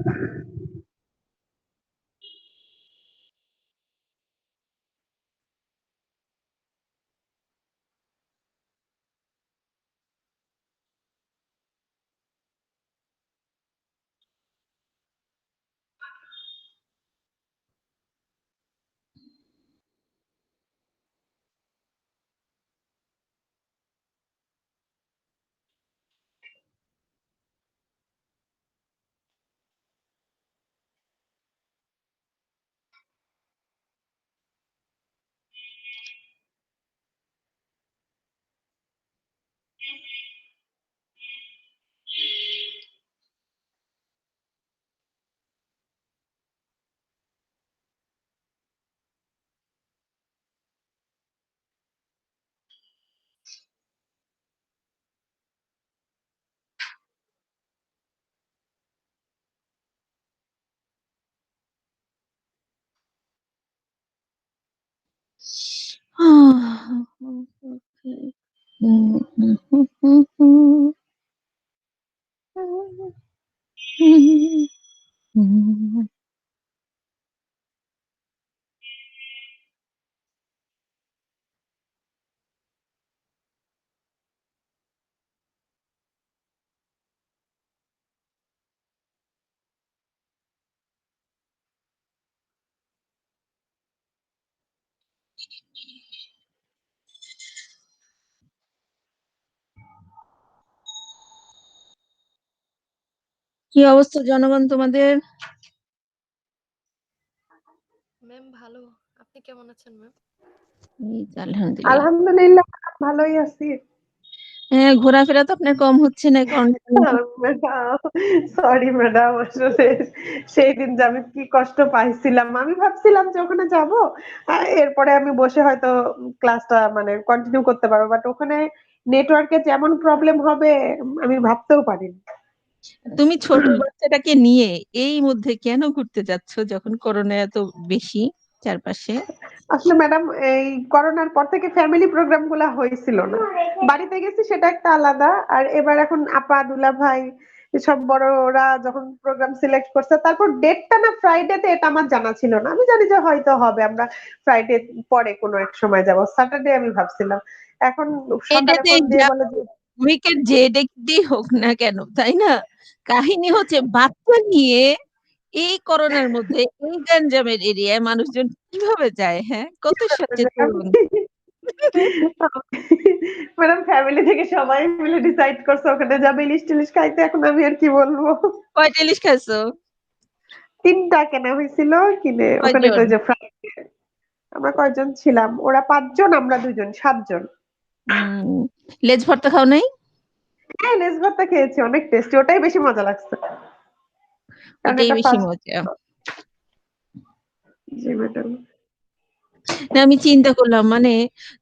কি অবস্থা জনগণ তোমাদের? ম্যাম ভালো, আপনি কেমন আছেন ম্যাম? এই তো আলহামদুলিল্লাহ। আলহামদুলিল্লাহ ভালোই আছি। হ্যাঁ, ঘোরাফেরা তো আপনার কম হচ্ছে না, কারণ সরি ম্যাডাম, আসলে সেই দিন যে আমি কি কষ্ট পাইছিলাম, আমি ভাবছিলাম যে ওখানে যাব এরপরে আমি বসে হয়তো ক্লাসটা মানে কন্টিনিউ করতে পারবো, বাট ওখানে নেটওয়ার্কে যেমন প্রবলেম হবে আমি ভাবতেও পারিনি। তুমি ছোট বাচ্চাটাকে নিয়ে এই মধ্যে কেন ঘুরতে যাচ্ছ যখন করোনা এত বেশি চারপাশে? আসলে ম্যাডাম এই করোনার পর থেকে ফ্যামিলি প্রোগ্রাম গুলা হয়েছিল না, বাড়িতে গেছি সেটা একটা আলাদা, আর এবার এখন আপা দুলা ভাই সব বড়রা যখন প্রোগ্রাম সিলেক্ট করছে, তারপর ডেটটা না ফ্রাইডেতে, এটা আমার জানা ছিল না। আমি জানি যে হয়তো হবে, আমরা ফ্রাইডে পরে কোনো এক সময় যাব, স্যাটারডে আমি ভাবছিলাম। এখন সকালে এটাতে ফোন দিয়ে বলে যে উইকেট যে দেখতেই হোক না কেন, তাই না? কাহিনী হচ্ছে বাচ্চা নিয়ে এই করোনার মধ্যে এই গ্যাঞ্জামের এরিয়ায় মানুষজন কিভাবে যায়? হ্যাঁ, কত সচেতন। ম্যাডাম ফ্যামিলি থেকে সবাই মিলে ডিসাইড করছে ওখানে যাবে ইলিশ টিলিশ খাইতে, এখন আমি আর কি বলবো। কয়টা ইলিশ খাইছো? 3টা কেনা হয়েছিল কিনে, ওখানে তো কয়জন? যে ফ্রাইডে আমরা কয়জন ছিলাম, ওরা 5 জন আমরা 2 জন, 7 জন। লেজ ভর্তা খাও নাই? হ্যাঁ লেজ ভর্তা খেয়েছি, অনেক টেস্টি, ওটাই বেশি মজা লাগছে কারণ ওটাই এটা বেশি ফার্স্ট। মজা। জি ম্যাডাম। না, আমি চিন্তা করলাম মানে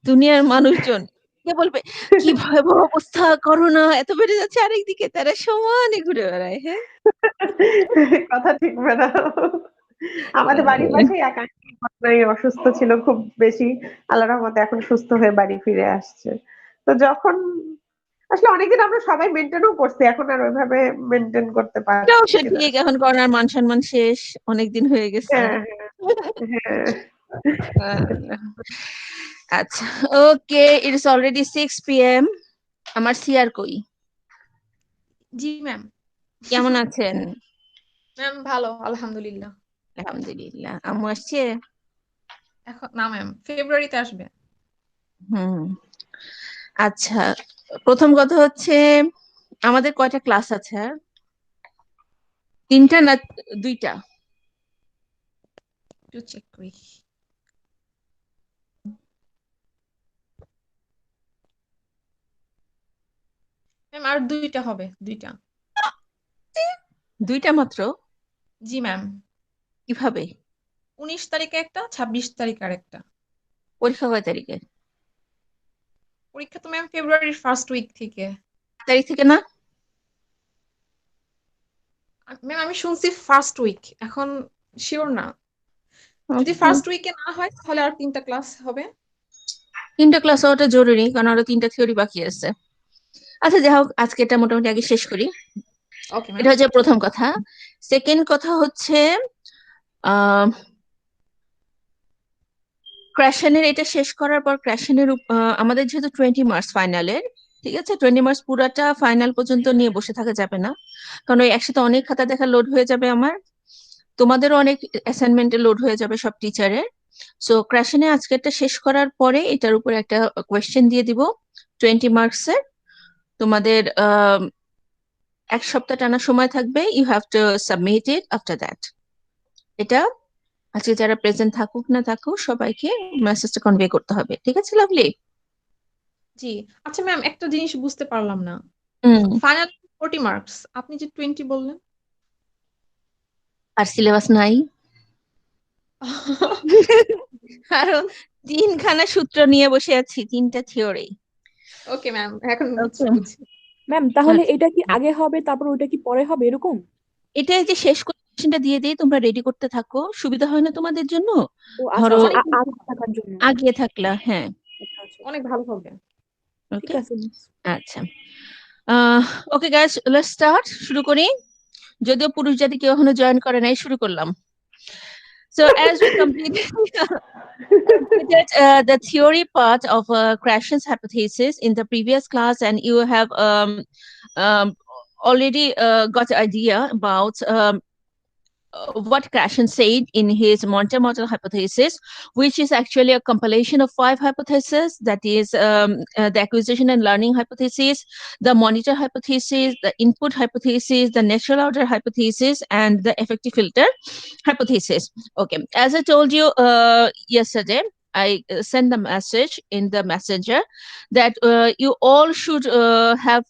দুনিয়ার মানুষজন কে বলবে কি ভয়াবহ অবস্থা, করোনা এত বেড়ে যাচ্ছে, আরেকদিকে তারা সমানে ঘুরে বেড়ায়। হ্যাঁ, কথা ঠিক ম্যাডাম। আমাদের বাড়ির পাশেই এক আন্টি অসুস্থ ছিল খুব বেশি, আল্লাহর রহমতে এখন সুস্থ হয়ে বাড়ি ফিরে আসছে। তো যখন আসলে অনেকদিন আমরা সবাই মেনটেনও করছি, এখন আর ওইভাবে মেনটেন করতে এটা অবশ্য পারছি না। ঠিক, এখন করোনার মান সম্মান শেষ, অনেকদিন হয়ে গেছে। হ্যাঁ হ্যাঁ। আচ্ছা, ওকে, ইটস অলরেডি 6 PM. আমার সিআর কই? জি ম্যাম। কেমন আছেন? ম্যাম ভালো আলহামদুলিল্লাহ। আলহামদুলিল্লাহ। আম্মু আসছে? এখন না ম্যাম, ফেব্রুয়ারিতে আসবে। হুম, আচ্ছা, প্রথম কথা হচ্ছে আমাদের কয়টা ক্লাস আছে? 3টা না 2টা? একটু চেক করি ম্যাম, আর 2টা হবে, 2টা। 2টা মাত্র? জি ম্যাম, কিভাবে? 19 তারিখে একটা, 26 তারিখ আর একটা। পরীক্ষা কয় তারিখে? পরীক্ষা তো ম্যাম ফেব্রুয়ারির ফার্স্ট উইক থেকে। তারিখ থেকে না? ম্যাম আমি শুনছি ফার্স্ট উইক, এখন শিওর না। যদি Okay. ফার্স্ট উইকে না হয় তাহলে আর 3টা ক্লাস হবে। 3টা ক্লাস হওয়াটা জরুরি, কারণ আরো 3টা থিওরি বাকি আছে। আচ্ছা, যাই হোক, আজকে এটা মোটামুটি আগে শেষ করি। Okay ma'am. এটা হচ্ছে প্রথম কথা। সেকেন্ড কথা হচ্ছে ক্র্যাশনের এটা শেষ করার পর ক্র্যাশনের আমাদের যেহেতু 20 মার্কস ফাইনালের, ঠিক আছে, 20 মার্কস পুরাটা ফাইনাল পর্যন্ত নিয়ে বসে থাকা যাবে না, কারণ ওই একসাথে অনেক খাতা দেখা লোড হয়ে যাবে আমার, তোমাদেরও অনেক অ্যাসাইনমেন্টে লোড হয়ে যাবে সব টিচারের। সো ক্র্যাশনে আজকেরটা শেষ করার পরে এটার উপর একটা কোয়েশ্চেন দিয়ে দিব 20 মার্কসের। তোমাদের 1 সপ্তাহ টানা সময় থাকবে, you have to submit it after that. এটা আজকে যারা প্রেজেন্ট থাকুক না থাকুক সবাইকে মেসেজটা কনভে করতে হবে, ঠিক আছে লাভলি? জি। আচ্ছা ম্যাম, একটা জিনিস বুঝতে পারলাম না। হুম। ফাইনাল 40 মার্কস, আপনি যে 20 বললেন। আর সিলেবাস নাই। আরো 3খানা সূত্র নিয়ে বসে আছি, 3টা থিওরি। ওকে ম্যাম, এখন ওকে, বুঝছি। ম্যাম তাহলে আচ্ছা, এটা কি আগে হবে তারপর ওটা কি পরে হবে এরকম? এটা যে শেষ কোয়েশ্চেনটা দিয়ে দিই, তোমরা রেডি করতে থাকো, সুবিধা হয় না তোমাদের জন্য? ও আচ্ছা ধরো আচ্ছা, অনেক আগে থাকার জন্য। আগিয়ে থাকলা, হ্যাঁ। আচ্ছা আচ্ছা, অনেক ভালো হবে। ঠিক ওকে, আছে miss। আচ্ছা। ওকে গাইস, লেটস স্টার্ট, শুরু করি। যদিও পুরুষ জাতি কেউ এখনো জয়েন করে নাই, শুরু করলাম। So as we completed the theory part of Krashen's hypothesis in the previous class, and you have um, already got an idea about what Krashen said in his Monte model hypothesis, which is actually a compilation of 5 hypotheses. That is the acquisition and learning hypothesis, the monitor hypothesis, the input hypothesis, the natural order hypothesis, and the effective filter hypothesis. Okay, as I told you yesterday, I sent the message in the messenger that you all should have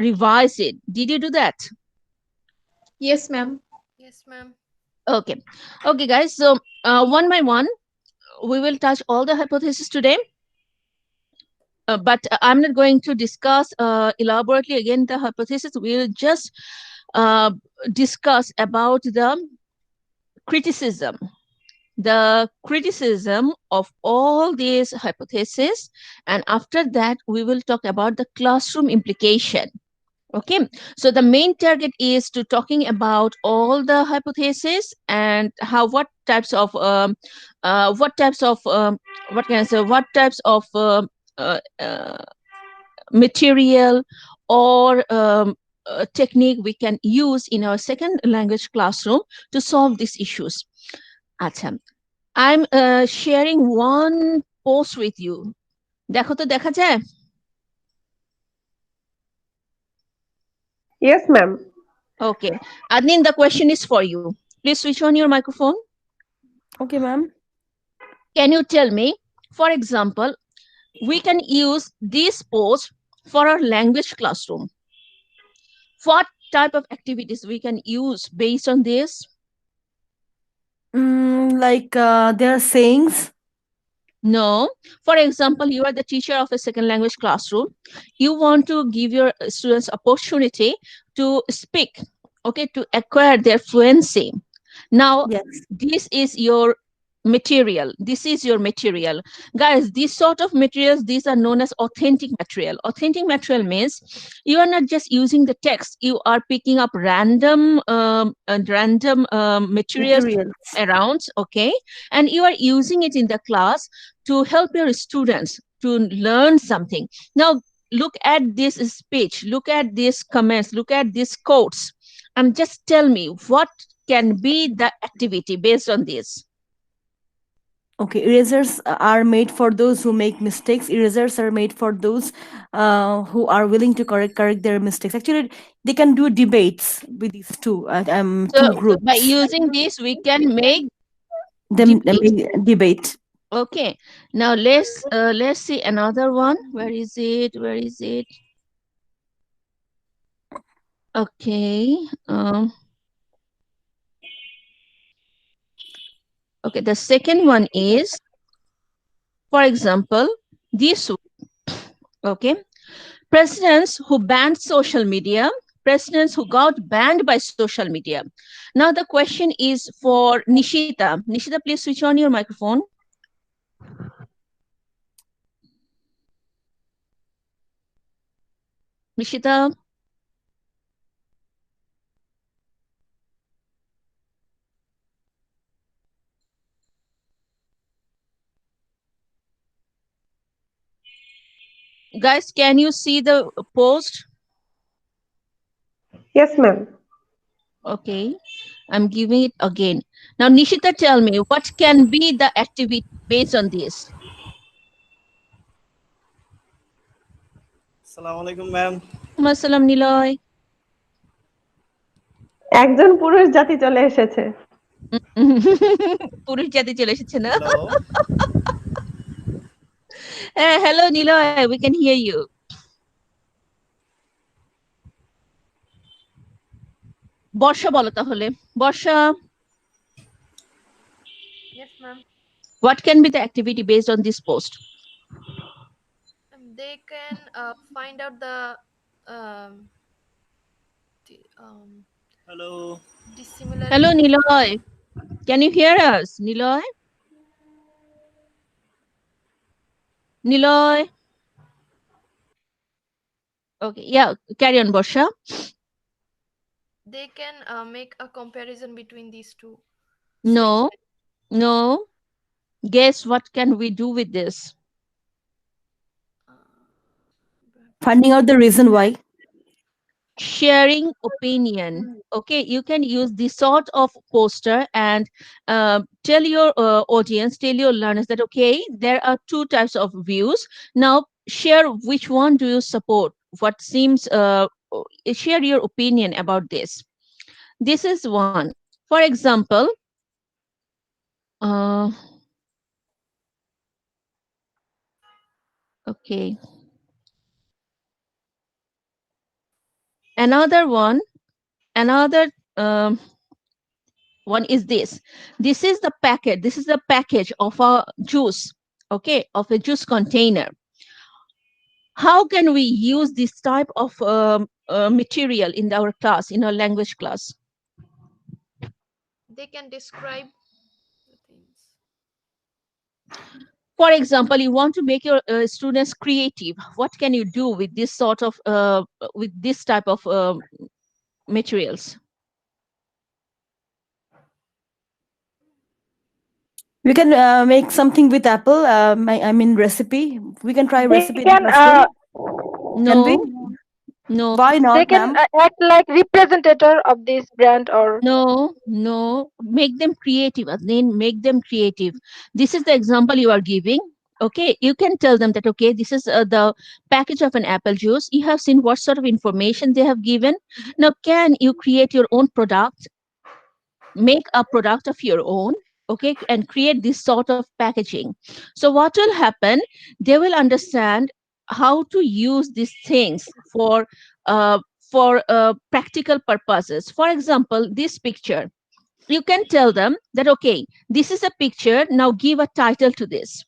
revised it. Did you do that? Yes ma'am. Yes, ma'am. Okay. Okay, guys. So one by one, we will touch all the hypotheses today. But I'm not going to discuss elaborately again the hypothesis. We'll just uh, discuss about criticism, the criticism of all these hypotheses. And after that, we will talk about the classroom implication. Okay, so the main target is to talking about all the hypotheses and how what types of what can I say, what types of uh, uh, material or technique we can use in our second language classroom to solve these issues. Acha, I'm sharing one post with you. দেখো তো দেখা যায়? Yes, ma'am. Okay. Adnin, the question is for you. Please switch on your microphone. Okay ma'am। Can you tell me, for example, we can use this post for our language classroom. What type of activities we can use based on this? Like their sayings. No. For example, you are the teacher of a second language classroom. You want to give your students opportunity to speak, okay, to acquire their fluency. Now, Yes. this is your material. This is your material. Guys, these sort of materials, these are known as authentic material. Authentic material means you are not just using the text, you are picking up random materials Materials. around, okay, and you are using it in the class to help your students to learn something. Now, look at this speech, look at these comments, look at these quotes, and just tell me what can be the activity based on this. Okay, erasers are made for those who make mistakes. Erasers are made for those who are willing to correct their mistakes. Actually, they can do debates with these two So groups. by using this, we can make Them debate. debate. Okay. Now let's see another one. Where is it? Where is it? Okay. Okay. The second one is, for example, this one. Okay. Presidents who banned social media, presidents who got banned by social media. Now the question is for Nishita. Nishita, please switch on your microphone. Nishita. Guys, can you see the post? Yes, ma'am. Okay, I'm giving it again. Now, Nishita, tell me what can be the activity based on this? Assalamualaikum, ma'am. Walaikum assalam, Niloy. একজন পুরুষ জাতি চলে এসেছে। পুরুষ জাতি চলে এসেছে না? Hello. Hello, Niloy, we can hear you. বর্ষা বলো তাহলে। বর্ষা, Yes, ma'am. what can be the activity based on this post? They can find out um, Hello. dissimilar. Hello, Niloy. Can you hear us, Niloy? Niloy. Okay, yeah, carry on, Borsha. They can make a comparison between these two. No, no. Guess what can we do with this? Finding out the reason why. Sharing opinion. Okay, you can use this sort of poster and tell your audience, tell your learners that okay, there are two types of views. Now share which one do you support, what seems share your opinion about this. This is one. For example, okay, another one, another one is this. This is the packet, this is the package of a juice, okay, of a juice container. How can we use this type of material in our class, in our language class? They can describe the things. For example, you want to make your students creative. What can you do with this sort of with this type of materials? We can make something with apple. I mean recipe. We can try They recipe in can classroom. Can No, we? no, Why they not, can ma'am? act like representative of this brand or no, no. Make them creative. Then make them creative. This is the example you are giving. Okay, you can tell them that okay, this is the package of an apple juice. You have seen what sort of information they have given. Now, can you create your own product? Make a product of your own, okay, and create this sort of packaging. So what will happen, they will understand how to use these things for practical purposes. For example, this picture, you can tell them that okay, this is a picture, now give a title to this.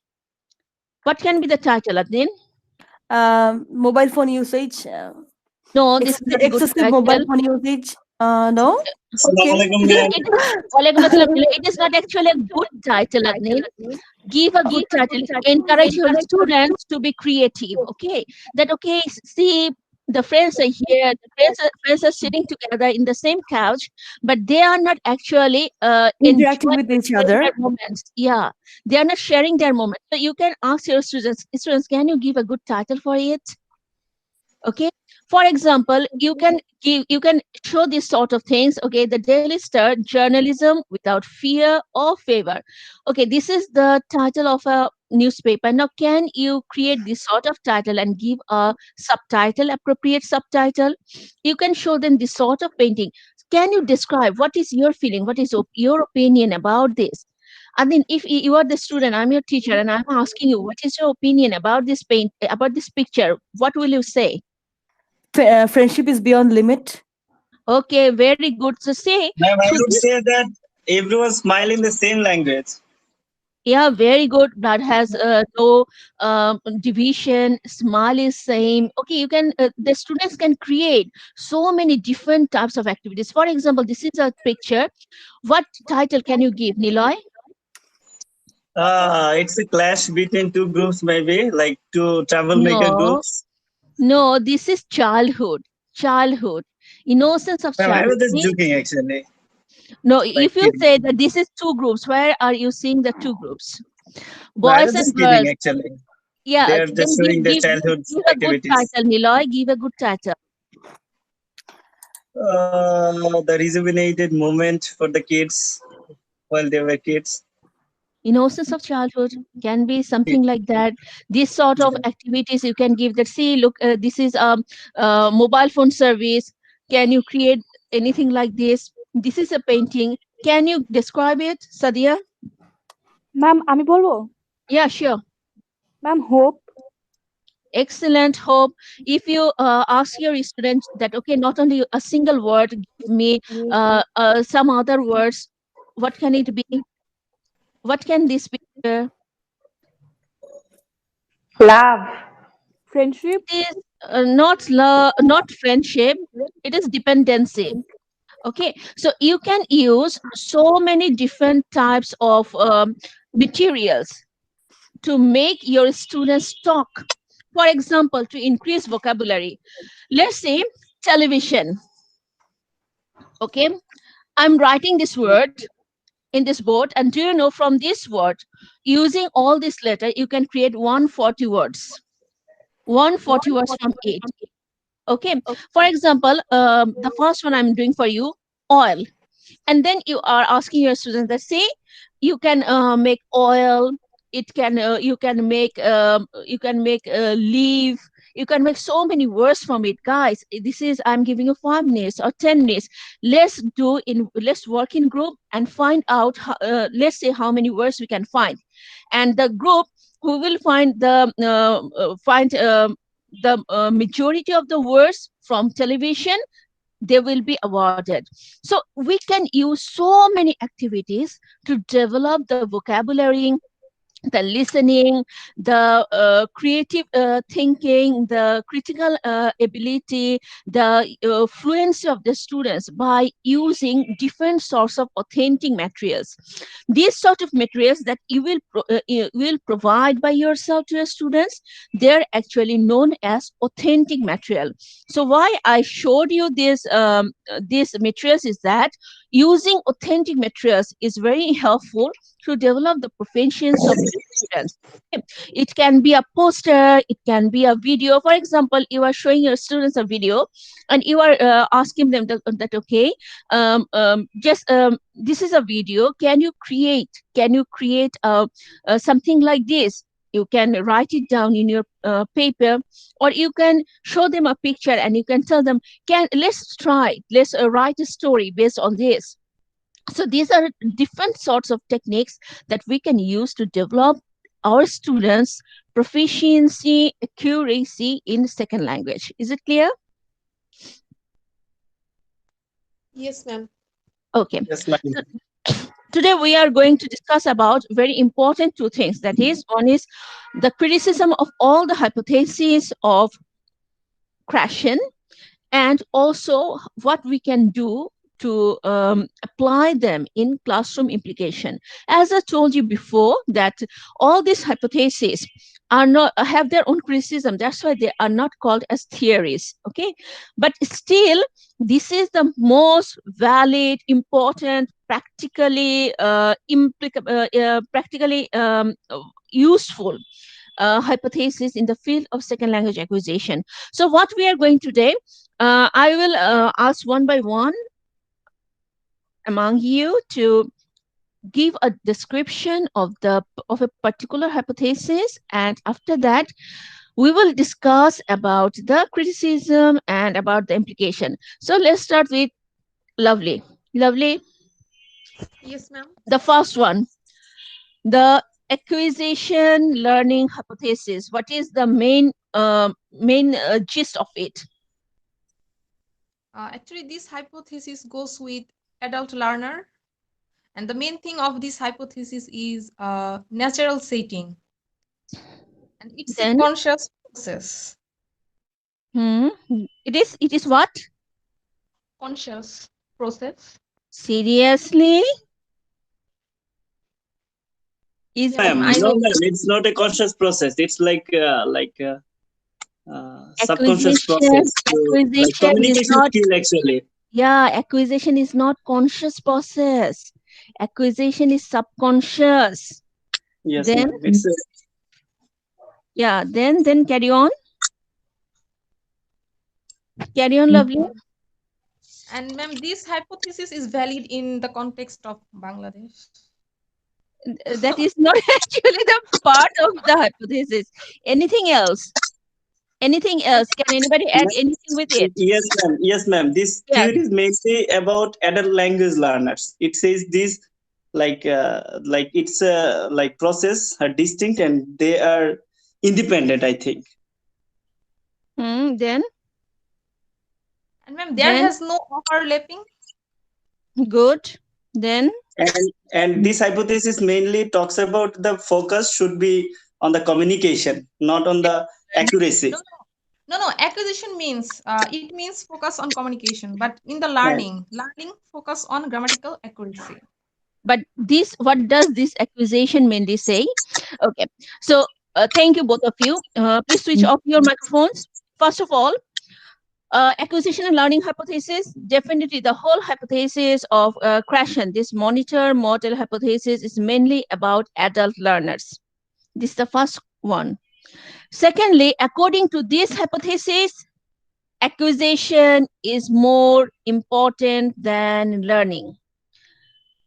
What can be the title, Adnin? Mobile phone usage. No, this is not a good Excessive mobile title. phone usage. No. Okay. Assalamualaikum, See, ma'am. Walaikum assalam. It is not actually a good title, Adnin. Give a good title, encourage your students to be creative, okay, that okay, see, the friends are here, the friends are sitting together in the same couch, but they are not actually Interacting enjoying with each sharing other. their moments. Yeah, they are not sharing their moments. So you can ask your students, can you give a good title for it? Okay, for example, you can show these sort of things. Okay, the Daily Star, journalism without fear or favor. Okay, this is the title of a newspaper. Now can you create this sort of title and give a subtitle, appropriate subtitle? You can show them this sort of painting. Can you describe what is your feeling, what is your opinion about this? And then if you are the student, I'm your teacher, and I'm asking you, what is your opinion about this about this picture? What will you say? Friendship is beyond limit. Okay, very good. So say Ma'am, I through would this, say that everyone smile in the same language. yeah, very good. Blood has no division. Smile is same. Okay, you can the students can create so many different types of activities. For example, this is a picture. What title can you give, Niloy? It's a clash between two groups, maybe like two troublemaker No, groups. no. This is childhood. Childhood, innocence of Ma'am, I was childhood. just joking actually, No, like if you kidding. say that this is two groups, where are you seeing the two groups? No, I Boys was and just kidding girls. actually. Yeah, They are then just showing their childhood give a good activities. title, Niloy. Give a good title. The rejuvenated moment for the kids while they were kids. Innocence of childhood can be something like that. This sort of activities you can give that. See, look, this is mobile phone service. Can you create anything like this? This is a painting. Can you describe it, Sadia? Ma'am আমি বলবো Yeah, sure. Ma'am hope Excellent. Hope. If you ask your students that, okay, not only a single word, give me some other words. What can it be? What can this be? Love, friendship It is not love, not friendship. It is dependency. Okay, so you can use so many different types of materials to make your students talk. For example, to increase vocabulary, let's say television. Okay, I'm writing this word in this board, and do you know, from this word, using all this letter, you can create 140 words. 140 words from it. Okay, for example, the first one I'm doing for you, oil. And then you are asking your students that, say, you can make oil, you can make leaf, you can make so many words from it. Guys, this is, I'm giving you 5 minutes or 10 minutes. Let's work in group and find out let's say how many words we can find, and the group who will find the majority of the words from television, they will be awarded. So we can use so many activities to develop the vocabulary, the listening, the creative thinking, the critical ability, the fluency of the students by using different sorts of authentic materials. These sort of materials that you will provide by yourself to your students, they're actually known as authentic material. So why I showed you these materials is that using authentic materials is very helpful to develop the proficiency of students. It can be a poster, it can be a video. For example, you are showing your students a video and you are asking them that okay, this is a video. Can you create something like this? You can write it down in your paper, or you can show them a picture and you can tell them, let's write a story based on this. So these are different sorts of techniques that we can use to develop our students' proficiency, accuracy in second language. Is it clear? Yes, ma'am. Okay. Yes, ma'am. Today we are going to discuss about very important 2 things. That is, one is the criticism of all the hypotheses of Krashen, and also what we can do to apply them in classroom implication. As I told you before, that all these hypotheses are not have their own criticism. That's why they are not called as theories. Okay, but still, this is the most valid, important, practically useful hypothesis in the field of second language acquisition. So what we are going today, I will ask one by one among you to give a description of a particular hypothesis, and after that we will discuss about the criticism and about the implication. So let's start with Lovely. Yes, ma'am. The first one, the acquisition learning hypothesis. What is the main gist of it? Actually, this hypothesis goes with adult learner, and the main thing of this hypothesis is natural setting, and it's Then? a conscious process. It is what? Conscious process. Seriously? Is Yeah, Ma'am, I no, know. ma'am, it's not a conscious process. It's like subconscious process. Like acquisition is communication not, skill, actually. yeah, acquisition is not conscious process. Acquisition is subconscious. Yes, Then? ma'am. It's Yeah, then carry on. Carry on, lovely. And ma'am, this hypothesis is valid in the context of Bangladesh. That is not actually the part of the hypothesis. Anything else? Anything else? Can anybody add anything with it? Yes, ma'am. Yes, ma'am. This Yes. theory is mainly about adult language learners. It says this like it's a like process are distinct and they are independent, I think. Then And ma'am, there then has no overlapping. good. Then And this hypothesis mainly talks about the focus should be on the communication, not on the accuracy. No, no. Acquisition means it means focus on communication, but in the Right. learning focus on grammatical accuracy. but this, what does this accusation mainly say? Okay, so thank you both of you. Please switch off your microphones. First of all, acquisition and learning hypothesis, definitely the whole hypothesis of Krashen, this monitor model hypothesis, is mainly about adult learners. This is the first one. Secondly, according to this hypothesis, acquisition is more important than learning.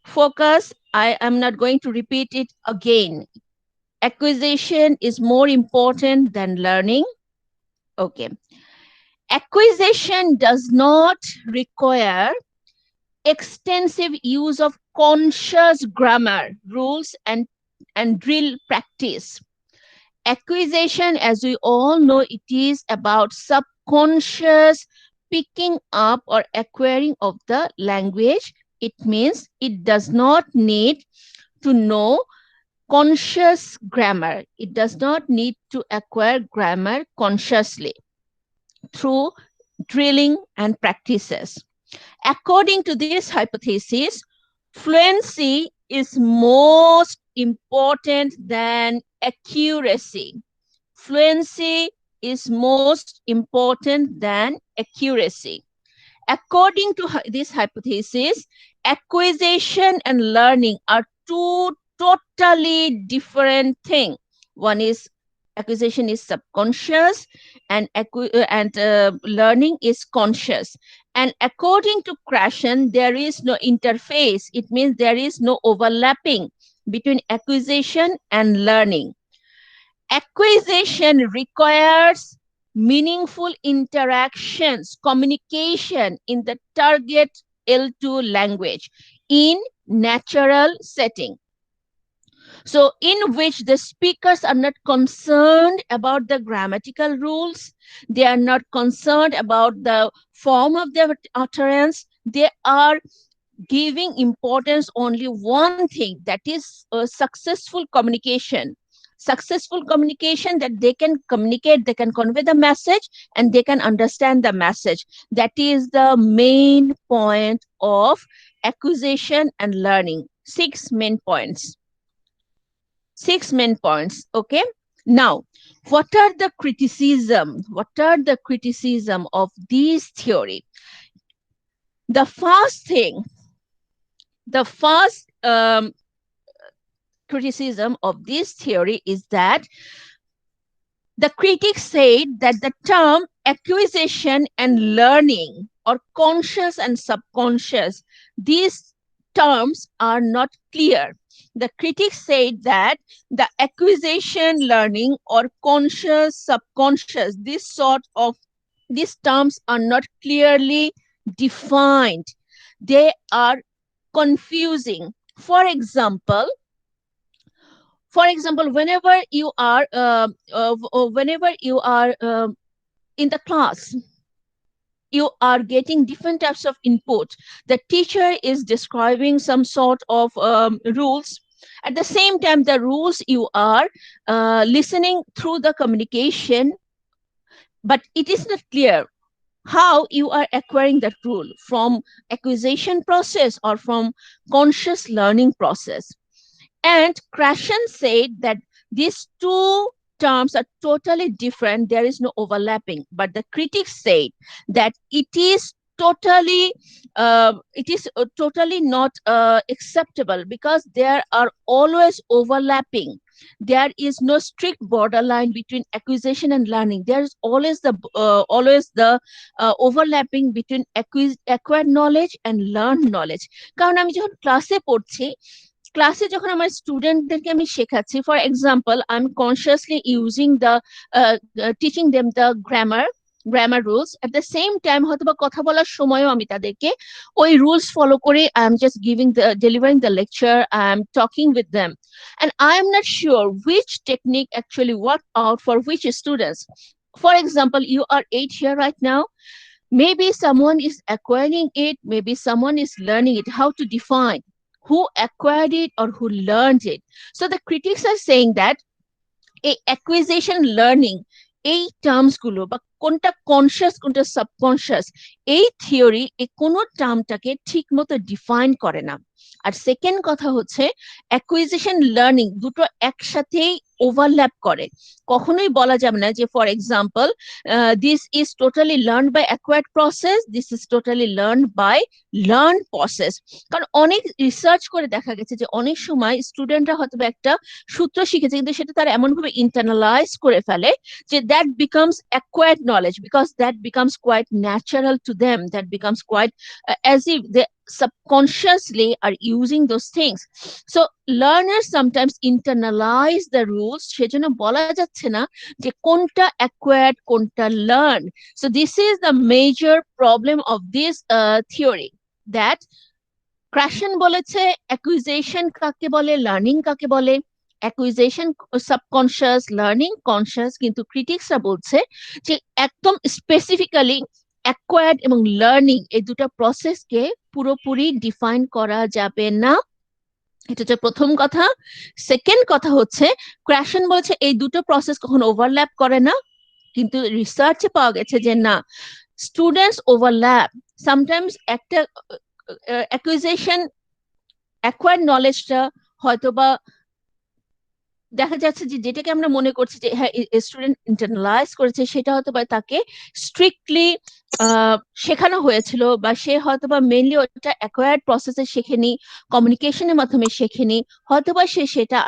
Focus, I am not going to repeat it again. Acquisition is more important than learning. Okay. Acquisition does not require extensive use of conscious grammar rules and drill practice. Acquisition, as we all know, it is about subconscious picking up or acquiring of the language. It means it does not need to know conscious grammar. It does not need to acquire grammar consciously through drilling and practices. According to this hypothesis, fluency is most important than accuracy. Fluency is most important than accuracy. According to this hypothesis, acquisition and learning are two totally different things. One is acquisition is subconscious and learning is conscious. And according to Krashen, there is no interface. It means there is no overlapping between acquisition and learning. Acquisition requires meaningful interactions, communication in the target L2 language in natural setting. So in which the speakers are not concerned about the grammatical rules, they are not concerned about the form of their utterance, they are giving importance only one thing, that is successful communication. Successful communication, that they can communicate, they can convey the message and they can understand the message. That is the main point of acquisition and learning. Six main points. Okay. Now, what are the criticism of this theory? The first criticism of this theory is that the critics said that the term acquisition and learning, or conscious and subconscious, these terms are not clear. The critics said that the acquisition, learning, or conscious, subconscious, these terms are not clearly defined. They are confusing. For example, whenever you are in the class, you are getting different types of input. The teacher is describing some sort of rules. At the same time, the rules you are listening through the communication, but it is not clear how you are acquiring that rule, from acquisition process or from conscious learning process. And Krashen said that these two terms are totally different. There is no overlapping. But the critics said that it is totally not acceptable, because there are always overlapping there is no strict borderline between acquisition and learning. There is always the overlapping between acquired knowledge and learned knowledge. কারণ আমি যখন ক্লাসে পড়ছি, ক্লাসে যখন আমার স্টুডেন্টদেরকে আমি শেখাচ্ছি, for example I am consciously using the teaching them the grammar rules, at the same time হয়তো বা কথা বলার সময়ও আমি তাদেরকে ওই রুলস ফলো করে I am just delivering the lecture, I am talking with them, and I am not sure which technique actually worked out for which students. For example, you are 8 here right now. Maybe someone is acquiring it, maybe someone is learning it. How to define who acquired it or who learned it? So the critics are saying that a acquisition learning, এই terms গুলো বা কোনটা conscious কোনটা subconscious, এই theory এই কোনো টার্মটাকে ঠিক মতো ডিফাইন করে না। আর সেকেন্ড কথা হচ্ছে অ্যাকুইজিশন লার্নিং দুটো একসাথেই ওভারল্যাপ করে। কখনোই বলা যাবে না যে for example this is totally learn by acquired process, this is totally learn by learn process. কারণ অনেক রিসার্চ করে দেখা গেছে যে অনেক সময় স্টুডেন্টরা হয়তো একটা সূত্র শিখেছে কিন্তু সেটা তারা এমন ভাবে ইন্টারনালাইজ করে ফেলে যে that becomes acquired knowledge because that becomes quite natural to them, that becomes quite as if they subconsciously are using those things. So learners sometimes internalize the rules, সেজন্য বলা যাচ্ছে না যে কোনটা acquired কোনটা learned. So this is the major problem of this theory, that Krashen বলেছে acquisition কাকে বলে, learning কাকে বলে, acquisition subconscious, learning conscious, কিন্তু ক্রিটিক্সরা বলছে যে একদম স্পেসিফিক্যালি acquired এবং লার্নিং এই দুটো প্রসেসকে পুরোপুরি ডিফাইন করা যাবে না। এটা হচ্ছে প্রথম কথা। সেকেন্ড কথা হচ্ছে ক্র্যাশন বলেছে এই দুটো প্রসেস কখনো ওভারল্যাপ করে না, কিন্তু রিসার্চে পাওয়া গেছে যে না, স্টুডেন্টস ওভারল্যাপ। সামটাইমস একটা অ্যাকুইজিশন অ্যাকোয়ার্ড নলেজটা হয়তোবা দেখা যাচ্ছে যে যেটাকে আমরা মনে করছি যে হ্যাঁ স্টুডেন্ট ইন্টারনালাইজ করেছে সেটা হয়তোবা তাকে স্ট্রিক্টলি শেখানো হয়েছিল, বা সে হয়তোবা মেইনলি ওটা অ্যাকোয়ার্ড প্রসেসে শেখেনি, কমিউনিকেশনের মাধ্যমে শেখেনি, হয়তোবা সে সেটা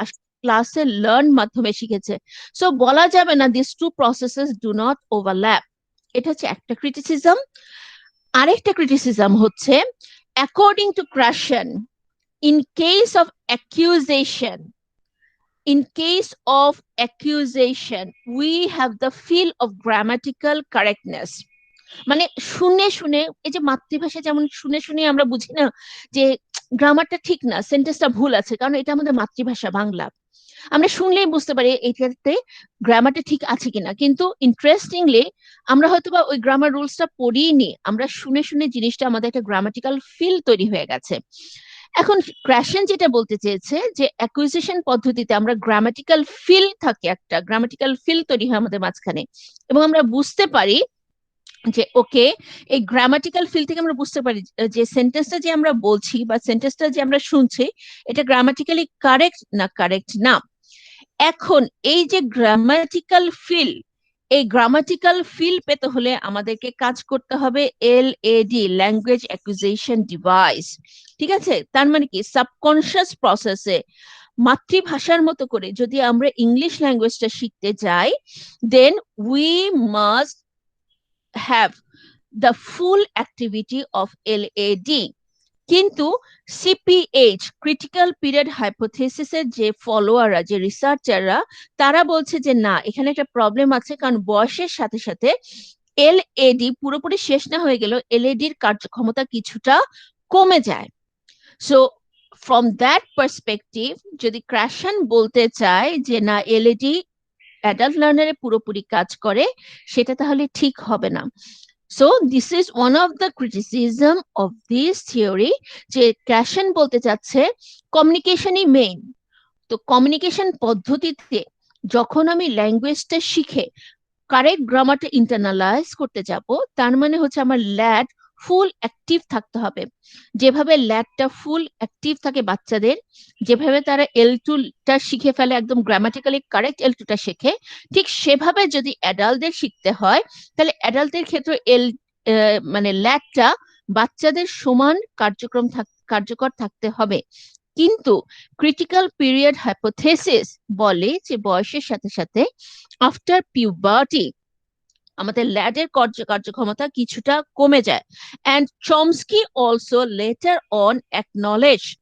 ক্লাসে লার্ন মাধ্যমে শিখেছে। সো বলা যাবে না this two processes do not overlap. এটা হচ্ছে একটা ক্রিটিসিজম। আরেকটা ক্রিটিসিজম হচ্ছে according to Krashen, in case of acquisition, in case of accusation, we have the feel of grammatical correctness. মানে শুনে শুনে, এই যে মাতৃভাষা যেমন শুনে শুনে আমরা বুঝি না যে গ্রামারটা ঠিক না, সেন্টেন্সটা ভুল আছে, কারণ এটা আমাদের মাতৃভাষা বাংলা, আমরা শুনলেই বুঝতে পারি এইটাতে গ্রামারটা ঠিক আছে কিনা। কিন্তু ইন্টারেস্টিংলি আমরা হয়তোবা ওই গ্রামার রুলসটা পড়িনি, আমরা শুনে শুনে জিনিসটা আমাদের একটা গ্রামাটিক্যাল ফিল তৈরি হয়ে গেছে। এখন ক্র্যাশন যেটা বলতে চেয়েছে যে অ্যাকুইজিশন পদ্ধতিতে আমরা গ্রামাটিক্যাল ফিল থাকে, একটা গ্রামাটিক্যাল ফিল তৈরি হয় আমাদের মাঝখানে, এবং আমরা বুঝতে পারি যে ওকে এই গ্রামাটিক্যাল ফিল থেকে আমরা বুঝতে পারি যে সেন্টেন্সটা যে আমরা বলছি বা সেন্টেন্সটা যে আমরা শুনছি এটা গ্রামাটিক্যালি কারেক্ট না কারেক্ট না। এখন এই যে গ্রামাটিক্যাল ফিল, এই গ্রামাটিক্যাল ফিল পেতে হলে আমাদেরকে কাজ করতে হবে LAD, ল্যাঙ্গুয়েজ অ্যাকুইজিশন ডিভাইস। ঠিক আছে, তার মানে কি সাবকনশিয়াস প্রসেসে মাতৃভাষার মতো করে যদি আমরা ইংলিশ ল্যাঙ্গুয়েজটা শিখতে যাই, then we must have the full activity of LAD। কিন্তু CPH, ক্রিটিক্যাল পিরিয়ড হাইপোথিসিসের যে ফলোয়াররা, যে রিসার্চাররা, তারা বলছে যে না, এখানে একটা প্রবলেম আছে, কারণ বয়সের সাথে সাথে LAD পুরোপুরি শেষ না হয়ে গেল, LAD এর কার্যক্ষমতা কিছুটা কমে যায়। সো ফ্রম দ্যাট পার্সপেক্টিভ যদি ক্র্যাশন বলতে চায় যে না LAD অ্যাডাল্ট লার্নারে পুরোপুরি কাজ করে, সেটা তাহলে ঠিক হবে না। So this is one of the criticism of this theory, যে ক্র্যাশন বলতে চাচ্ছে কমিউনিকেশনই মেইন। তো কমিউনিকেশন পদ্ধতিতে যখন আমি ল্যাঙ্গুয়েজটা শিখে কারেক্ট গ্রামারটা ইন্টারনালাইজ করতে যাব, তার মানে হচ্ছে আমার ল্যাড ফুল অ্যাক্টিভ থাকতে হবে। যেভাবে ল্যাডটা ফুল অ্যাক্টিভ থাকে বাচ্চাদের, যেভাবে তারা L2টা শিখে ফেলে, একদম গ্রামাটিক্যালি কারেক্ট L2টা শেখে, ঠিক সেভাবে যদি অ্যাডাল্টদের শিখতে হয় তাহলে অ্যাডাল্টদের ক্ষেত্রে মানে ল্যাডটা বাচ্চাদের সমান কার্যকর থাকতে হবে। কিন্তু ক্রিটিক্যাল পিরিয়ড হাইপোথেসিস বলে যে বয়সের সাথে সাথে আফটার পিউবার্টি আমাদের ল্যাডের কার্যক্ষমতা কিছুটা কমে যায়। And Chomsky also later on acknowledged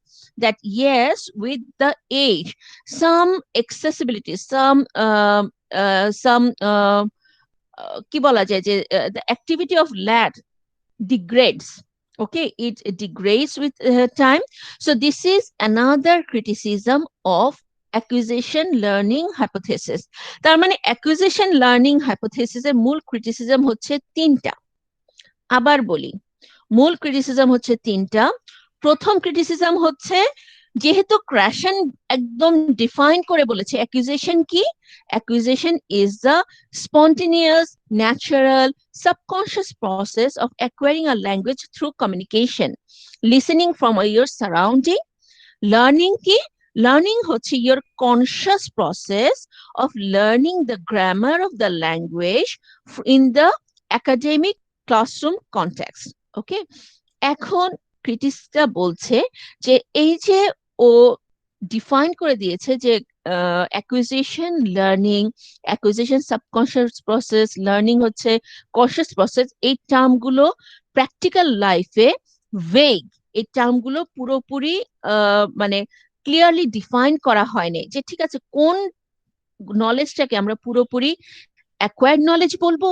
that yes, with the age, some accessibility, some কি বলা যায় যে the activity of lad degrades. Okay, it degrades with time. So this is another criticism of acquisition learning hypothesis. তার মানে acquisition learning hypothesis এর মূল criticism হচ্ছে তিনটা। আবার বলি, মূল ক্রিটিসিজম হচ্ছে তিনটা। প্রথম ক্রিটিসিজম হচ্ছে যেহেতু ক্র্যাশন একদম ডিফাইন করে বলেছে অ্যাকুইজিশন কি, acquisition is the spontaneous natural subconscious process of acquiring a language through communication, listening from your surrounding. Learning কি, লার্নিং হচ্ছে your conscious process of learning the grammar of the language in the academic classroom context. ওকে, এখন ক্রিটিকরা বলছে যে এই যে ও define করে দিয়েছে যে acquisition learning, acquisition subconscious process, learning হচ্ছে কনশিয়াস প্রসেস, এই টার্মগুলো প্র্যাকটিক্যাল লাইফে ভেগ, এই টার্মগুলো পুরোপুরি মানে ক্লিয়ারলি ডিফাইন করা হয়নি যে ঠিক আছে কোন নলেজটাকে আমরা পুরোপুরি অ্যাকোয়ার্ড নলেজ বলবো,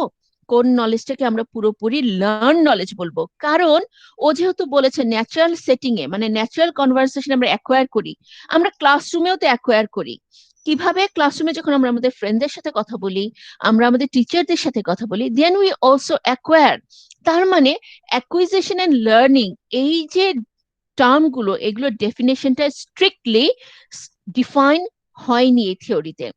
কোন নলেজটাকে আমরা পুরোপুরি লার্ন নলেজ বলবো। কারণ ও যেহেতু বলেছে ন্যাচারাল সেটিং এ মানে ন্যাচারাল কনভারসেশন আমরা অ্যাকোয়ার করি, আমরা ক্লাসরুমেও তো অ্যাকোয়ার করি। কিভাবে? ক্লাসরুমে যখন আমরা আমাদের ফ্রেন্ডদের সাথে কথা বলি, আমরা আমাদের টিচারদের সাথে কথা বলি, দেন উই অলসো অ্যাকোয়ার। তার মানে অ্যাকুইজিশন এন্ড লার্নিং এই যে টার্মগুলো, এগুলোর ডেফিনেশনটা স্ট্রিক্টলি ডিফাইন হয়নি এই থিওরিতে।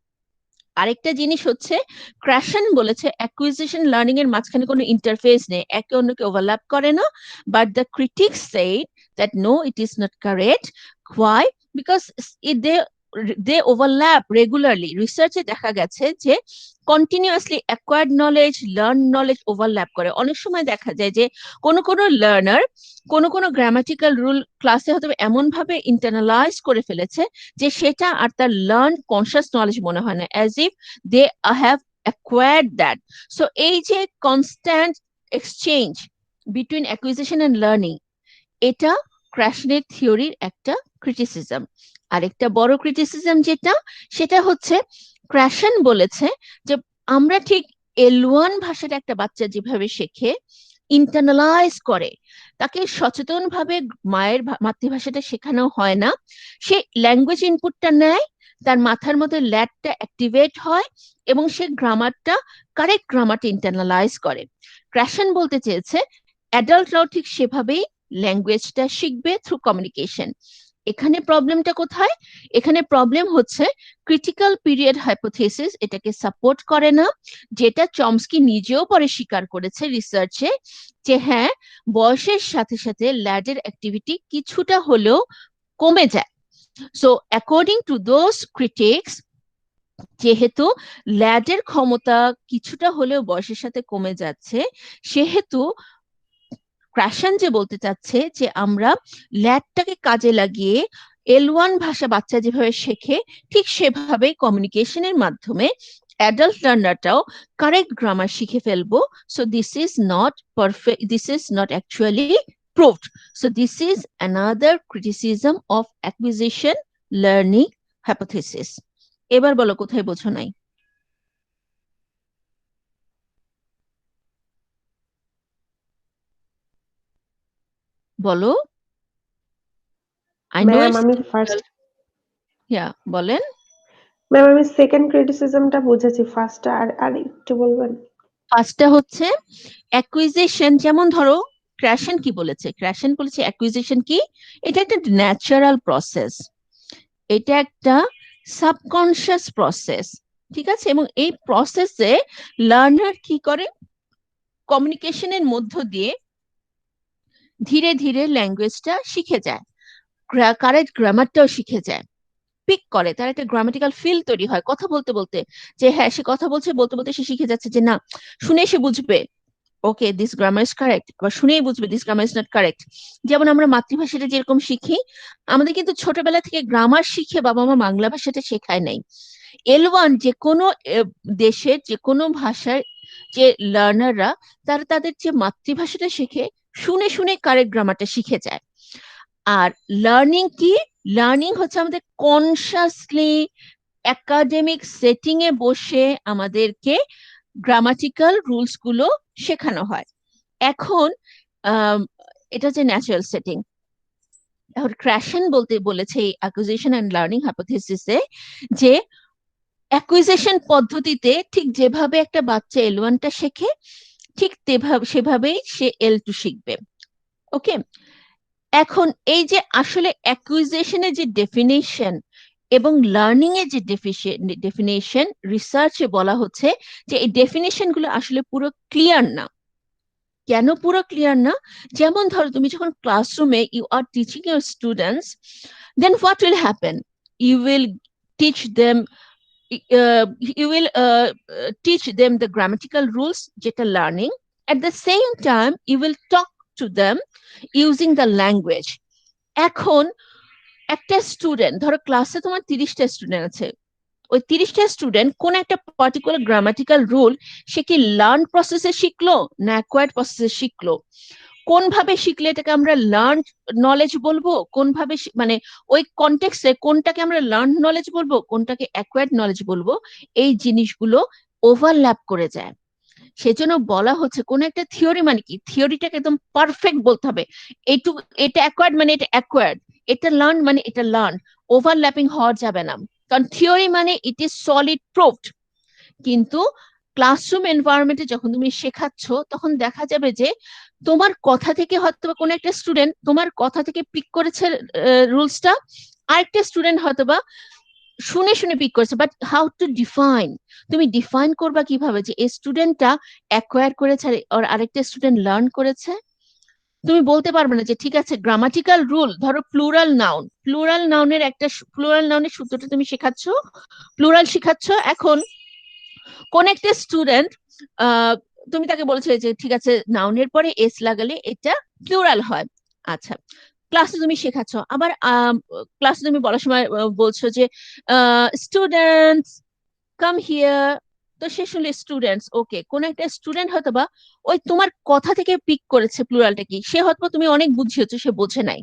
আরেকটা জিনিস হচ্ছে ক্র্যাশন বলেছে অ্যাকুইজিশন লার্নিং এর মাঝখানে কোনো ইন্টারফেস নেই, একে অন্যকে ওভারল্যাপ করে না, but the critics said that no, it is not correct. Why? Because they overlap regularly. রিসার্চে দেখা গেছে যে continuously acquired knowledge, learn knowledge overlap করে। অনেক সময় দেখা যায় যে কোনো লার্নার কোনো গ্রামাটিক্যাল রুল ক্লাসে হয়তো এমন ভাবে ইন্টারনালাইজ করে ফেলেছে যে সেটা আর তার লার্ন কনসিয়াস নলেজ মনে হয় না, as if they have acquired that. So এই যে constant exchange between acquisition and learning, এটা ক্র্যাশনের থিওরির একটা ক্রিটিসিজম। আরেকটা বড় ক্রিটিসিজম যেটা, সেটা হচ্ছে ক্র্যাশন বলেছে যে আমরা ঠিক L1 ভাষাটা একটা বাচ্চা যেভাবে শেখে, ইন্টারনালাইজ করে, তাকে সচেতনভাবে মায়ের মাতৃভাষাটা শেখানো হয় না। সে ল্যাঙ্গুয়েজ ইনপুটটা নেয়, তার মাথার মধ্যে ল্যাটটা অ্যাক্টিভেট হয় এবং সে গ্রামারটা, কারেক্ট গ্রামারটা ইন্টারনালাইজ করে। ক্র্যাশন বলতে চেয়েছে অ্যাডাল্টরাও ঠিক সেভাবেই ল্যাঙ্গুয়েজটা শিখবে থ্রু কমিউনিকেশন। এখানে প্রবলেমটা কোথায়? এখানে প্রবলেম হচ্ছে ক্রিটিক্যাল পিরিয়ড হাইপোথেসিস এটাকে সাপোর্ট করে না, যেটা চমস্কি নিজেও পরে স্বীকার করেছে রিসার্চে যে হ্যাঁ, বয়সের সাথে সাথে ল্যাডের অ্যাক্টিভিটি কিছুটা হলেও কমে যায়। So according to those critics, যেহেতু ল্যাডের ক্ষমতা কিছুটা হলেও বয়সের সাথে কমে যাচ্ছে, সেহেতু ক্র্যাশন যে বলতে চাচ্ছে যে আমরা ল্যাডটাকে কাজে লাগিয়ে L1 ভাষা বাচ্চা যেভাবে শেখে ঠিক সেভাবে কমিউনিকেশনের মাধ্যমে অ্যাডাল্ট লার্নারটাও কারেক্ট গ্রামার শিখে ফেলবো। So this is not perfect, this is not actually proved. So this is another criticism of acquisition learning hypothesis. এবার বলো কোথায় বোঝো নাই? বলো। I know ম্যাম it's আমি difficult. ফার্স্ট Yeah, বলেন। ম্যাম আমি সেকেন্ড ক্রিটিসিজমটা বুঝেছি, ফার্স্টটা আর আর একটু বলবেন? ফার্স্টটা হচ্ছে অ্যাকুইজিশন, যেমন ধরো ক্র্যাশন কি বলেছে, ক্র্যাশন বলেছে অ্যাকুইজিশন কি, এটা একটা ন্যাচারাল প্রসেস, এটা একটা সাবকনশিয়াস প্রসেস, ঠিক আছে? এবং এই প্রসেসে লার্নার কি করে, কমিউনিকেশনের মধ্য দিয়ে ধীরে ধীরে ল্যাঙ্গুয়েজটা শিখে যায়, কারেক্ট গ্রামারটাও শিখে যায়, পিক করে, তার একটা গ্রামাটিক্যাল ফিল তৈরি হয় কথা বলতে বলতে, যে হ্যাঁ সে কথা বলছে, বলতে বলতে সে শিখে যাচ্ছে যে না, শুনে সে বুঝবে, okay this grammar is correct, আবার শুনেই বুঝবে this grammar is not correct. যেমন আমরা মাতৃভাষাটা যেরকম শিখি, আমাদের কিন্তু ছোটবেলা থেকে গ্রামার শিখে বাবা মা বাংলা ভাষাটা শেখায় নাই। L1 যে কোনো দেশের যে কোনো ভাষার যে লার্নাররা, তারা তাদের যে মাতৃভাষাটা শেখে শুনে শুনে কারেক্ট গ্রামারটা শিখে যায়। আর লার্নিং কি? লার্নিং হচ্ছে আমাদের কনসাসলি একাডেমিক সেটিং এ বসে আমাদেরকে গ্রামাটিক্যাল রুলস গুলো শেখানো হয়। এখন এটা হচ্ছে ন্যাচারাল সেটিং। এখন ক্র্যাশন বলেছে এই অ্যাকুইজিশন এন্ড লার্নিং হাইপোথিসিসে যে অ্যাকুইজিশন পদ্ধতিতে ঠিক যেভাবে একটা বাচ্চা L1টা শেখে, ঠিক সেভাবেই সে L2 শিখবে। ওকে, এখন এই যে আসলে অ্যাকুইজিশনের যে ডেফিনেশন এবং লার্নিং এর যে ডেফিনেশন, রিসার্চে বলা হচ্ছে যে এই ডেফিনেশন গুলো আসলে পুরো ক্লিয়ার না। কেন পুরো ক্লিয়ার না? যেমন ধরো তুমি যখন ক্লাসরুমে you are teaching your students, then what will happen? You will teach them you will teach them the grammatical rules, যেটা learning. At the same time, you will talk to them using the language. এখন একটা student, ধরো ক্লাসে তোমার 30টা student আছে, ওই 30টা student কোন একটা পার্টিকুলার গ্রামাটিক্যাল রুল সে কি লার্ন প্রসেসে শিখলো না অ্যাকোয়ার্ড প্রসেসে শিখলো? কোন ভাবে শিখলে এটাকে আমরা লার্ন নলেজ বলবো, কোন ভাবে মানে ওই কনটেক্সটে কোনটাকে আমরা লার্ন নলেজ বলবো, কোনটাকে অ্যাকোয়ার্ড নলেজ বলবো, এই জিনিসগুলো ওভারল্যাপ করে যায়। সেজন্য বলা হচ্ছে কোন একটা থিওরি মানে কি, থিওরিটাকে একদম পারফেক্ট বলতে হবে। এটা অ্যাকোয়ার্ড মানে এটা অ্যাকোয়ার্ড, এটা লার্ন মানে এটা লার্ন, ওভারল্যাপিং হওয়া যাবে না। কারণ থিওরি মানে ইট ইজ সলিড প্রুফড। কিন্তু ক্লাসরুম এনভায়রনমেন্টে যখন তুমি শেখাচ্ছ, তখন দেখা যাবে যে তোমার কথা থেকে হয়তো কোনো একটা স্টুডেন্ট তোমার কথা থেকে পিক করেছে রুলসটা, আরেকটা স্টুডেন্ট হয়তোবা শুনে শুনে পিক করেছে, বাট হাউ টু ডিফাইন? তুমি ডিফাইন করবা কিভাবে যে এই স্টুডেন্টটা অ্যাকোয়ার করেছে আর আরেকটা স্টুডেন্ট লার্ন করেছে? তুমি বলতে পারবে না যে ঠিক আছে গ্রামাটিক্যাল রুল, ধরো প্লুরাল নাউন, প্লুরাল নাউনের সূত্রটা তুমি শেখাচ্ছ, প্লুরাল শেখাচ্ছ। এখন কোন একটা স্টুডেন্ট তুমি তাকে বলছো যে ঠিক আছে নাউনের পরে এস লাগালে এটা প্লুরাল হয়। আচ্ছা, ক্লাসে তুমি শেখাচ্ছ, আবার ক্লাসে তুমি বলার সময় বলছো যে স্টুডেন্টস কাম হিয়ার, তো সে শুনলে স্টুডেন্টস, ওকে, কোন একটা স্টুডেন্ট হয়তো বা ওই তোমার কথা থেকে পিক করেছে প্লুরালটা কি, সে হয়তো তুমি অনেক বুঝিয়েছো, সে বোঝে নাই।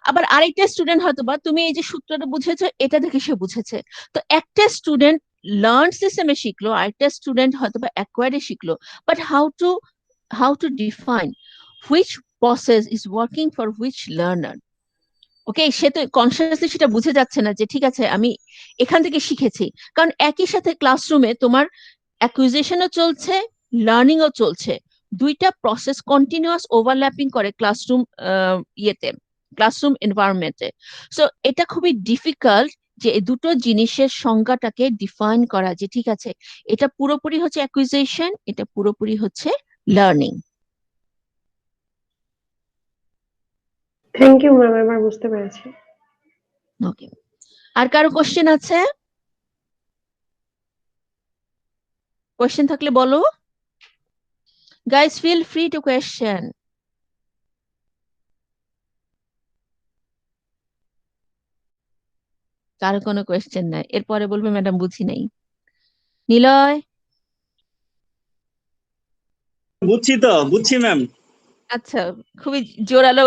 আবার আরেকটা স্টুডেন্ট হয়তো বা তুমি এই যে সূত্রটা বুঝেছো এটা দেখে সে বুঝেছে। তো একটা স্টুডেন্ট লার্ন সিস্টেমে শিখলো, আরেকটা স্টুডেন্ট হয়তো বা অ্যাকোয়ার্ডে শিখলো, but how to define which process is working for which learner? Okay, সে তো কনসিয়াসলি সেটা বুঝে যাচ্ছে না যে ঠিক আছে আমি এখান থেকে শিখেছি। কারণ একই সাথে ক্লাসরুমে তোমার অ্যাকুইজিশনও চলছে, লার্নিংও চলছে, দুইটা প্রসেস কন্টিনিউয়াস ওভারল্যাপিং করে ক্লাসরুম ক্লাসরুম এনভায়রনমেন্টে। সো এটা খুবই ডিফিকাল্ট যে এই দুটো জিনিসের সংজ্ঞাটাকে ডিফাইন করা, যে ঠিক আছে এটা পুরোপুরি হচ্ছে অ্যাকুইজিশন, এটা পুরোপুরি হচ্ছে লার্নিং। থ্যাংক ইউ ম্যাম, এবার বুঝতে পেরেছি। ওকে, আর কারো কোশ্চেন আছে? কোশ্চেন থাকলে বলো। Guys, feel free to question. কারো কোনো কোয়েশ্চেন নাই, এরপরে বলবে ম্যাডাম বুঝি নাই। নিলয়? বুঝছি ম্যাম। আচ্ছা, খুবই জোরালো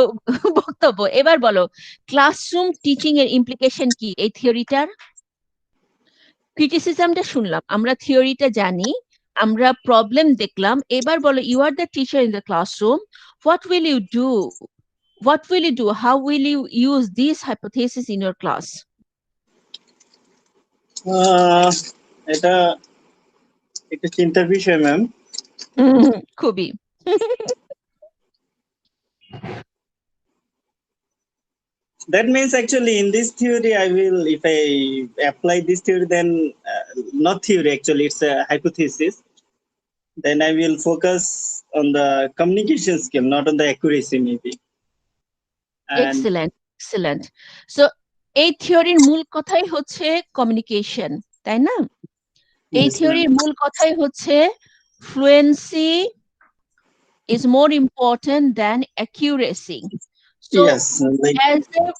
বক্তব্য। এবার বলো ক্লাসরুম টিচিং এর ইমপ্লিকেশন কি এই থিওরিটার? ক্রিটিসিজমটা শুনলাম, আমরা থিওরিটা জানি, আমরা প্রবলেম দেখলাম, এবার বলো you are the teacher in the classroom, what will you do, how will you use these hypothesis in your class? এটা একটা চিন্তার বিষয় ম্যাম। খুবই। That means actually in this theory if I apply this theory, then not theory actually, it's a hypothesis, then I will focus on the communication skill, not on the accuracy maybe. Excellent. So এই থিওরির মূল কথাই হচ্ছে communication, তাই না? এই থিওরির মূল কথাই হচ্ছে fluency, is more important than accuracy. So Yes, like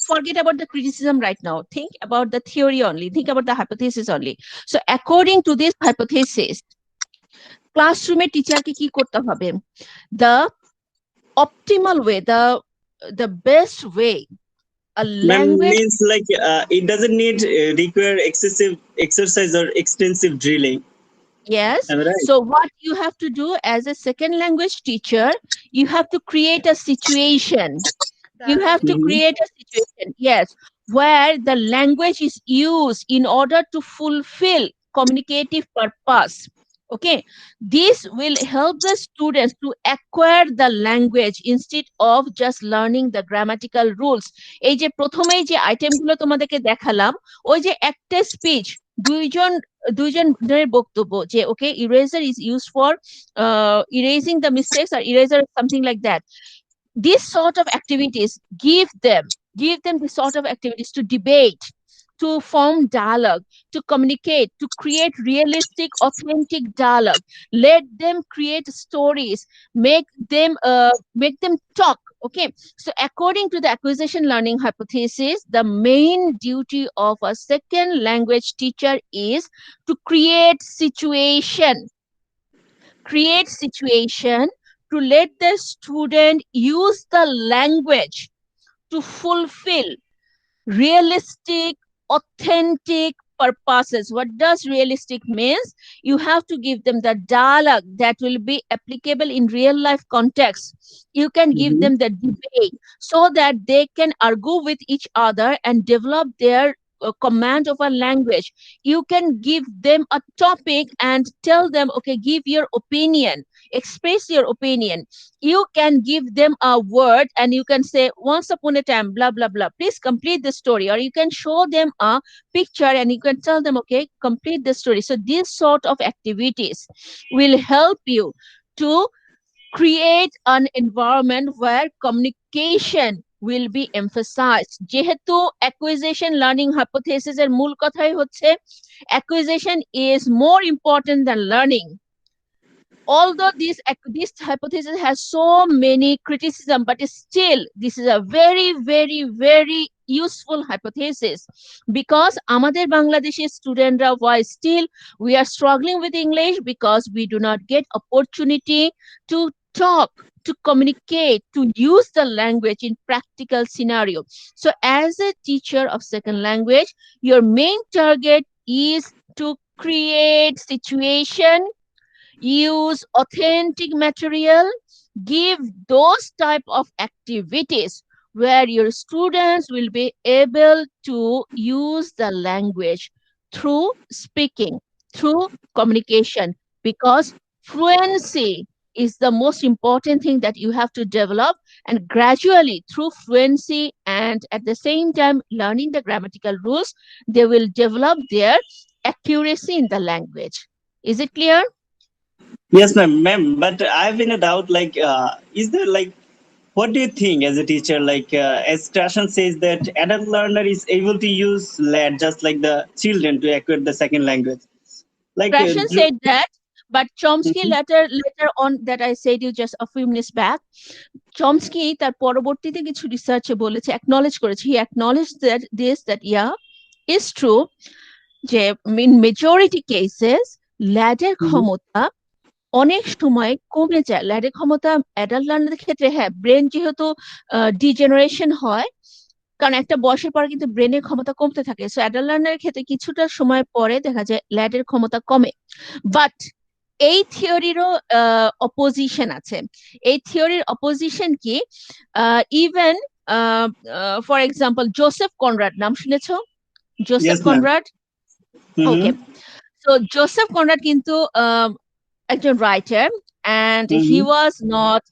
forget about the criticism right now. Think about the theory only. Think about the hypothesis only. So according to this hypothesis, classroom teacher ke ki korte hobe? The optimal way, the best way, a ma'am, language. means like it doesn't need require excessive exercise or extensive drilling. Yes. Am I right? So what you have to do as a second language teacher, you have to create a situation. You have to Mhm. create a situation, yes, where the language is used in order to fulfill communicative purpose. Okay, this will help the students to acquire the language instead of just learning the grammatical rules. এই যে প্রথমেই যে আইটেমগুলো তোমাদেরকে দেখালাম, ওই যে একটা স্পিচ দুইজন দুইজনের বক্তব্য যে okay eraser is use for erasing the mistakes আর eraser something like that. These sort of activities, give them the sort of activities to debate, to form dialogue, to communicate, to create realistic authentic dialogue. Let them create stories, make them talk. Okay, so according to the acquisition learning hypothesis, the main duty of a second language teacher is to create situation to let the student use the language to fulfill realistic, authentic purposes. What does realistic means? You have to give them the dialogue that will be applicable in real life context. You can give Mhm. them the debate so that they can argue with each other and develop their command of a language. You can give them a topic and tell them, okay, give your opinion, express your opinion. You can give them a word and you can say, once upon a time, blah, blah, blah. Please complete the story. Or you can show them a picture and you can tell them, okay, complete the story. So these sort of activities will help you to create an environment where communication will be emphasized. যেহেতু acquisition learning hypothesis এর মূল কথাই হচ্ছে acquisition is more important than learning. Although this hypothesis has so many criticism, but still this is a very, very, very useful hypothesis, because আমাদের বাংলাদেশি স্টুডেন্টরা why still we are struggling with English, because we do not get opportunity to talk, to communicate, to use the language in practical scenario. So as a teacher of second language, your main target is to create situation, use authentic material, give those type of activities where your students will be able to use the language through speaking, through communication, because fluency is the most important thing that you have to develop, and gradually through fluency and at the same time learning the grammatical rules, they will develop their accuracy in the language. Is it clear? Yes, ma'am. But I've been a doubt. Like, is there like, what do you think as a teacher? Like, as Krashan says that adult learner is able to use LAD just like the children to acquire the second language. Like, Krashan said that, but Chomsky Mhm. later on that I said you just a few minutes back, Chomsky তার পরবর্তীতে কিছু রিসার্চে বলেছে, acknowledge করেছে, he acknowledged that yeah, is true, যে in majority cases ল্যাডের Mhm. ক্ষমতা অনেক সময় কমে যায়। ল্যাডের ক্ষমতা অ্যাডাল্ট লার্নারদের ক্ষেত্রে, হ্যাঁ, ব্রেন যেহেতু ডিজেনারেশন হয়, কারণ একটা বয়সের পরে কিন্তু ব্রেনের ক্ষমতা কমতে থাকে, সো অ্যাডাল্ট লার্নারের ক্ষেত্রে কিছুটা সময় পরে দেখা যায় ল্যাডের ক্ষমতা কমে। বাট এই থিওরিরও অপোজিশন আছে। এই থিওরির অপোজিশন কি? Even for example Joseph Conrad, নাম শুনেছো? Joseph Yes, ma'am. কনরাড, ওকে। Mhm. সো জোসেফ কনরাড কিন্তু একজন writer, and Mhm. he was not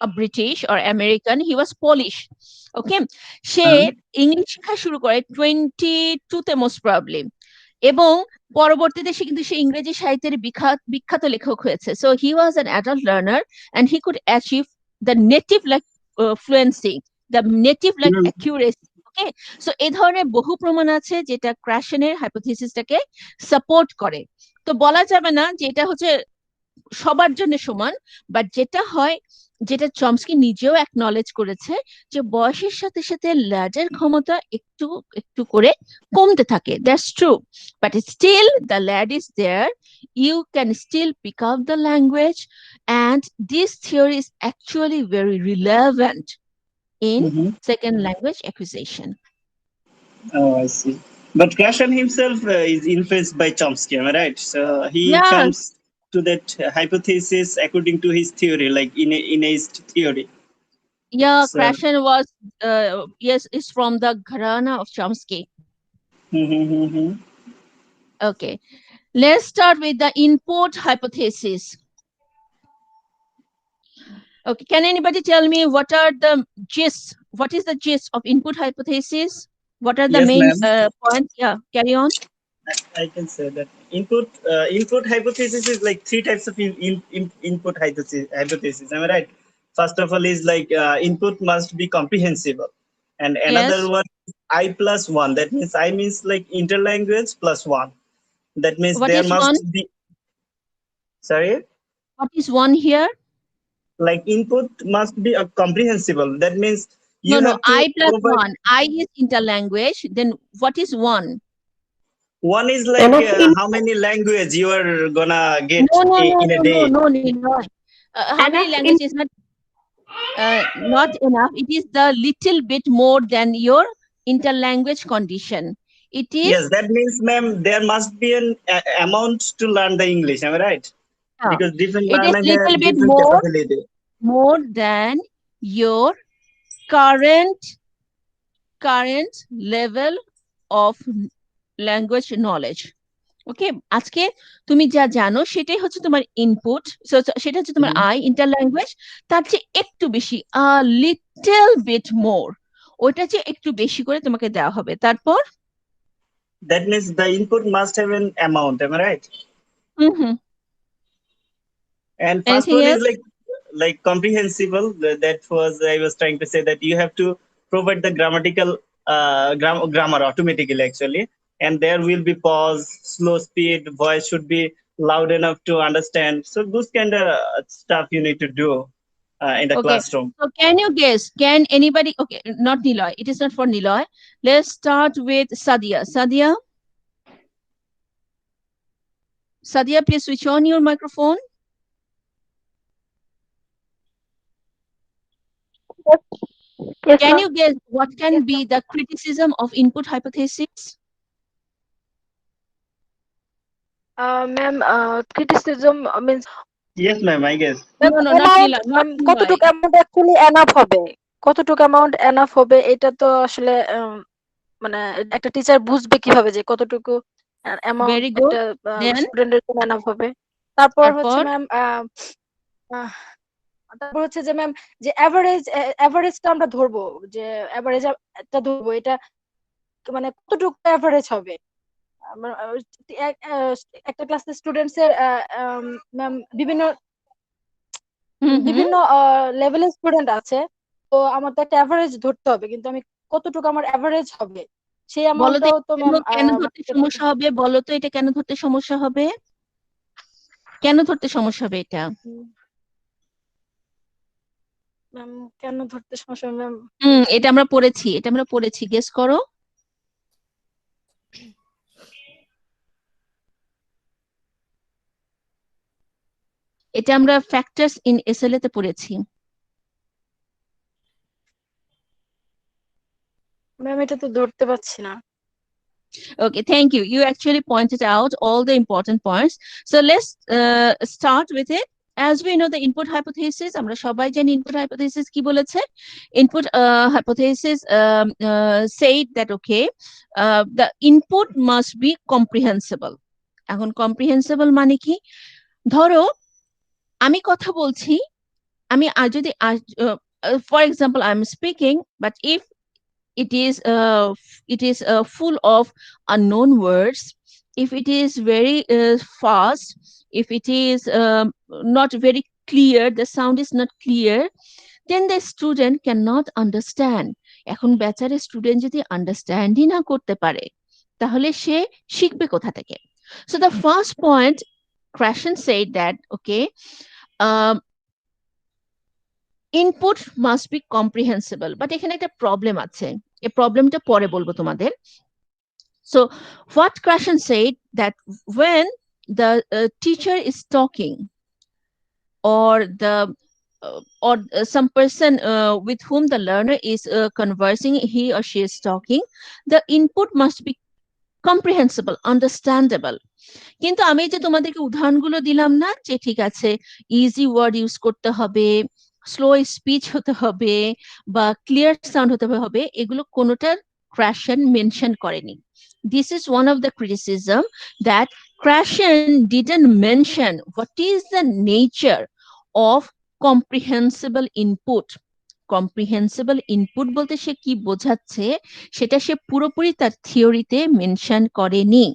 a British or American, he was Polish. Okay, say English শেখা শুরু করে 22 তে মোস্ট প্রবাবলি, এবং পরবর্তীতে সে ইংরেজি সাহিত্যের বিখ্যাত লেখক হয়েছে। So he was an adult learner and he could achieve the native like fluency, the native like Mhm. accuracy. Okay, so এই ধরনের বহু প্রমাণ আছে যেটা ক্রাশনের হাইপোথিসিসটাকে সাপোর্ট করে। তো বলা যাবে না যে এটা হচ্ছে সবার জন্য সমান, বাট যেটা চমস্কি নিজেও অ্যাকনলেজ করেছে, যে বয়সের সাথে সাথে ল্যাজের ক্ষমতা একটু একটু করে কমতে থাকে। That's true, but still the LAD is there, you can still pick up the language, and this theory is actually very relevant in second language acquisition. Oh, I see. But Krashen himself is influenced by Chomsky, am I right? So he Yeah, comes to that hypothesis according to his theory, like innate theory. yeah, So, Krashen was, yes, is from the Gharana of Chomsky. Okay, let's start with the input hypothesis. Okay, can anybody tell me what are the gist? What is the gist of input hypothesis? What are the yes, main ma'am. points? Yeah, carry on. I can say that input hypothesis is like three types of input hypothesis. Am I right? First of all is like input must be comprehensible, and another Yes. one is I plus one. That means I means like interlanguage plus one. That means What there is must one? be, sorry, What is one here? like input must be comprehensible. That means you No, have to I plus provide. one. I is interlanguage. Then what is one? One is like how many language you are gonna get No, in a day. no, Ninoy. How many Enough languages is not enough. It is the little bit more than your interlanguage condition. It is, Yes, that means, ma'am, there must be an amount to learn the English. Am I right? Because different it is learners have little bit different capability. more than your current level of language knowledge. ওকে, আজকে তুমি যা জানো সেটাই হচ্ছে তোমার input, সেটা হচ্ছে তোমার আই ইন্টারল্যাঙ্গুয়েজ। তার চেয়ে একটু বেশি, লিটল বিট মোর, ওইটা চেয়ে একটু বেশি করে তোমাকে দেওয়া হবে। তারপর That means the input must have an amount. Am I right? Hmm, And first anything one is else? like comprehensible. That was I was trying to say that you have to provide the grammatical grammar automatically actually, and there will be pause, slow speed, voice should be loud enough to understand. So those kind of stuff you need to do in the Okay, classroom. so can you guess, can anybody, okay, not Niloy, it is not for Niloy. Let's start with Sadia, please switch on your microphone. Yes, Can ma'am. you guess what can be the criticism of input hypothesis? Ma'am, criticism means Yes, ma'am, I guess. No, not amount, Niloy, not Niloy. কতটুকু amount actually enough হবে, কতটুকু amount enough হবে, এটা তো আসলে মানে একটা teacher বুঝবে কিভাবে যে কতটুকু অ্যামাউন্ট Very good. একটা Then স্টুডেন্টের জন্য এনাফ হবে। তারপর হচ্ছে তারপর ম্যাম তারপর হচ্ছে যে ম্যাম যে এভারেজটা আমরা ধরবো, যে এভারেজটা ধরবো, এটা মানে কতটুকু এভারেজ হবে। একটা ক্লাসের স্টুডেন্টস এর ম্যাম বিভিন্ন বিভিন্ন লেভেলের স্টুডেন্ট আছে, তো আমার তো একটা এভারেজ ধরতে হবে, কিন্তু আমি কতটুকু আমার এভারেজ হবে সেই বলো তো অ্যামাউন্টটাও তো ম্যাম কেন ধরতে সমস্যা হবে? বলো তো এটা কেন ধরতে সমস্যা হবে? কেন ধরতে সমস্যা হবে এটা? ম্যাম কেন ধরতে সমস্যা হবে ম্যাম? এটা আমরা পড়েছি, গেস করো। এটা আমরা ফ্যাক্টরস ইন এসএলএ তে পড়েছি। ম্যাম এটা তো ধরতে পারছি না। Okay, thank you. You actually pointed out all the important points. So let's start with it. As we know, the input hypothesis, আমরা সবাই জানি input hypothesis কি বলেছে। Input hypothesis said that, okay, the input must be comprehensible. এখন comprehensible মানে কি? ধরো আমি কথা বলছি, আমি যদি for example I'm speaking, but if it is full of unknown words, if it is very fast, if it is not very clear, the sound is not clear, then the student cannot understand. এখন বেচারা student যদি আন্ডারস্ট্যান্ডই না করতে পারে তাহলে সে শিখবে কোথা থেকে? So the first point Krashen said that, okay, um, input must be comprehensible, but এখানে একটা প্রবলেম আছে, এই প্রবলেমটা পরে বলবো তোমাদের। So what Krashen said that when the teacher is talking, or the or some person with whom the learner is conversing, he or she is talking, the input must be comprehensible, understandable. কিন্তু আমি যে তোমাদেরকে উদাহরণগুলো দিলাম না, যে ঠিক আছে ইজি ওয়ার্ড ইউজ করতে হবে, স্লো স্পিচ হতে হবে, বা ক্লিয়ার সাউন্ড হতে হবে, এগুলো কোনোটার Krashen মেনশন করেনি। This is one of the criticism, that Krashen didn't mention what is the nature of comprehensible input. Comprehensible input বলতে সে কি বোঝাচ্ছে সেটা সে পুরোপুরি তার থিওরিতে মেনশন করেনি।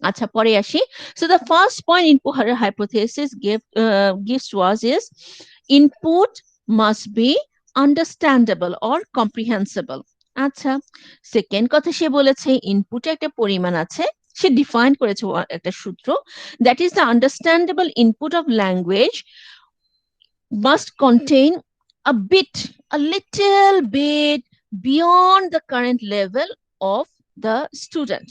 আচ্ছা, পরে আসি। So the first point in her hypothesis gives was is input must be understandable or comprehensible. আচ্ছা, সেকেন্ড কথা সে বলেছে ইনপুটে একটা পরিমাণ আছে, সে ডিফাইন করেছে একটা সূত্র, that is the understandable input of language must contain a little bit beyond the current level of the student.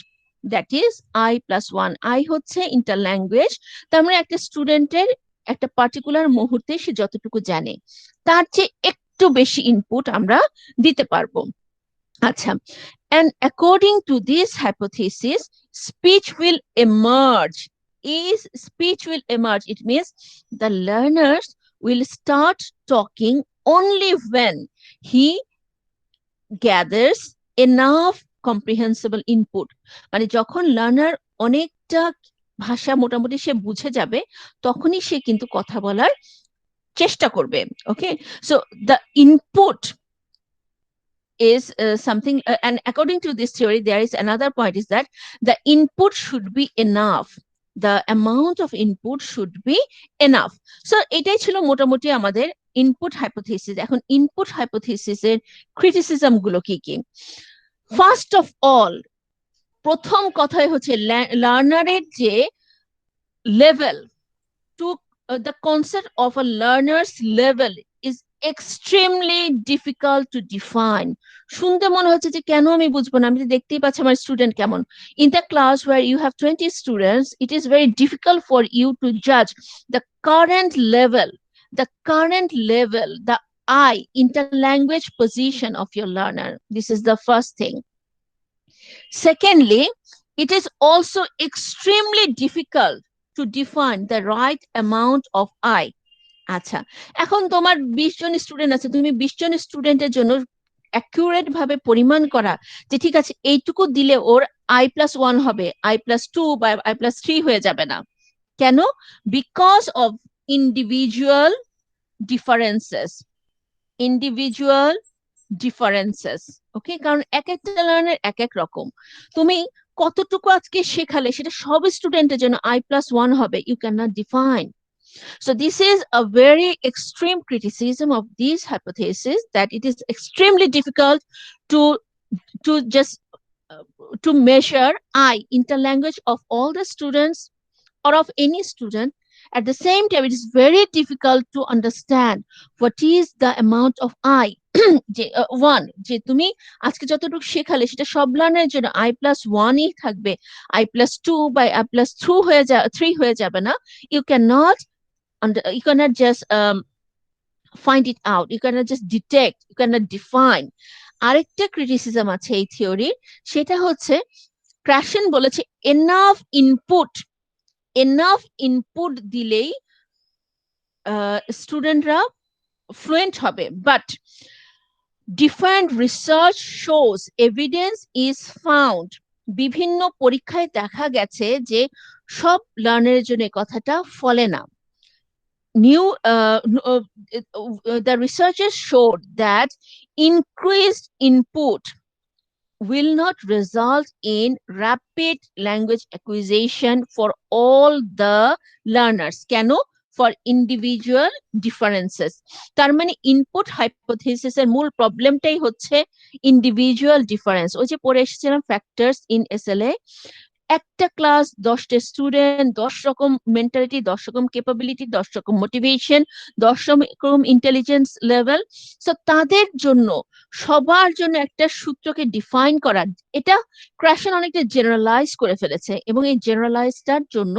That is I+1. I হচ্ছে ইন্টারল্যাঙ্গুয়েজ, তার মানে একটা স্টুডেন্টের একটা পার্টিকুলার মুহূর্তে সে যতটুকু জানে তার চেয়ে একটু বেশি ইনপুট আমরা দিতে পারবো। আচ্ছা, and according to this hypothesis, speech will emerge. It means the learners will start talking only when he gathers enough comprehensible input. মানে যখন লার্নার অনেকটা ভাষা মোটামুটি সে বুঝে যাবে, তখনই সে কিন্তু কথা বলার চেষ্টা করবে। Okay, so the input is something, and according to this theory, there is another point, is that the input should be enough. The amount of input should be enough. So এটাই ছিল মোটামুটি আমাদের ইনপুট হাইপোথিসিস। এখন input হাইপোথিসিসের criticism গুলো কি কি? First of all, প্রথম কথাই হচ্ছে লার্নারের যে level, to the concept of a learner's level is extremely difficult to define. শুনতে মনে হচ্ছে যে কেন আমি বুঝবো না, আমি তো দেখতেই পাচ্ছি আমার স্টুডেন্ট কেমন। In the class where you have 20 students, it is very difficult for you to judge the current level, the interlanguage position of your learner. This is the first thing. Secondly, it is also extremely difficult to define the right amount of I. আচ্ছা, এখন তোমার 20 জন student আছে, তুমি 20 জন স্টুডেন্টের জন্য accurate ভাবে পরিমাণ করা যে ঠিক আছে এইটুকু দিলে ওর I+1 হবে, I+2 বা I+3 হয়ে যাবে না। কেন? Because of individual differences. Okay, কারণ এক একটা লার্নার এক এক রকম। তুমি কতটুকু আজকে শেখালে সেটা সব স্টুডেন্টের জন্য I+1 হবে, you can not define. So this is a very extreme criticism of these hypotheses, that it is extremely difficult to just to measure interlanguage of all the students or of any student. At the same time, it is very difficult to understand what is the amount of যে one, যে তুমি আজকে যতটুকু শেখালে সেটা সব লার্নারের জন্য I+1 ই থাকবে, I+2 বা I+3 হয়ে যাবে না। You cannot just find it out, you cannot just detect, you cannot define. আরেকটা ক্রিটিসিজম আছে এই থিওরির, সেটা হচ্ছে Krashen বলেছে enough input দিলেই স্টুডেন্টরা ফ্লুয়েন্ট হবে, but different research shows, evidence is found, বিভিন্ন পরীক্ষায় দেখা গেছে যে সব লার্নারের জন্য কথাটা ফলে না। The researchers showed that increased input will not result in rapid language acquisition for all the learners. কেন? For individual differences. তার মানে ইনপুট হাইপোথিসিস এর মূল প্রবলেমটাই হচ্ছে ইন্ডিভিজুয়াল ডিফারেন্স। ওই যে পড়ে এসেছিলাম ফ্যাক্টরস ইন এসএলএ, একটা ক্লাস 10টা স্টুডেন্ট, 10 রকম মেন্টালিটি, 10 রকম ক্যাপাবিলিটি, 10 রকম মোটিভেশন, 10 রকম ইন্টেলিজেন্স লেভেল। সো তাদের জন্য, সবার জন্য একটা সূত্রকে ডিফাইন করা, এটা ক্রাশন অনেকটা জেনারেলাইজ করে ফেলেছে, এবং এই জেনারেলাইজটার জন্য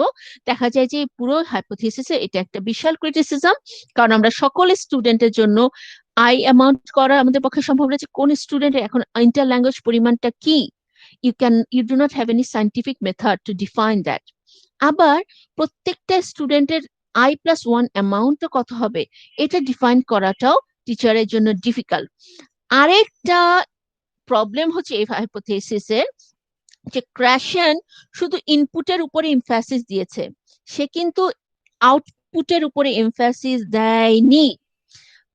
দেখা যায় যে এই পুরো হাইপোথিসিসে এটা একটা বিশাল ক্রিটিসিজম। কারণ আমরা সকল স্টুডেন্টের জন্য অ্যামাউন্ট করা আমাদের পক্ষে সম্ভব না যে কোন স্টুডেন্টের এখন ইন্টার ল্যাঙ্গুয়েজ পরিমাণটা কি। you do not have any scientific method to define that. আবার প্রত্যেকটা স্টুডেন্টের I+1 অ্যামাউন্টটা কত হবে এটা ডিফাইন করাটাও টিচারের জন্য ডিফিকাল্ট। আরেকটা প্রবলেম হচ্ছে এই হাইপোথিসিসের, যে ক্র্যাশন শুধু ইনপুটের উপরে এমফাসিস দিয়েছে, সে কিন্তু আউটপুটের উপরে এমফাসিস দেয়নি।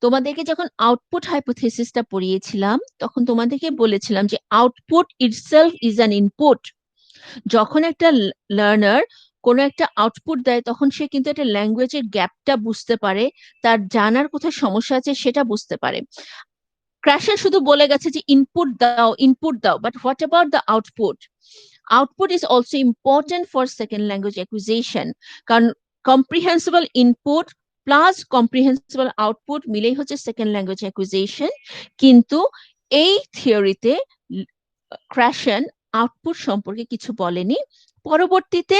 তোমাদেরকে যখন আউটপুট হাইপোথিসিসটা পড়িয়েছিলাম তখন তোমাদেরকে বলেছিলাম যে output itself is an input. যখন একটা লার্নার কোনো একটা আউটপুট দেয় তখন সে কিন্তু একটা ল্যাঙ্গুয়েজের গ্যাপটা বুঝতে পারে, তার জানার কোথায় সমস্যা আছে সেটা বুঝতে পারে। ক্র্যাশন শুধু বলে গেছে যে ইনপুট দাও, but what about the output? Output is also important for second language acquisition, কারণ comprehensible input plus comprehensible output মিলেই হচ্ছে second language acquisition। কিন্তু এই থিওরিতে ক্র্যাশন আউটপুট সম্পর্কে কিছু বলেনি। পরবর্তীতে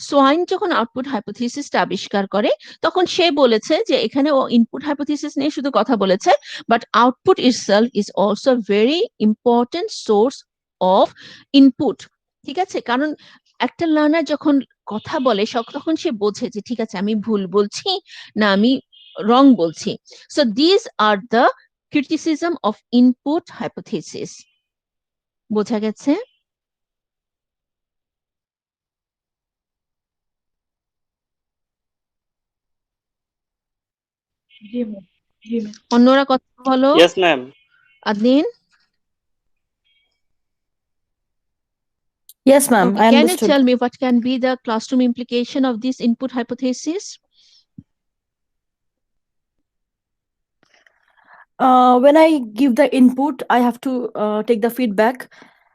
সোয়াইন যখন আউটপুট হাইপোথিসিসটা আবিষ্কার করে তখন সে বলেছে যে এখানে ও ইনপুট হাইপোথিসিস নিয়ে শুধু কথা বলেছে, but output itself is also very important source of input. ঠিক আছে, কারণ একটা লার্নার যখন কথা বলে তখন সে বোঝে যে ঠিক আছে আমি ভুল বলছি না আমি রং বলছি। So this are the criticism of input hypothesis. বোঝা গেছে? অন্যরা কথা বলো। Yes, ma'am. Adlin? Yes, ma'am. Okay, I can you understood. tell me what can be the classroom implication of this input hypothesis? When I give the input, I have to take the feedback,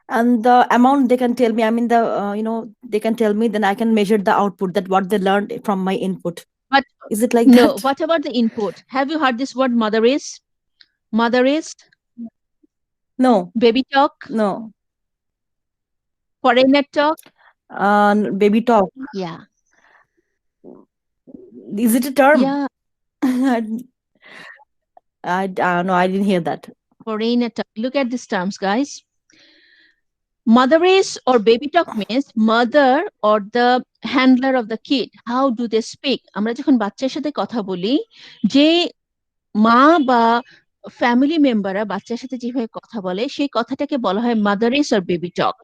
and the amount they can tell me. I mean, they can tell me. Then I can measure the output, that what they learned from my input. But Is it like no, that? what about the input? Have you heard this word mother is? Mother is? No, Baby talk? no. Foreigner talk? Baby talk. Yeah. Is it a term? Yeah, No, I didn't hear that. foreigner talk. Look at these terms, guys. Mother is or baby talk means mother or the handler of the kid. How do they speak? আমরা যখন বাচ্চার সাথে কথা বলি, যে মা বা family মেম্বাররা বাচ্চার সাথে যেভাবে কথা বলে সেই কথাটাকে বলা হয় motherese or baby talk.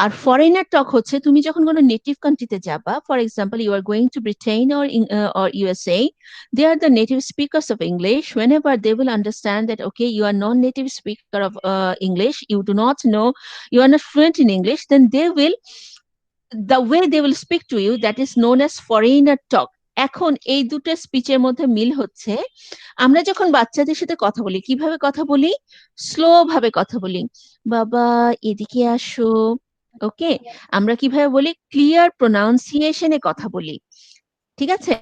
আর ফরেনার টক হচ্ছে তুমি যখন কোনো নেটিভ কান্ট্রিতে যাবা, for example you are going to Britain or USA, they are the native speakers of English. Whenever they will understand that okay you are non-native speaker of English, you do not know, you are not fluent in English, then the way they will speak to you, that is known as foreigner talk. এখন এই দুটো স্পিচের মধ্যে মিল হচ্ছে, আমরা যখন বাচ্চাদের সাথে কথা বলি কিভাবে কথা বলি? স্লো ভাবে কথা বলি, বাবা এদিকে আসো। ওকে, আমরা কিভাবে বলি? ক্লিয়ার প্রোনাউন্সিয়েশনে কথা বলি। ঠিক আছে,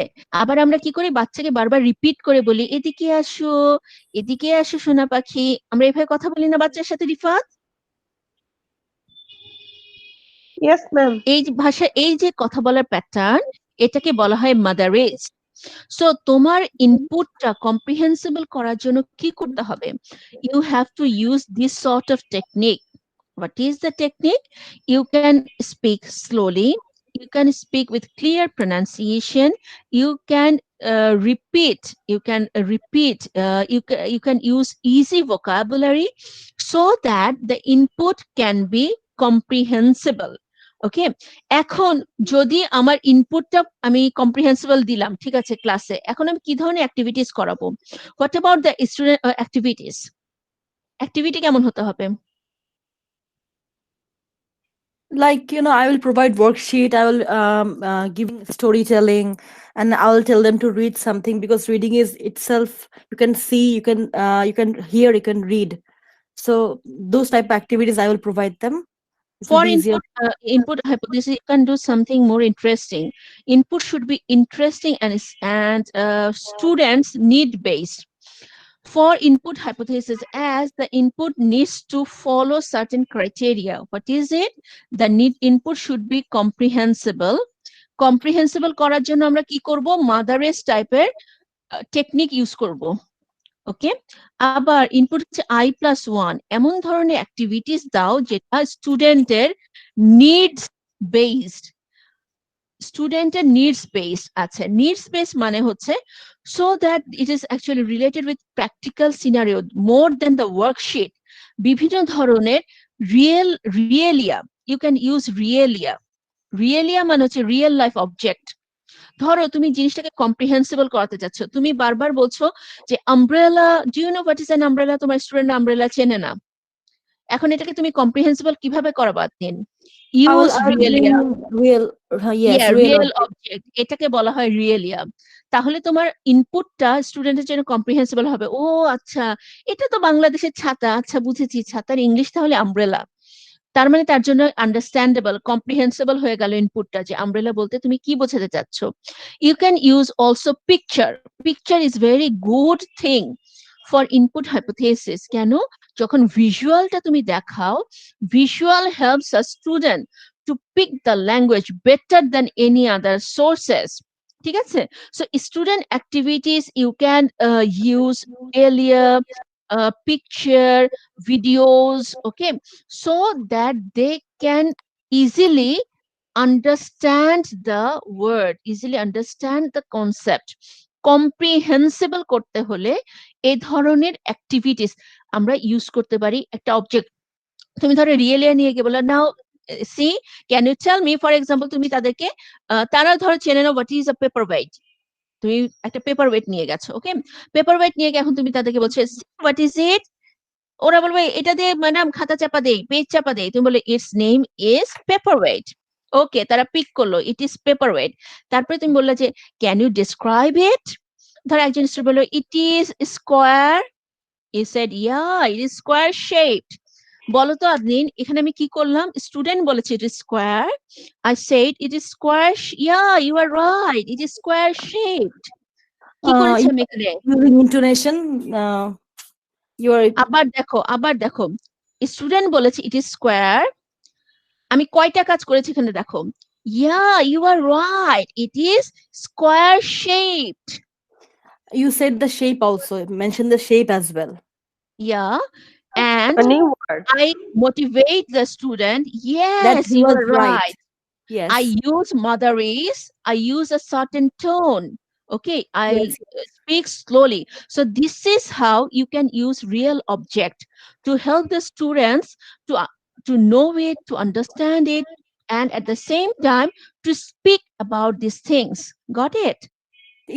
আবার আমরা কি করি? বাচ্চাকে বারবার রিপিট করে বলি এদিকে আসো, এদিকে আসো সোনা পাখি। আমরা এভাবে কথা বলি না বাচ্চার সাথে, রিফাত? Yes ma'am. এই যে ভাষা, এই যে কথা বলার প্যাটার্ন, এটাকে বলা হয় মাদারেজ। সো তোমার ইনপুটটা কম্প্রিহেন্সিবল করার জন্য কি করতে হবে? You have to use this sort of technique. What is the technique? You can speak slowly, you can speak with clear pronunciation, you can you can use easy vocabulary so that the input can be comprehensible. ওকে, এখন যদি আমার ইনপুটটা আমি comprehensible দিলাম, ঠিক আছে ক্লাসে, এখন আমি কি ধরনের অ্যাক্টিভিটিস করাবো? What about the student activities? Activity কেমন হতে হবে? Like, I will provide worksheet. I will give storytelling, and I will tell them to read something, because reading is itself, you can see, you can hear, you can read. So those type of activities I will provide them. This will For be easier. input hypothesis, you can do something more interesting. Input should be interesting and students need based. For input hypothesis, as the input needs to follow certain criteria. What is it? The input should be comprehensible. Comprehensible করার জন্য আমরা কি করব? মাদারেস টাইপের technique use করব। ওকে, আবার input হচ্ছে I+1 এমন ধরনের অ্যাক্টিভিটিস দাও যেটা স্টুডেন্টের নিডস বেসড। স্টুডেন্টের নিডস বেসড আছে। নিডস বেসড মানে হচ্ছে so that it is actually related with practical scenario more than the worksheet. বিভিন্ন ধরনের রিয়েলিয়া, you can use রিয়েলিয়া মানে হচ্ছে রিয়েল লাইফ অবজেক্ট। ধরো তুমি জিনিসটাকে কম্প্রিহেন্সিবল করাতে চাচ্ছ, তুমি বারবার বলছো যে umbrella, do you know what is an umbrella? তোমার স্টুডেন্ট আমব্রেলা চেনে না। এখন এটাকে তুমি কম্প্রিহেন্সিবল কিভাবে করাবা? Then use realia. real, yes, real real object. Object, এটাকে বলা হয় রিয়েলিয়া। তাহলে তোমার ইনপুটটা স্টুডেন্টের জন্য কম্প্রিহেন্সিবল হবে। ও আচ্ছা, এটা তো বাংলাদেশের ছাতা, আচ্ছা বুঝেছি, ছাতার ইংলিশ তাহলে আমব্রেলা। তার মানে তার জন্য আন্ডারস্ট্যান্ডেবল, কম্প্রিহেন্সিবল হয়ে গেল ইনপুটটা, যে আমব্রেলা বলতে তুমি কি বোঝাতে চাচ্ছ। You can use also picture. Picture is very good thing for input hypothesis. কেন? যখন ভিজুয়ালটা তুমি দেখাও, visual helps a student to pick the language better than any other sources. ঠিক আছে? So student activities you can use realia picture, videos, okay, so that they can easily understand the word, easily understand the concept. Comprehensible করতে হলে এই ধরনের activities আমরা use করতে পারি একটা অবজেক্ট। তুমি ধরো রিয়েলিয়া নিয়ে গিয়ে বলো now see can you tell me, for example তুমি তাদেরকে তারা ধরো চেনে না what is a paper weight. তুমি একটা পেপার ওয়েট নিয়ে গেছো, ওকে, পেপার ওয়েট নিয়ে গিয়ে এখন তুমি তাদেরকে বলছো হোয়াট ইজ ইট। ওরা বলবে এটা দিয়ে ম্যাডাম খাতা চাপা দেই, পেজ চাপা দেই। তুমি বলে it's name is paper weight. Okay, তারা পিক করলো ইট ইজ পেপার ওয়েট। তারপরে তুমি বললে যে ক্যান ইউ ডিসক্রাইব ইট। ধর একজন স্টুডেন্ট বললো it is square. You said yeah it is square shaped. বলো তো আদনিন, এখানে আমি কি করলাম? স্টুডেন্ট বলেছে it is square, I said it is square, yeah you are right it is square shaped. কি করেছে আমি এখানে? Using intonation, you are আবার দেখো স্টুডেন্ট বলেছে ইট ইজ স্কোয়ার, আমি কয়টা কাজ করেছি এখানে দেখো। Yeah you are right it is square shaped. you said the shape also. Mention the shape as well. Yeah and A new word. I motivate the student, That yes he you was are right. right. Yes. I use mother is, I use a certain tone. Okay, I Yes. speak slowly. So this is how you can use real object to help the students to know it, to understand it, and at the same time to speak about these things. Got it?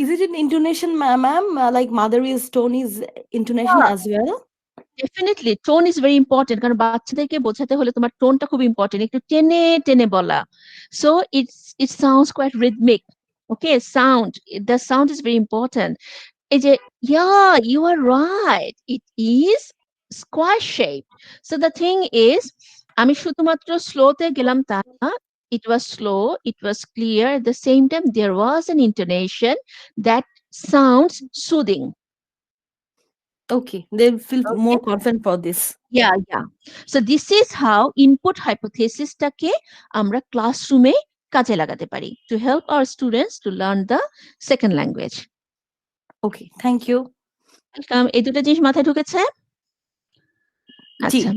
Is it an intonation, ma'am? Like mother is tone is intonation Yeah. as well? Definitely tone is very important, কারণ বাচ্চাদেরকে বোঝাতে হলে তোমার টোনটা খুব important, একটু টেনে টেনে বলা। So it sounds quite rhythmic. Okay, sound, the sound is very important. এই যে yeah you are right it is square shape. So the thing is, আমি শুধুমাত্র স্লোতে গেলাম তা না, it was slow, it was clear, at the same time there was an intonation that sounds soothing. Okay, they feel Okay. more confident for this. Yeah. So this is how input hypothesis টাকে আমরা ক্লাসরুমে কাজে লাগাতে পারি to help our students to learn the second language. Okay, thank you. Welcome. এই দুটো জিনিস মাথায় ঢুকেছে? জি। আচ্ছা।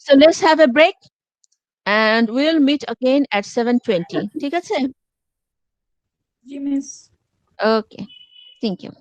So let's have a break and we'll meet again at 7:20. ঠিক আছে? জি miss. Okay. Thank you.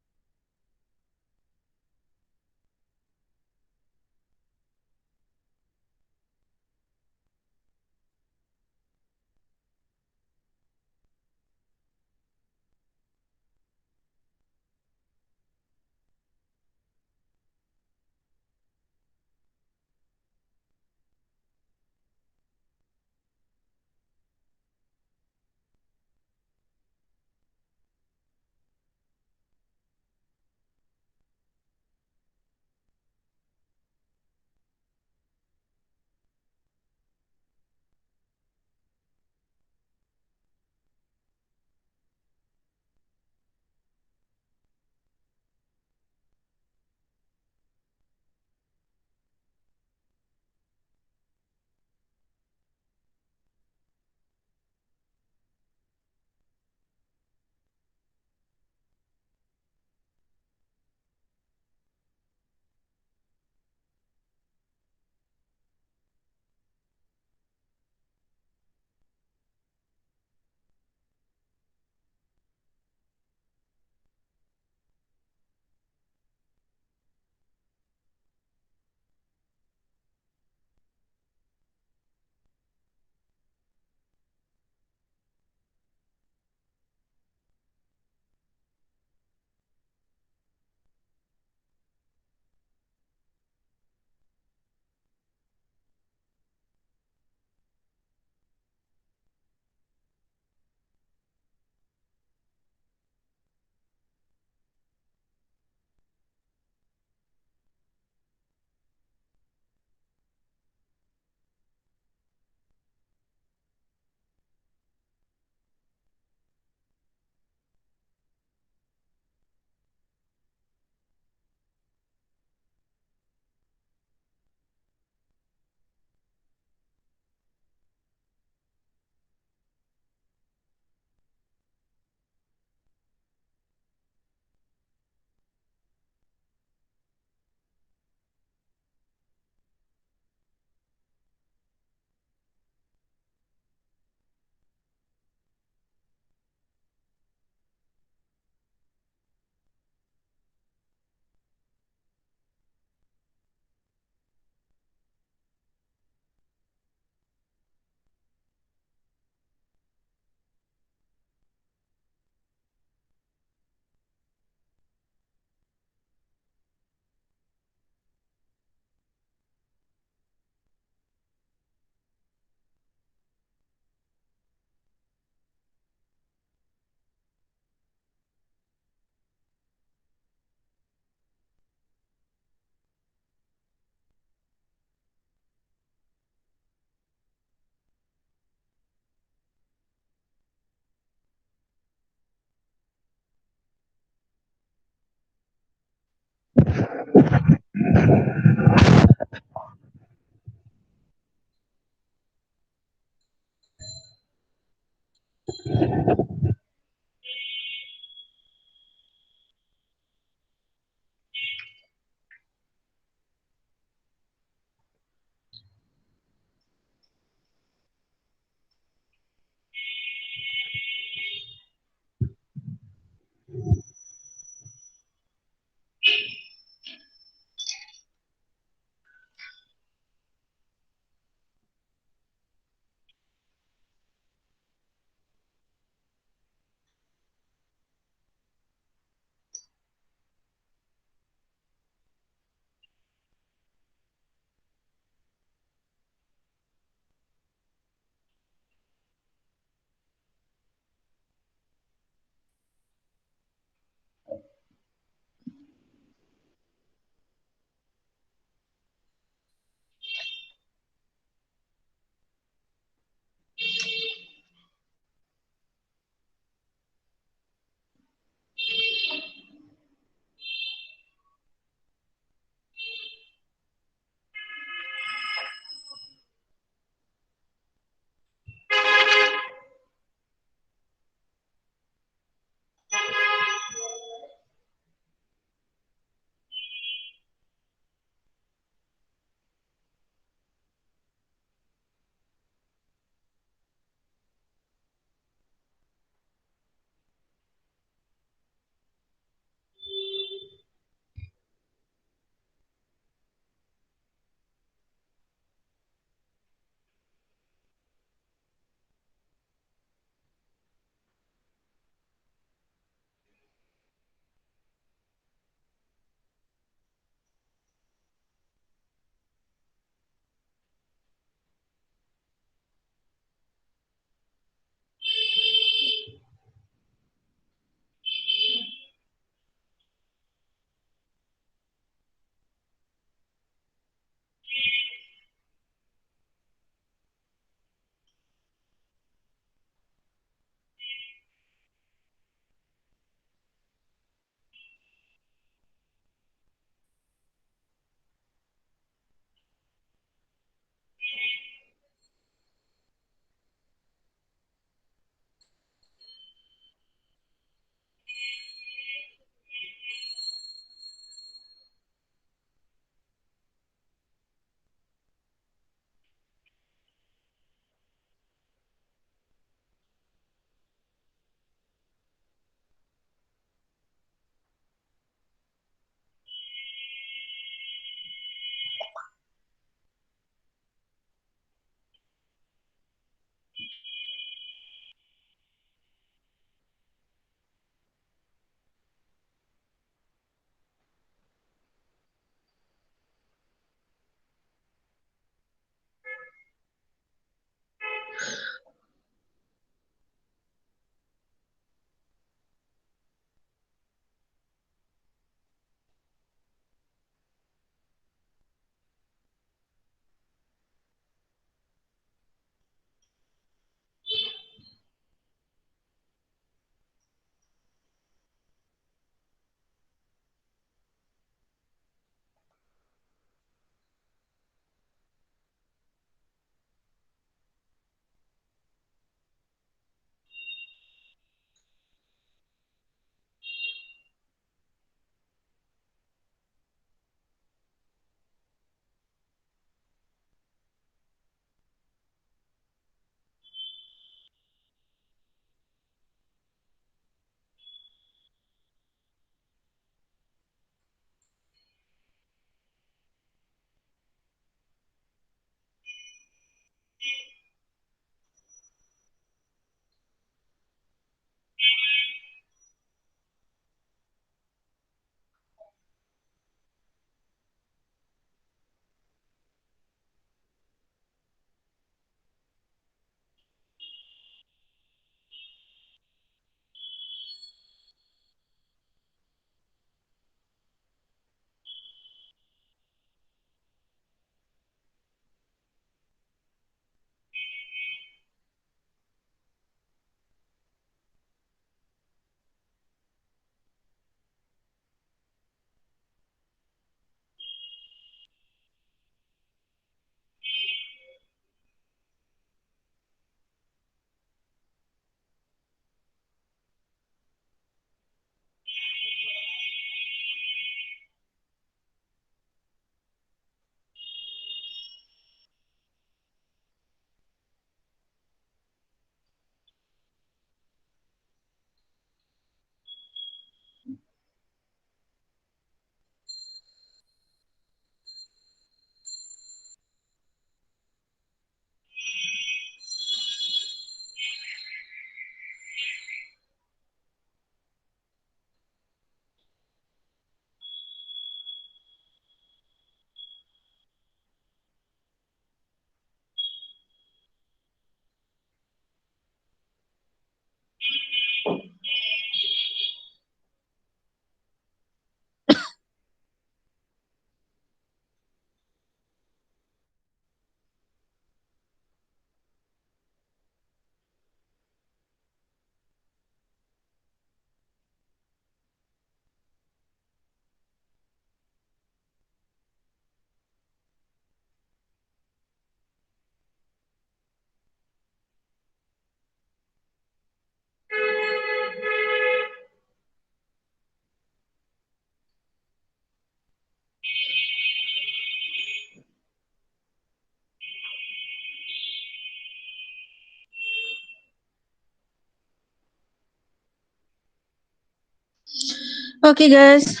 Okay, guys,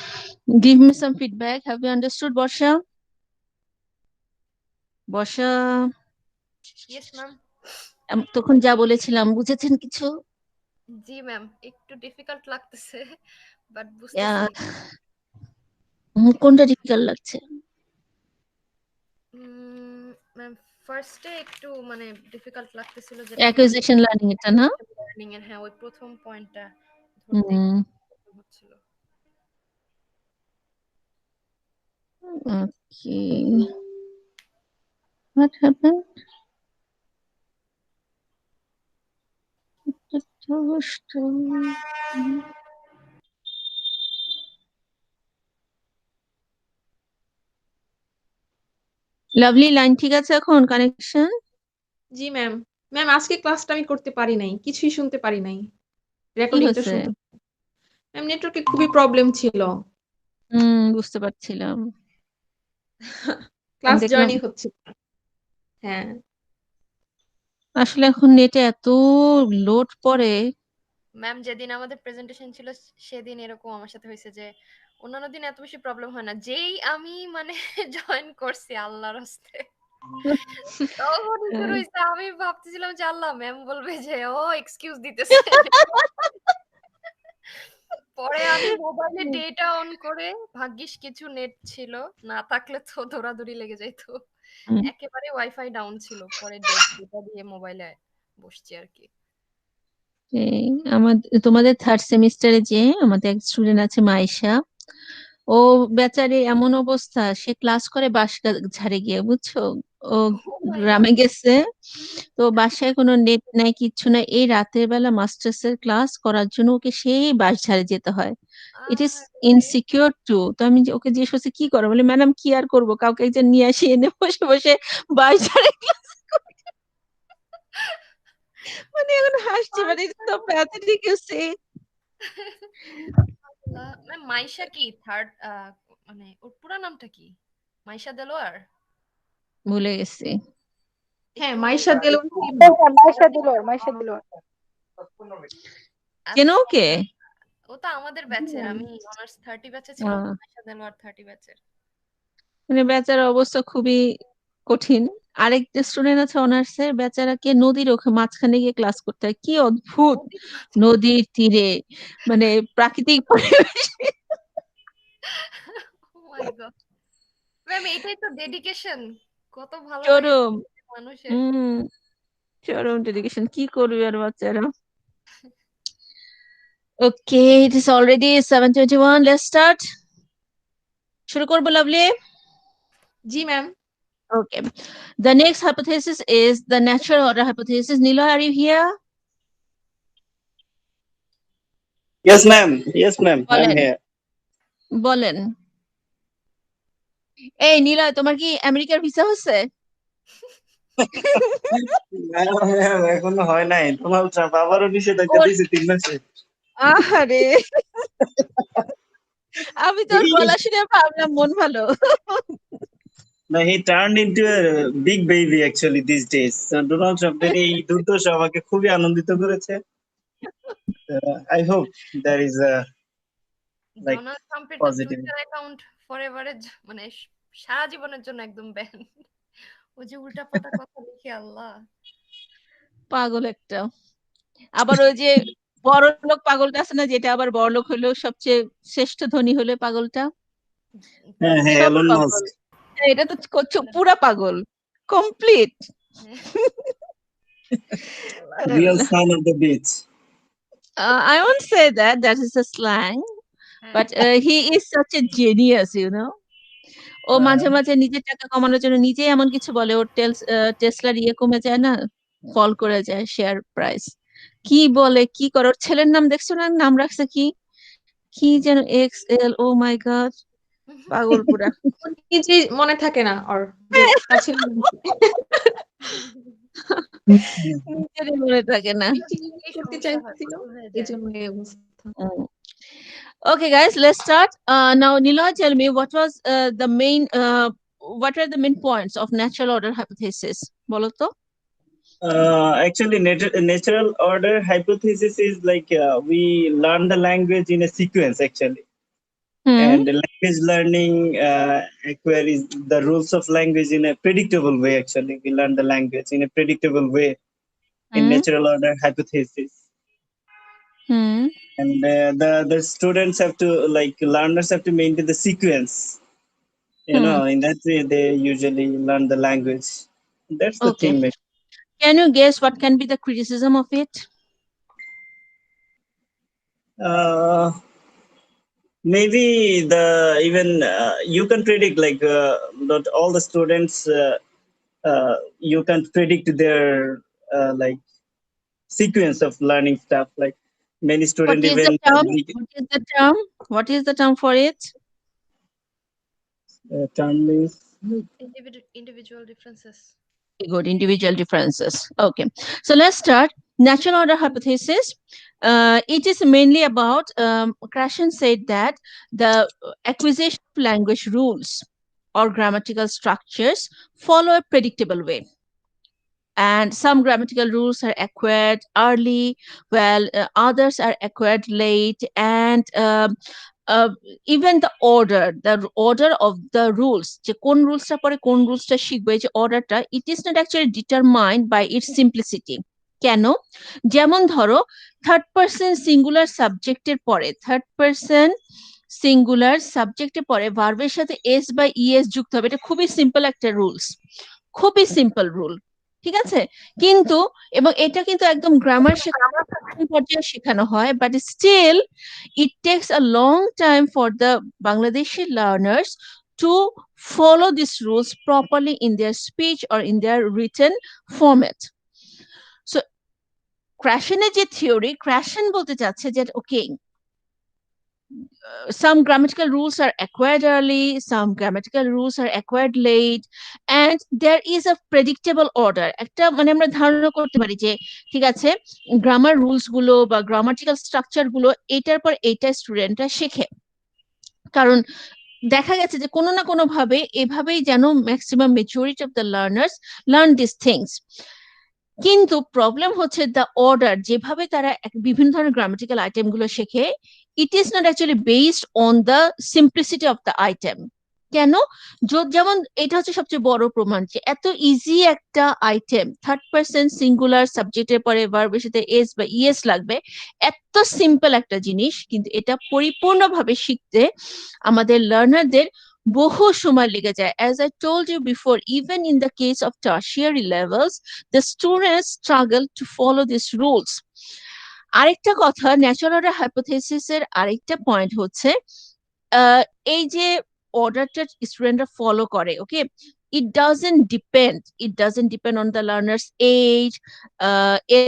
give me some feedback. Have you understood, Borsha? Borsha, yes ma'am. তখন যা বলেছিলাম বুঝেছেন কিছু? জি ম্যাম, একটু ডিফিকাল্ট লাগতেছে বাট বুঝতেছি। কোনটা ডিফিকাল্ট লাগছে? ম্যাম ফার্স্টে একটু মানে ডিফিকাল্ট লাগতেছিল যেটা অ্যাকুইজিশন লার্নিং এটা না? লার্নিং এর, হ্যাঁ ওই প্রথম পয়েন্টটা ধরতে একটু হচ্ছিল। Okay. What happened? Lovely line ঠিক আছে এখন কানেকশন? জি ম্যাম। ম্যাম আজকে ক্লাসটা আমি করতে পারি নাই, কিছুই শুনতে পারি নাই, কি রেকর্ডিংটা হয়েছে? শুনতে। ম্যাম নেটওয়ার্কে খুবই প্রবলেম ছিল, বুঝতে পারছিলাম। ক্লাস দেখলাম জয়েনই হচ্ছে না। হ্যাঁ আসলে এখন নেটে এত লোড পড়ে। ম্যাম যেদিন আমাদের প্রেজেন্টেশন ছিল সেদিন এরকম আমার সাথে হয়েছে যে অন্যান্য দিন এত বেশি প্রবলেম হয় না, যেই আমি মানে জয়েন করছি আল্লাহর হস্তে তখনই শুরু হয়েছে। আমি ভাবতেছিলাম যে আল্লাহ ম্যাম বলবে যে ও এক্সকিউজ দিতেছে। পরে আমি মোবাইলে ডেটা অন করে, ভাগ্যিস কিছু নেট ছিল, না থাকলে তো দৌড়াদৌড়ি লেগে যেত। একেবারে ওয়াইফাই ডাউন ছিল, পরে ডেটা দিয়ে মোবাইলে বসছি আর কি। তোমাদের থার্ড সেমিস্টারে যে আমাদের এক স্টুডেন্ট আছে মাইশা, ও বেচারি এমন অবস্থা, সে ক্লাস করে বাঁশ ঝাড়ে গিয়ে, বুঝছো? ও গ্রামে গেছে, তো বাসায় কোনো নেট নাই, কিচ্ছু নাই। এই রাতের বেলা মাস্টার্স এর ক্লাস করার জন্য ওকে সেই বাঁশঝাড়ে যেতে হয়। It is insecure too. তো আমি ওকে জিজ্ঞেস করছি কি করো, বলে ম্যাডাম কি আর করবো, কাউকে একজন নিয়ে আসি, এনে বসে বসে বাঁশঝাড়ে ক্লাস করি। মানে এখন হাসছি, মানে তো pathetic you say. Ma'am Maisha কি থার্ড, মানে ওর পুরো নামটা কি? মাইশা দেলোয়ার? ভুলে গেছি। হ্যাঁ একটু মাইশা দেলোয়ার। মাইশা দিলোয়ার। কেন আচ্ছা, ওকে? ও তো আমাদের ব্যাচের, আমি অনার্স 30 ব্যাচে ছিলাম, মাইশা দেলোয়ার 30 ব্যাচের। মানে বেচারা অবস্থা খুবই কঠিন। আরেকটা স্টুডেন্ট আছে অনার্সের, বেচারাকে নদীর ওখানে মাঝখানে গিয়ে ক্লাস করতে হয়, কি অদ্ভুত। নদীর তীরে, মানে প্রাকৃতিক পরিবেশে। ও মাই গড ম্যাম, এটাই তো ডেডিকেশন, কত ভালো লাগে চরম। মানুষের। হম, চরম ডেডিকেশন, কি করবে আর বাচ্চারা। Okay, it is already 7:21, let's start. শুরু করবো লাভলি? জি ma'am. Okay. The next hypothesis is the natural order hypothesis. Nilo, are you here? Yes, ma'am. Yes, ma'am. I'm বলেন here. বলেন। এই নীলয়, তোমার কি আমেরিকার ভিসা হচ্ছে? এখনো হয় নাই। ডোনাল্ড ট্রাম্প আবারও নিষেধাজ্ঞা দিয়েছে 3 মাসে। আহারে, আমি তোর গলা শুনে ভাবলাম মন ভালো। No, he turned into a big baby actually these days. So, Donald ট্রাম্পের এই দুর্দশা আমাকে খুবই আনন্দিত করেছে। I hope there is a like Donald ট্রাম্পের তো positive. টুইটার অ্যাকাউন্ট ফরএভারের মানে সারা জীবনের জন্য একদম ব্যান। ও যে উল্টাপাল্টা কথা লিখে আল্লাহ। পাগল একটা। আবার ওই যে বড়লোক পাগলটা আছে না, যেটা আবার বড়লোক হলো সবচেয়ে শ্রেষ্ঠ ধনী হলো পাগলটা। হ্যাঁ, হ্যাঁ, সব এলন পাগল। মাস্ক। এটা তো পুরা পাগল, complete. Real son of the beach. I won't say that, that is a slang, but he is such a genius, you know. ও মাঝে মাঝে নিজের টাকা কমানোর জন্য নিজে এমন কিছু বলে, ওর টেসলার ইয়ে কমে যায় না, ফল করে যায় শেয়ার প্রাইস। কি বলে কি করে, ওর ছেলের নাম দেখছো না, নাম রাখছে কি, কি যেন XL, ও মাই গড, পাগল পুরা। নিজে মনে থাকে না ওর যে তার ছিল। নিজেরই মনে থাকে না। এই করতে সমস্যা হয়, চাইছিল, পাগল হয়ে এই যায়। জন্য এই অবস্থা। Okay, guys, let's start. Now, Nila, tell me what was what are the main points of natural order hypothesis? বলো তো। Actually, natural order hypothesis is like we learn the language in a sequence actually. And language learning acquires the rules of language in a predictable way. Actually, we learn the language in a predictable way in natural order hypothesis. And the students have to, like, learners have to maintain the sequence. In that way they usually learn the language. That's the Okay. thing. Can you guess what can be the criticism of it? Maybe the even you can predict, like, not all the students you can predict their like sequence of learning stuff. Like many What students is even the term? What is the term? What is the term for it? term is Individual differences. Very good, individual differences. Okay, so let's start. Natural order hypothesis. It is mainly about, Krashen said that the acquisition of language rules or grammatical structures follow a predictable way. And some grammatical rules are acquired early, while others are acquired late. And uh, even the order of the rules, যে কোন রুলসটা পরে কোন রুলসটা শিখবে, যে অর্ডারটা, it is not actually determined by its simplicity. কেন? যেমন ধরো, থার্ড পার্সন সিঙ্গুলার সাবজেক্টের পরে ভার্বের সাথে এস বা ইএস যুক্ত হবে। এটা খুবই সিম্পল একটা রুলস, খুবই সিম্পল রুল, ঠিক আছে? কিন্তু এবং এটা কিন্তু একদম গ্রামার পর্যায়ে শেখানো হয়, but still it takes a long time for the Bangladeshi learners to follow these rules properly in their speech or in their written format. So Krashen's যে theory, Krashen বলতে চাচ্ছে যে okay, some grammatical rules are acquired early, some grammatical rules are acquired late, and there is a predictable order. একটা মানে আমরা ধারণা করতে পারি যে ঠিক আছে, গ্রামার রুলস গুলো বা গ্রামাটিক্যাল স্ট্রাকচার গুলো এটার পর এইটা স্টুডেন্টরা শেখে, কারণ দেখা গেছে যে কোনো না কোনো ভাবে এভাবেই যেন maximum majority of the learners learn this things. কিন্তু প্রবলেম হচ্ছে দ্য অর্ডার, যেভাবে তারা বিভিন্ন ধরনের গ্রামাটিক্যাল আইটেম গুলো শেখে, ইট is not actually based on the simplicity of the item. কেন? যেমন এটা হচ্ছে সবচেয়ে বড় প্রমাণ যে এত ইজি একটা আইটেম, থার্ড পার্সন সিঙ্গুলার সাবজেক্টের পরে ভার্বের সাথে এস বা ইএস লাগবে, এত সিম্পল একটা জিনিস, কিন্তু এটা পরিপূর্ণভাবে শিখতে আমাদের লার্নারদের বহু সময় লেগে যায়। As I told you before, even in the case of tertiary levels, the students struggle to follow these rules. আরেকটা কথা, ন্যাচারাল অর্ডার হাইপোথেসিসের আরেকটা পয়েন্ট হচ্ছে এই যে অর্ডারটা স্টুডেন্টরা ফলো করে, ওকে, it doesn't depend on the learner's age,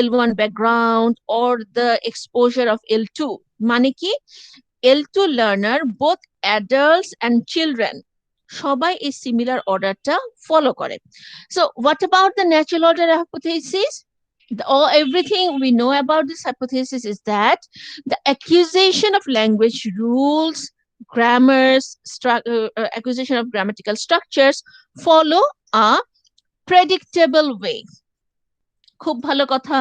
L1 background or the exposure of L2. মানে কি, L2 learner, both adults and children, সবাই এই সিমিলার অর্ডারটা ফলো করে। So what about the natural order hypothesis? Everything we know about this hypothesis is that the acquisition of language rules, grammars, acquisition of grammatical structures follow a predictable way. খুব ভালো কথা,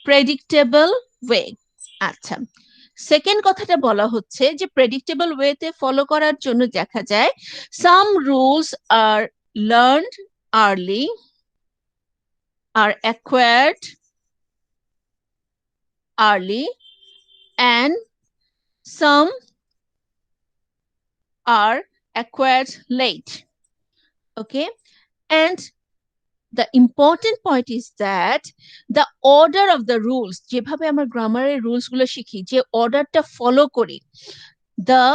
predictable way. আচ্ছা, second কথাটা বলা হচ্ছে যে predictable ওয়েতে follow করার জন্য দেখা যায় some rules are learned early, are acquired early, and some are acquired late. Okay, and the important point is that the order of the rules, যেভাবে আমরা গ্রামারের রুলস গুলো শিখি, যে অর্ডারটা ফলো করি, the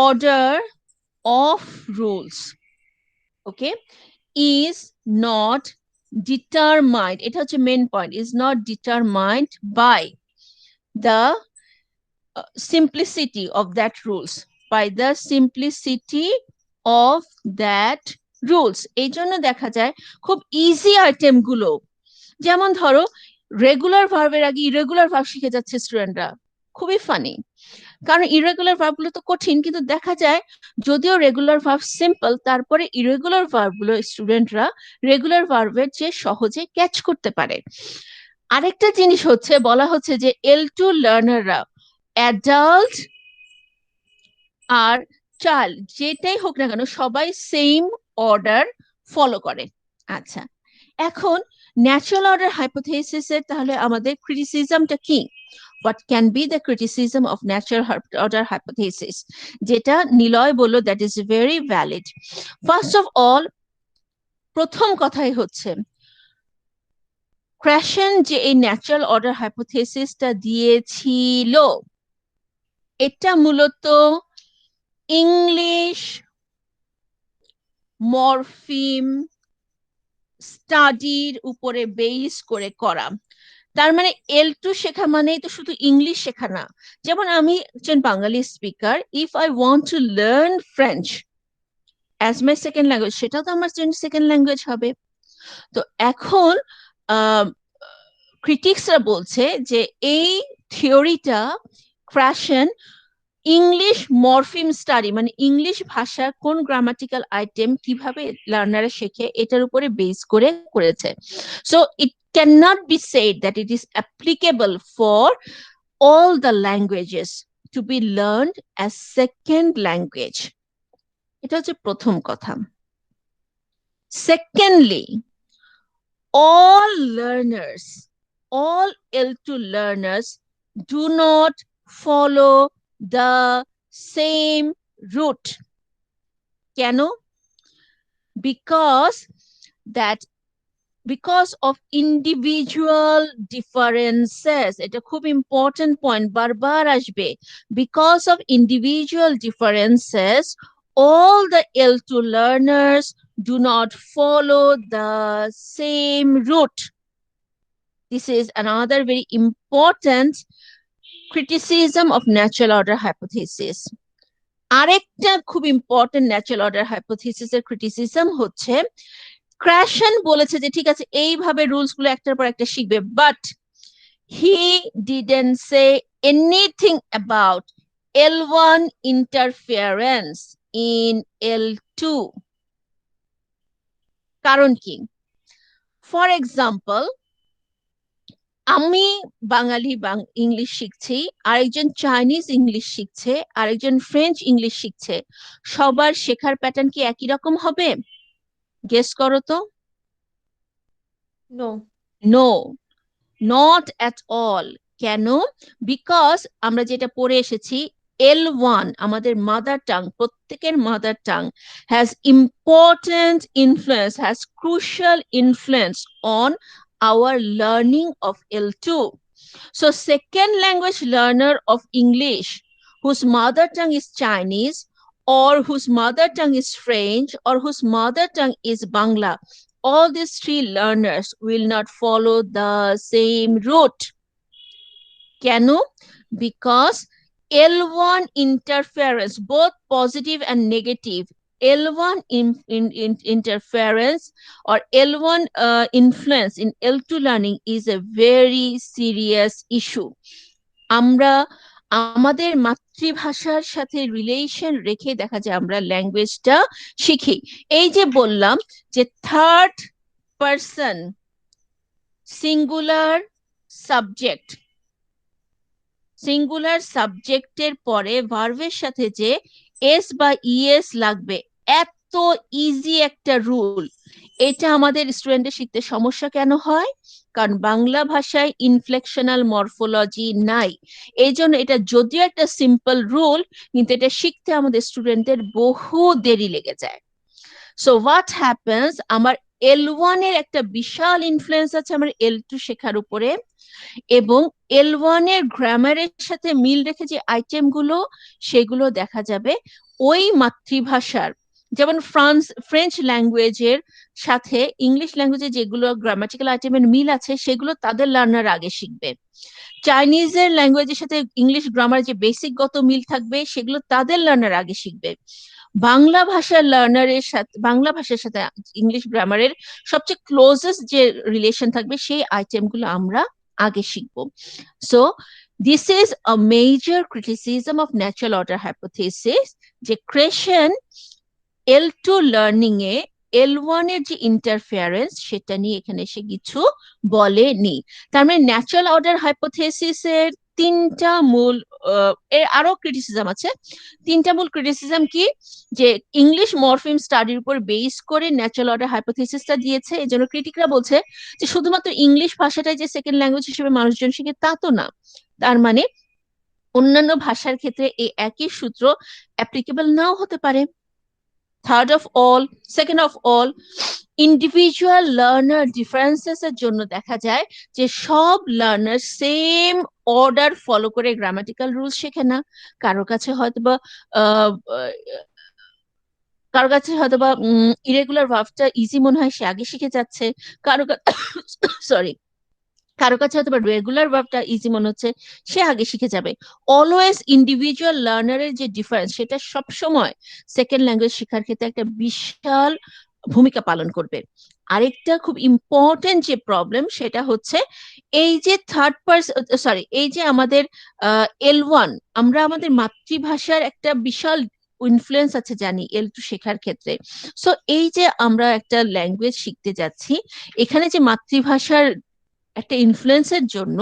order of rules, okay, is not determined, এটা হচ্ছে main point, is not determined by the simplicity of that rules, by the simplicity of that rules. এই জন্য দেখা যায় খুব ইজি আইটেম গুলো, যেমন ধরো রেগুলার ভার্বের আগে ইরেগুলার ভার্ব শিখে যাচ্ছে স্টুডেন্টরা, খুবই ফানি, কারণ ইরেগুলার ভার্ব গুলো তো কঠিন, কিন্তু দেখা যায় যদিও রেগুলার ভার্ব সিম্পল, তারপরে ইরেগুলার ভার্ব গুলো স্টুডেন্টরা রেগুলার ভার্বের চেয়ে সহজে ক্যাচ করতে পারে। আরেকটা জিনিস হচ্ছে, বলা হচ্ছে যে L2 লার্নাররা অ্যাডাল্ট আর চাইল্ড যেটাই হোক না কেন সবাই সেম অর্ডার ফলো করে। আচ্ছা, এখন ন্যাচারাল অর্ডার হাইপোথেসিসের তাহলে আমাদের ক্রিটিসিজমটা কি? What can be the criticism of natural order hypothesis? যেটা নিলয় বলল, that is very valid. First of all, প্রথম কথাই হচ্ছে ক্র্যাশন যে এই ন্যাচারাল অর্ডার হাইপোথেসিসটা দিয়েছিল, এটা মূলত ইংলিশ মরফিম স্টাডির উপরে বেস করে করা। তার মানে L2 শেখা মানেই তো শুধু ইংলিশ শেখা না। যেমন আমি একজন Bangali speaker, if I want to learn French as my second language, সেটাও তো আমার সেকেন্ড ল্যাঙ্গুয়েজ হবে। তো এখন ক্রিটিক্সরা বলছে যে এই থিওরিটা ক্র্যাশন ইংলিশ মরফিম স্টাডি, মানে ইংলিশ ভাষার কোন গ্রামাটিক্যাল আইটেম কিভাবে লার্নাররা শেখে এটার উপরে বেস করে করেছে। So it cannot be said that it is applicable for all the languages to be learned as second language. এটা হচ্ছে প্রথম কথা। Secondly, all learners, all L2 learners do not follow the same route. কেন? Because of individual differences. এটা খুব important point, বারবার আসবে। Because of individual differences, all the L2 learners do not follow the same route. This is another very important criticism of natural order hypothesis. আরেকটা খুব important natural order হাইপোথিসিসের criticism হচ্ছে ক্র্যাশন বলেছে যে ঠিক আছে এইভাবে রুলস গুলো একটার পর একটা শিখবে, but he didn't say anything about L1 interference in L2। কারণ কি? ফর এক্সাম্পল, আমি বাঙালি ইংলিশ শিখছি, আরেকজন চাইনিজ ইংলিশ শিখছে, আরেকজন ফ্রেঞ্চ ইংলিশ শিখছে, সবার শেখার প্যাটার্ন কি একই রকম হবে? গেস করো তো। No no, not at all. কেন? বিকজ আমরা যেটা পড়ে এসেছি, L1 আমাদের মাদার টাং, প্রত্যেকের mother tongue has important influence, has crucial influence on our learning of L2. So second language learner of English whose mother tongue is Chinese, or whose mother tongue is French, or whose mother tongue is Bangla, all these three learners will not follow the same route. কেন? Because L1 interference, both positive and negative, L1 interference or L1 influence in L2 learning is a very serious issue. আমরা আমাদের মাতৃভাষার সাথে relation রেখে দেখা যায় আমরা ল্যাঙ্গুয়েজটা শিখি। এই যে বললাম যে third person singular subject, singular সাবজেক্টের পরে ভার্বের সাথে যে এস বা ইএস লাগবে, এত ইজি একটা রুল, এটা আমাদের স্টুডেন্টের শিখতে সমস্যা কেন হয়? কারণ বাংলা ভাষায় ইনফ্লেকশনাল মরফোলজি নাই। এই জন্য এটা যদিও একটা সিম্পল রুল, কিন্তু এটা শিখতে আমাদের স্টুডেন্টদের বহু দেরি লেগে যায়। সো হোয়াট হ্যাপেন্স, আমার L1 এর একটা বিশাল ইনফ্লুয়েন্স আছে আমার L2 শেখার উপরে, এবং L1 এর গ্রামারের সাথে মিল রেখে যে আইটেম গুলো, সেগুলো দেখা যাবে ওই মাতৃভাষার, যেমন ফ্রেঞ্চ ল্যাঙ্গুয়েজের সাথে ইংলিশ ল্যাঙ্গুয়েজে যেগুলো গ্রামাটিক্যাল আইটেমের মিল আছে সেগুলো তাদের লার্নার আগে শিখবে। চাইনিজের ল্যাঙ্গুয়েজের সাথে ইংলিশ গ্রামার যে বেসিকগত মিল থাকবে সেগুলো তাদের লার্নার আগে শিখবে। বাংলা ভাষার লার্নারের সাথে, বাংলা ভাষার সাথে ইংলিশ গ্রামারের সবচেয়ে ক্লোজেস্ট যে রিলেশন থাকবে সেই আইটেমগুলো আমরা আগে শিখবো। So this is a major criticism of natural order hypothesis, যে ক্রেশন L2 লার্নিং এ L1 এর যে ইন্টারফিয়ারেন্স সেটা নিয়ে এখানে এসে কিছু বলেনি। তার মানে ন্যাচারাল অর্ডার হাইপোথিসিসের তিনটা মূল এর আরো ক্রিটিসিজম আছে। তিনটা মূল ক্রিটিসিজম কি, যে ইংলিশ মরফিম স্টাডির উপর বেস করে ন্যাচারাল অর্ডার হাইপোথিসিসটা দিয়েছে। এই জন্য ক্রিটিকরা বলছে যে শুধুমাত্র ইংলিশ ভাষাটাই যে সেকেন্ড ল্যাঙ্গুয়েজ হিসেবে মানুষজন শিখে তা তো না, তার মানে অন্যান্য ভাষার ক্ষেত্রে এই একই সূত্র অ্যাপ্লিকেবল নাও হতে পারে। Second of all, individual learner differences এর জন্য দেখা যায় যে সব লার্নার সেম অর্ডার ফলো করে গ্রামাটিক্যাল রুলস শেখে না। কারো কাছে হয়তোবা কারো কাছে হয়তোবা ইরেগুলার ভার্বটা ইজি মনে হয়, সে আগে শিখে যাচ্ছে। কারো সরি কারো কাছে হয়তো রেগুলার ভার্বটা ইজি মনে হচ্ছে, সে আগে শিখে যাবে। অলওয়েজ ইন্ডিভিজুয়াল লার্নারের যে ডিফারেন্স, সেটা সবসময় সেকেন্ড ল্যাঙ্গুয়েজ শেখার ক্ষেত্রে একটা বিশাল ভূমিকা পালন করবে। আরেকটা খুব ইম্পর্টেন্ট যে প্রবলেম, সেটা হচ্ছে এই যে এই যে আমাদের L1, আমরা আমাদের মাতৃভাষার একটা বিশাল ইনফ্লুয়েন্স আছে জানি L2 শেখার ক্ষেত্রে। সো এই যে আমরা একটা ল্যাঙ্গুয়েজ শিখতে যাচ্ছি, এখানে যে মাতৃভাষার একটা ইনফ্লুয়েন্সের জন্য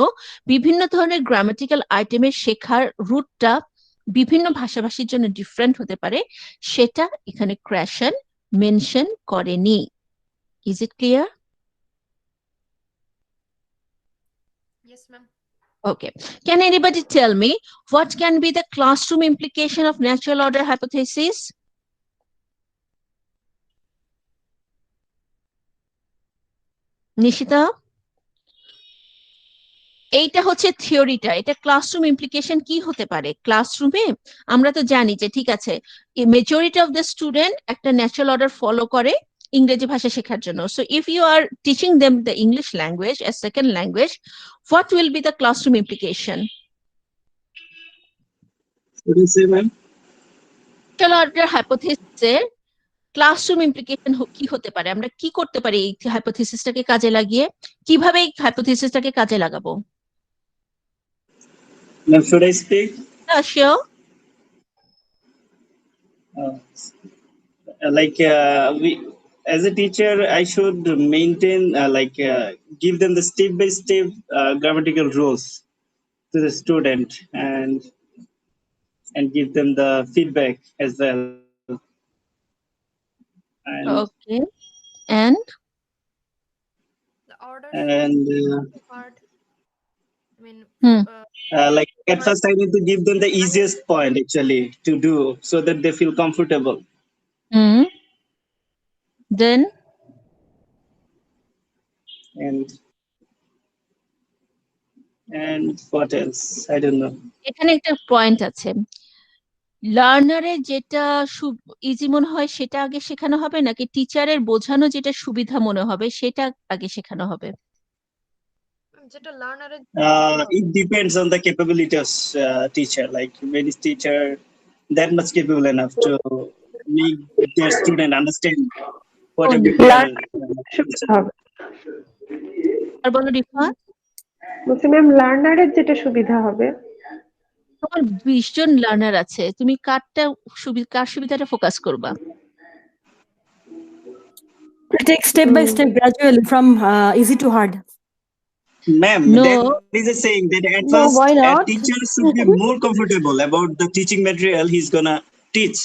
বিভিন্ন ধরনের গ্রামাটিক্যাল আইটেমের শেখার রুটটা বিভিন্ন ভাষাভাষীর জন্য ডিফারেন্ট হতে পারে, সেটা এখানে ক্র্যাশন মেনশন করেনি। Is it clear? Yes, ma'am. Okay. Can anybody tell me what can be the classroom implication of natural order hypothesis? Nishita, এইটা হচ্ছে থিওরিটা, এটা ক্লাসরুম ইমপ্লিকেশন কি হতে পারে? ক্লাসরুমে আমরা তো জানি যে ঠিক আছে, মেজরিটি অফ দ্য স্টুডেন্ট একটা ন্যাচারাল অর্ডার ফলো করে ইংরেজি ভাষা শেখার জন্য। So if you are teaching them the English language as second language, what will be the classroom implication? What do you say, ma'am? Natural order হাইপোথিসিসের classroom implication কি হতে পারে? আমরা কি করতে পারি এই হাইপোথিসিসটাকে কাজে লাগিয়ে? কিভাবে এই হাইপোথিসিসটাকে কাজে লাগাবো? Ma'am, should I speak? Sure. We, as a teacher, I should maintain give them the step-by-step grammatical rules to the student, and give them the feedback as well. And Okay. And The order and part. I mean, like at first, I need to give them the easiest point actually to do, so that they feel comfortable. Then and what else? I don't know. এখানে একটা point আছে, লার্নারের যেটা easy মনে হয় সেটা আগে শেখানো হবে, নাকি টিচারের বোঝানো যেটা সুবিধা মনে হবে সেটা আগে শেখানো হবে? যেটা লার্নারের It depends on the capability of teacher. Like when is teacher that much capable enough to make their student understand whatever they are. আর বলো রিফা। বলছি ম্যাম, লার্নারের যেটা সুবিধা হবে। তোমার 20 জন লার্নার আছে, তুমি কার সুবিধাটা ফোকাস করবা? Take step by step gradually from easy to hard. Ma'am, No. that is a saying that at No, first why a not? teacher should be more comfortable about the teaching material he's gonna teach.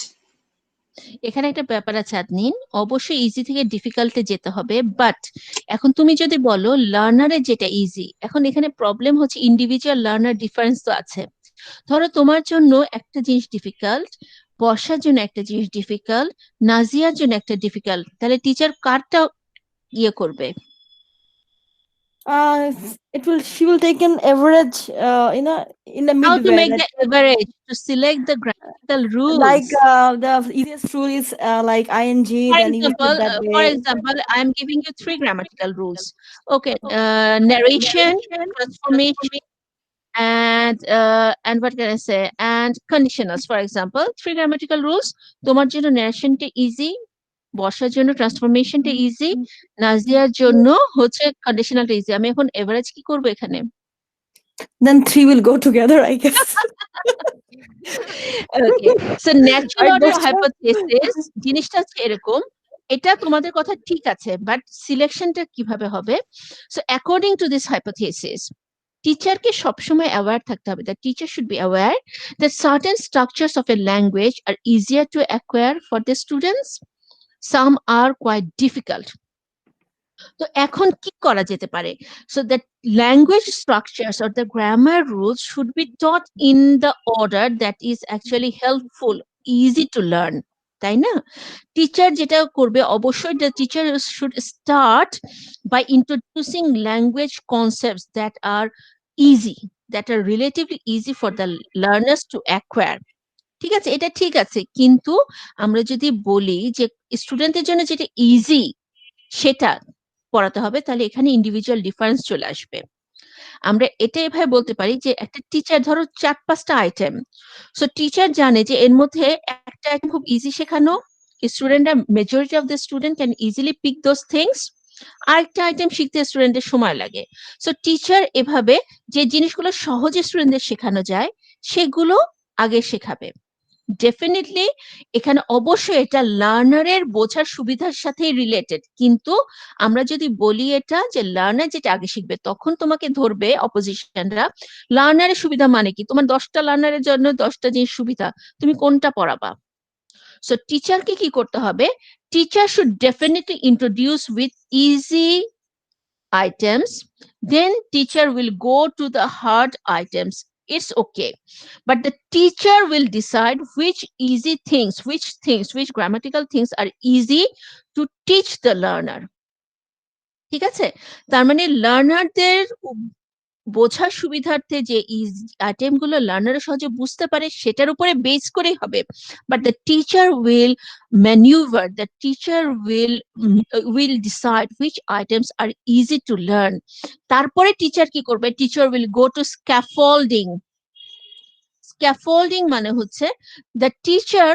এখানে একটা ব্যাপার আছে আদনিন, অবশ্যই easy থেকে ডিফিকাল্টে যেতে হবে, but এখন তুমি যদি বলো লার্নারের যেটা ইজি, এখন এখানে প্রবলেম হচ্ছে ইন্ডিভিজুয়াল লার্নার ডিফারেন্স তো আছে। ধরো তোমার জন্য একটা জিনিস ডিফিকাল্ট, বর্ষার জন্য একটা জিনিস ডিফিকাল্ট, নাজিয়ার জন্য একটা ডিফিকাল্ট, তাহলে টিচার কারটা ইয়ে করবে? She will take an average, in the How to midway. make the average to select the grammatical rules? Like the easiest rule is like ing. Then you put that way. For example, I am giving you 3 grammatical rules. Okay, narration, transformation, and what can I say? And conditionals. For example, 3 grammatical rules. তোমার জন্য narrationটা easy, বর্ষার জন্য ট্রান্সফরমেশনটা easy, নাজিয়ার জন্য হচ্ছে কন্ডিশনালটা easy. আমি এখন average কি করব এখানে? Then 3 will go together, I guess. Okay, so natural order hypothesis জিনিসটা হচ্ছে এরকম, এটা তোমাদের কথা ঠিক আছে, বাট সিলেকশনটা কিভাবে হবে? So according to this hypothesis, টিচারকে সবসময় অ্যাওয়্যার থাকতে হবে। The teacher should be aware that certain structures of a language are easier to acquire for the students, some are quite difficult. তো এখন কি করা যেতে পারে? So that language structures or the grammar rules should be taught in the order that is actually helpful, easy to learn, তাই না? Teacher যেটা করবে, অবশ্যই the teacher should start by introducing language concepts that are easy, that are relatively easy for the learners to acquire. ঠিক আছে, এটা ঠিক আছে, কিন্তু আমরা যদি বলি যে স্টুডেন্টের জন্য যেটা ইজি সেটা পড়াতে হবে, তাহলে এখানে ইন্ডিভিজুয়াল ডিফারেন্স চলে আসবে। আমরা এটা এভাবে বলতে পারি যে একটা টিচার ধরো 4-5টা আইটেম, সো টিচার জানে যে এর মধ্যে একটা আইটেম খুব ইজি শেখানো, স্টুডেন্টরা, majority of the student can easily pick those things, আরেকটা আইটেম শিখতে স্টুডেন্টের সময় লাগে। সো টিচার এভাবে যে জিনিসগুলো সহজে স্টুডেন্টদের শেখানো যায় সেগুলো আগে শেখাবে। ডেফিনেটলি এখানে অবশ্যই এটা লার্নারের বোঝার সুবিধার সাথেই রিলেটেড, কিন্তু আমরা যদি বলি এটা যে লার্নার যেটা আগে শিখবে, তখন তোমাকে ধরবে অপোজিশনরা লার্নারের সুবিধা মানে কি, তোমার 10টা লার্নারের জন্য 10টা জিনিস সুবিধা, তুমি কোনটা পড়াবা? সো টিচারকে কি করতে হবে? Teacher should definitely introduce with easy items, then teacher will go to the hard items. It's okay, but the teacher will decide which easy things, which grammatical things are easy to teach the learner. ঠিক আছে, তার মানে লার্নারদের বোঝার সুবিধার্থে যে item গুলো learner সহজে বুঝতে পারে সেটার উপরে বেস করেই হবে, but the teacher will manoeuvre, the teacher will decide which items are easy to learn. তারপরে টিচার কি করবে? Teacher will go to scaffolding. Scaffolding মানে হচ্ছে the teacher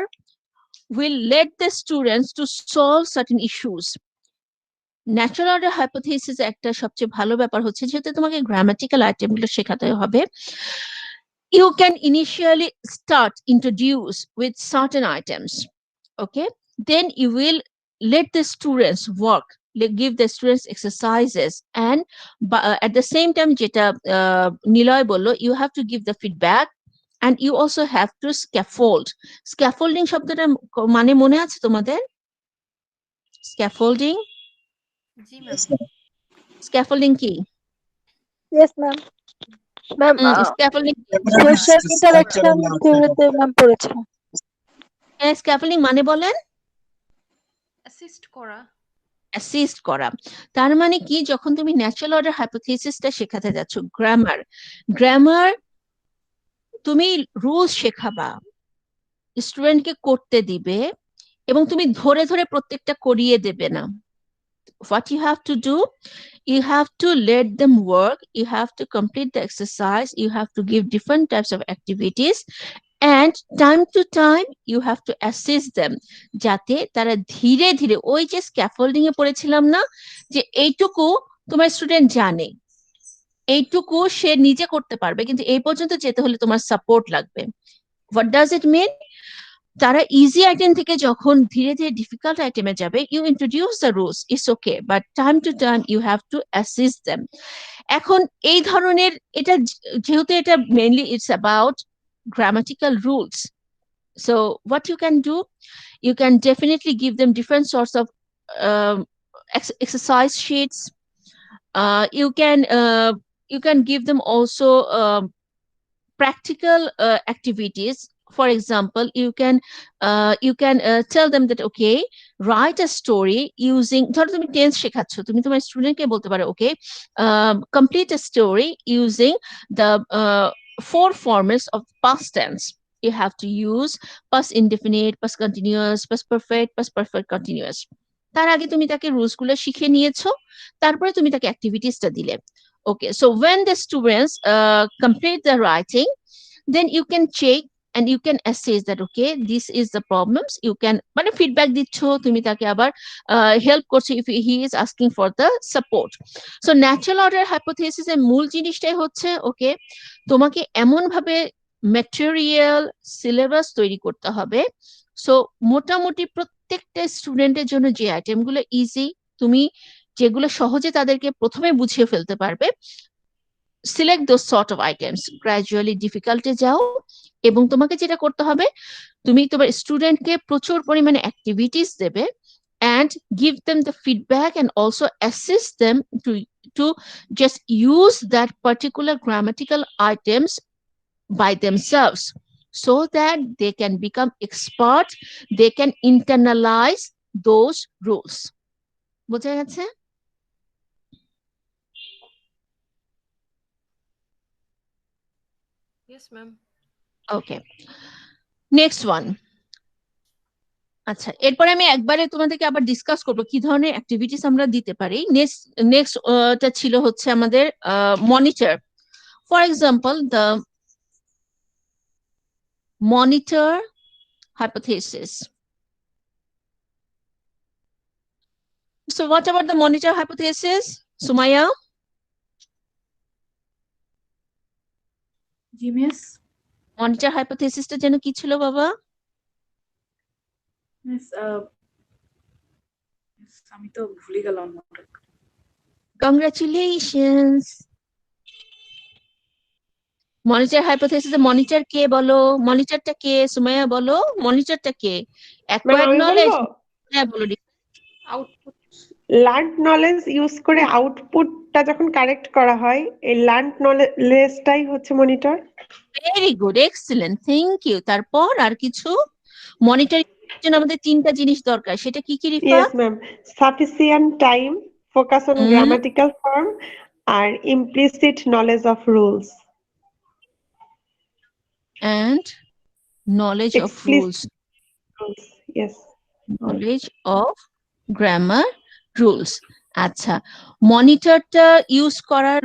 will let the students to solve certain issues. Natural order hypothesis একটা সবচেয়ে ভালো ব্যাপার হচ্ছে, যেহেতু তোমাকে গ্রামাটিক্যাল আইটেমগুলো শেখাতে হবে, you can initially start introduce with certain items, okay, then you will let the students work, give the students exercises, and at the same time jeta Niloy bollo, you have to give the feedback, and you also have to scaffold. Scaffolding শব্দটা মানে মনে আছে তোমাদের? Scaffolding, জি ma'am. scaffolding কি? Yes, ma'am. Ma'am, Scaffolding, social interaction theory-তে ma'am পড়েছে। scaffolding মানে বলেন? Assist করা। অ্যাসিস্ট করা। তার মানে কি, যখন তুমি ন্যাচারাল অর্ডার হাইপোথিসিসটা শেখাতে যাচ্ছ, গ্রামার তুমি রুলস শেখাবা, স্টুডেন্টকে করতে দিবে, এবং তুমি ধরে ধরে প্রত্যেকটা করিয়ে দেবে না। What you have to do, you have to let them work, you have to complete the exercise, you have to give different types of activities, and time to time you have to assist them, যাতে তারা ধীরে ধীরে, ওই যে scaffolding এ পড়েছিলাম না যে এইটুকু তোমার স্টুডেন্ট জানে, এইটুকু সে নিজে করতে পারবে, কিন্তু এই পর্যন্ত যেতে হলে তোমার সাপোর্ট লাগবে। What does it mean? তারা ইজি আইটেম থেকে যখন ধীরে ধীরে ডিফিকাল্ট আইটেমে যাবে, you introduce the rules, it's okay, but time to time you have to assist them. এখন এই ধরনের, এটা যেহেতু এটা mainly it's about grammatical rules, so what you can do, you can definitely give them different sorts of exercise sheets. You can give them also practical activities. For example, you can tell them that, okay, write a story using, ধরো তুমি tense শেখাচ্ছ, তুমি তোমার স্টুডেন্টকে বলতে পারো, okay, complete a story using the 4 forms of past tense. You have to use past indefinite, past continuous, past perfect continuous. তার আগে তুমি তাকে রুলস গুলো শিখে নিয়েছো, তারপরে তুমি তাকে অ্যাক্টিভিটিসটা দিলে। Okay, so when the students complete the writing, then you can check and you can assess that, okay, this is the problems. You can মানে feedback দিচ্ছ, তুমি তাকে আবার help করছো if he is asking for the support. So natural order hypothesis এর মূল জিনিসটাই হচ্ছে, ওকে, তোমাকে এমন ভাবে ম্যাটেরিয়াল সিলেবাস তৈরি করতে হবে, সো মোটামুটি প্রত্যেকটা স্টুডেন্টের জন্য যে আইটেমগুলো ইজি, তুমি যেগুলো সহজে তাদেরকে প্রথমে বুঝিয়ে ফেলতে পারবে, select those sort of items, gradually difficult এ যাও এবং তোমাকে যেটা করতে হবে তুমি তোমার স্টুডেন্টকে প্রচুর পরিমাণে অ্যাক্টিভিটিস দেবে and give them the feedback and also assist them to just use that particular grammatical items by themselves so that they can become expert, they can internalize those rules. বোঝা গেছে? Yes, ma'am. Okay. Next one. আচ্ছা, এরপরে আমি একবারে তোমাদেরকে আবার discuss করব কি ধরনের অ্যাক্টিভিটিস আমরা দিতে পারি। নেক্সট টা ছিল হচ্ছে আমাদের monitor. For example the monitor hypothesis. So what about the monitor hypothesis, Sumaya? জি মিস। মনিটর হাইপোথিসিসটা যেন কি ছিল বাবা? মিস আমি তো ভুলে গেলাম। Congratulations. মনিটর হাইপোথিসিস মনিটর কে বলো? মনিটরটা কে? সুমাইয়া বলো মনিটরটা কে? Acquired knowledge. হ্যাঁ বলো। আউটপুট লার্নড নলেজ ইউজ করে আউটপুটটা যখন কারেক্ট করা হয় এই লার্নড নলেজটাই হচ্ছে monitor. Very good, excellent, thank you. তারপর আর কিছু? মনিটরিং এর জন্য আমাদের তিনটা জিনিস দরকার, সেটা কি কি Rifa? Yes ma'am, sufficient time, focus on grammatical form আর implicit knowledge of rules. And knowledge of rules. Yes. Knowledge of grammar rules. আচ্ছা, মনিটরটা ইউজ করার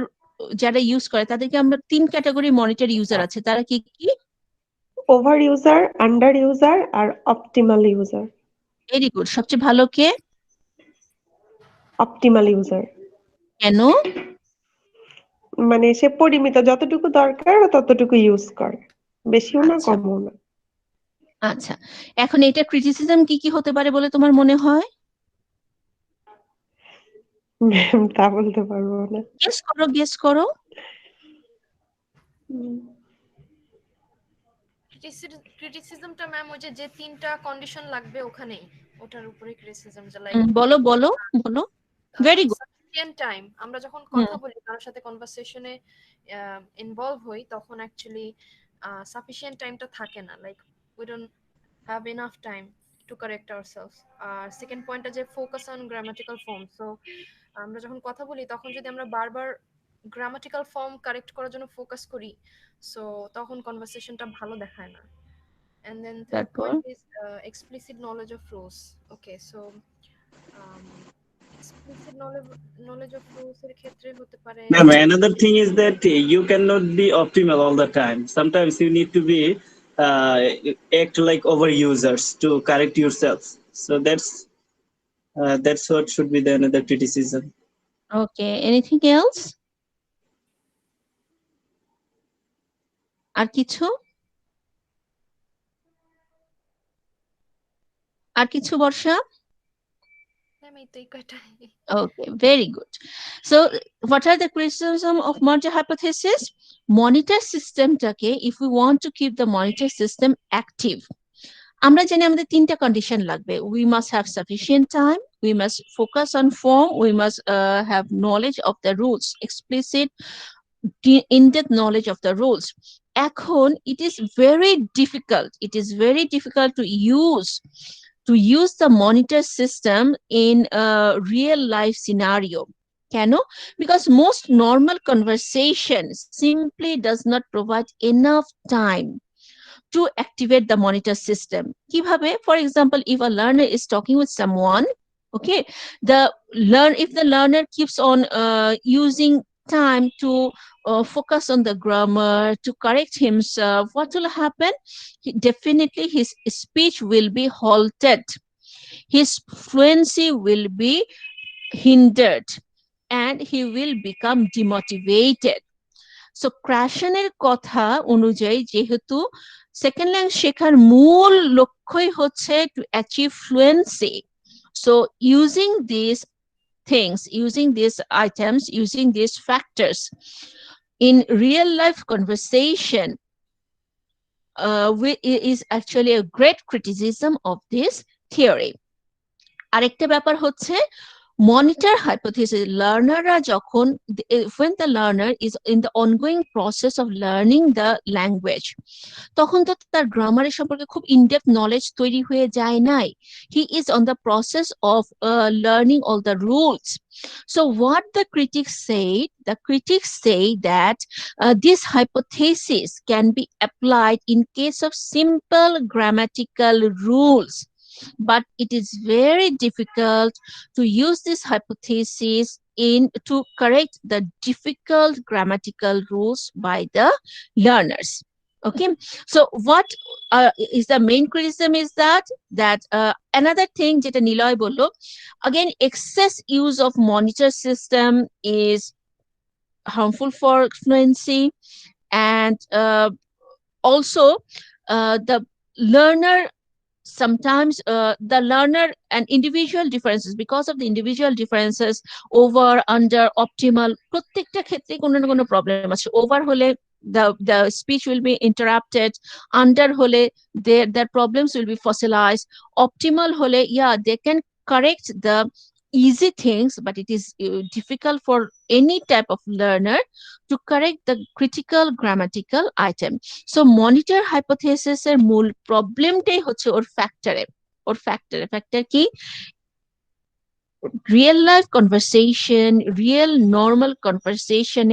যারা ইউজ করে তাদেরকে আমরা তিন ক্যাটাগরি মনিটর ইউজার আছে, তারা কি কি? ওভার ইউজার, আন্ডার ইউজার আর অপটিমাল ইউজার। Very good. সবচেয়ে ভালো কে? Optimal user. কেন? মানে সে পরিমিত, যতটুকু দরকার ততটুকু ইউজ করে, বেশিও না কমও না। আচ্ছা, এখন এটা ক্রিটিসিজম কি কি হতে পারে বলে তোমার মনে হয়? ম্যাম তা বলতে পারবো না। গেস করো। ক্রিটিসিজমটা ম্যাম ওই যে তিনটা কন্ডিশন লাগবে ওখানেই, ওটার উপরে ক্রিটিসিজম যে লাইক বলো বলো বলো। Very good. সাফিসিয়েন্ট টাইম, আমরা যখন কথা বলি কারোর সাথে কনভারসেশনে ইনভলভ হই তখন অ্যাকচুয়ালি সাফিসিয়েন্ট টাইমটা থাকে না, like we don't have enough time to correct ourselves. আর সেকেন্ড পয়েন্টটা যে focus on grammatical form, so আমরা যখন কথা বলি তখন যদি আমরা বারবার গ্রামাটিক্যাল ফর্ম কারেক্ট করার জন্য ফোকাস করি সো তখন কনভারসেশনটা ভালো দেখায় না। And then third point is explicit knowledge of rules. Okay, so explicit knowledge of rules এর ক্ষেত্রে হতে পারে। Ma'am, another thing is that you cannot be optimal all the time. Sometimes you need to be act like over users to correct yourself. So that's what should be the another criticism. Okay, anything else? আর কিছু? আর কিছু বর্ষা? Okay, very good. So what are the criticism of monitor hypothesis? Monitor system টাকে, if we want to keep the monitor system active, আমরা জানি আমাদের তিনটা condition লাগবে। We must have sufficient time, we must focus on form, we must have knowledge of the rules, explicit in-depth knowledge of the rules. এখন it is very difficult to use the monitor system in a real life scenario. কেন? Because most normal conversation simply does not provide enough time to activate the monitor system. কিভাবে? For example, if a learner is talking with someone, okay, if the learner keeps on using time to focus on the grammar, to correct himself, what will happen? Definitely his speech will be halted. His fluency will be hindered and he will become demotivated. So ক্রাশনের কথা অনুযায়ী যেহেতু second language শেখার মূল লক্ষ্যই হচ্ছে to achieve fluency, so using these things, using these items, using these factors in real life conversation is actually a great criticism of this theory. আরেকটা ব্যাপার হচ্ছে monitor hypothesis. Learnerরা যখন when the learner is in the ongoing process of learning the language, তখন তো তার গ্রামারের সম্পর্কে খুব ইনডেপথ নলেজ তৈরি হয়ে যায় নাই। He is on the process of learning all the rules. So what the critics say that this hypothesis can be applied in case of simple grammatical rules, but it is very difficult to use this hypothesis in to correct the difficult grammatical rules by the learners. Okay, so what is the main criticism is that another thing jeta Niloy bollo, again excess use of monitor system is harmful for fluency, and also the learner sometimes the learner and individual differences, because of the individual differences, over under optimal প্রত্যেকটা ক্ষেত্রে কোনো না কোনো problem আছে। Over হলে the speech will be interrupted, under hole their problems will be fossilized, optimal hole yeah they can correct the easy things, but it is difficult for any type of learner to correct the critical grammatical item. So monitor hypothesis এর মূল প্রবলেমটাই হচ্ছে ওর factor কি real life conversation, real normal conversation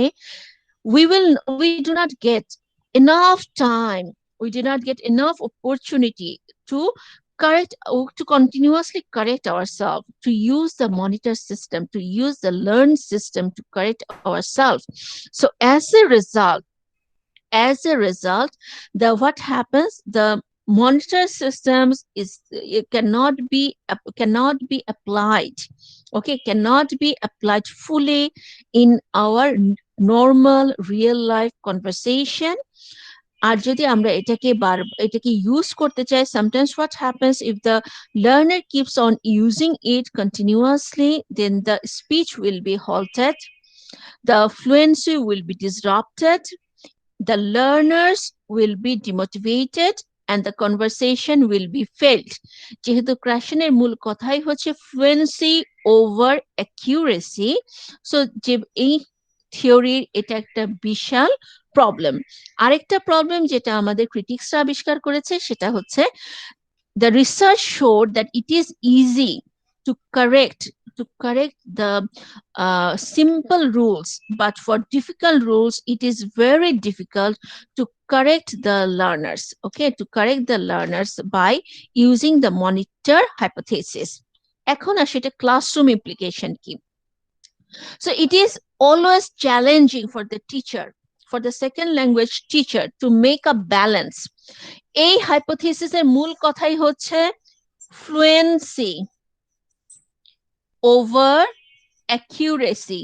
we do not get enough time, we do not get enough opportunity to continuously correct ourselves, to use the monitor system, to use the learn system to correct ourselves. So as a result, what happens, the monitor systems cannot be applied, okay, cannot be applied fully in our normal real life conversation. আর যদি আমরা এটাকে use করতে চাই, sometimes what happens if the learner keeps on using it continuously, then the speech will be halted, the fluency will be disrupted, the learners will be demotivated, and the conversation will be failed. যেহেতু ক্রাশনের মূল কথাই হচ্ছে fluency over accuracy, so যে এই থিওরির এটা একটা বিশাল problem. আরেকটা প্রবলেম যেটা আমাদের ক্রিটিক্সরা আবিষ্কার করেছে সেটা হচ্ছে the research showed that it is easy to correct the simple rules, but for difficult rules it is very difficult to correct the learners, okay, to correct the learners by using the monitor hypothesis. এখন আসে এটা classroom implication কি। So it is always challenging for the teacher, for the second language teacher, to make a balance. এই হাইপোথিসিসের মূল কথাই হচ্ছে fluency over accuracy.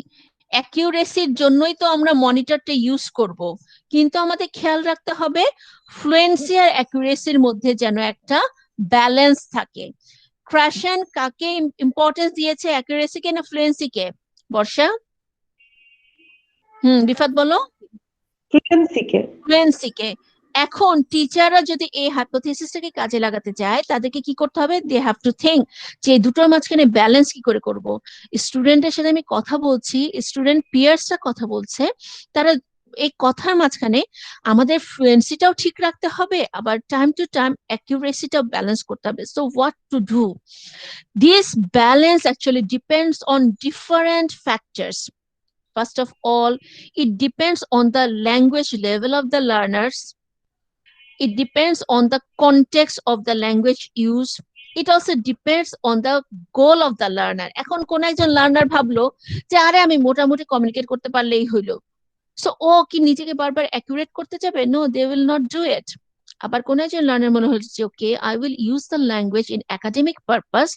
অ্যাকিউরেসির জন্যই তো আমরা মনিটরটা ইউজ করব, কিন্তু আমাদের খেয়াল রাখতে হবে ফ্লুয়েন্সি আর অ্যাকিউরেসির মধ্যে যেন একটা ব্যালেন্স থাকে। ক্রাশন কাকে ইম্পর্টেন্স দিয়েছে, অ্যাকিউরেসিকে না ফ্লুয়েন্সিকে? বর্ষা? রিফাত বলো। ফ্লুয়েন্সিকে। এখন টিচাররা যদি এই হাইপোথিসিসটাকে কাজে লাগাতে চায়, তাদেরকে কি করতে হবে, দে হ্যাভ টু থিঙ্ক যে দুটোর মাঝখানে ব্যালেন্স কি করে করব। স্টুডেন্টের সাথে আমি কথা বলছি, স্টুডেন্ট পিয়ার্সরা কথা বলছে, তারা এই কথার মাঝখানে আমাদের ফ্লুয়েন্সিটাও ঠিক রাখতে হবে, আবার টাইম টু টাইম অ্যাকিউরেসিটাও ব্যালেন্স করতে হবে। So what to do, this balance actually depends on different factors. First of all, it depends on the language level of the learners. It depends on the context of the language use. It also depends on the goal of the learner. এখন কোন একজন learner ভাবলো যে আরে আমি মোটামুটি communicate করতে পারলেই হইলো, সো ও কি নিজেকে বারবার অ্যাকুরেট করতে যাবে? No, they will not do it. আবার কোন একজন লার্নার মনে হচ্ছে okay I will use the language in academic purpose,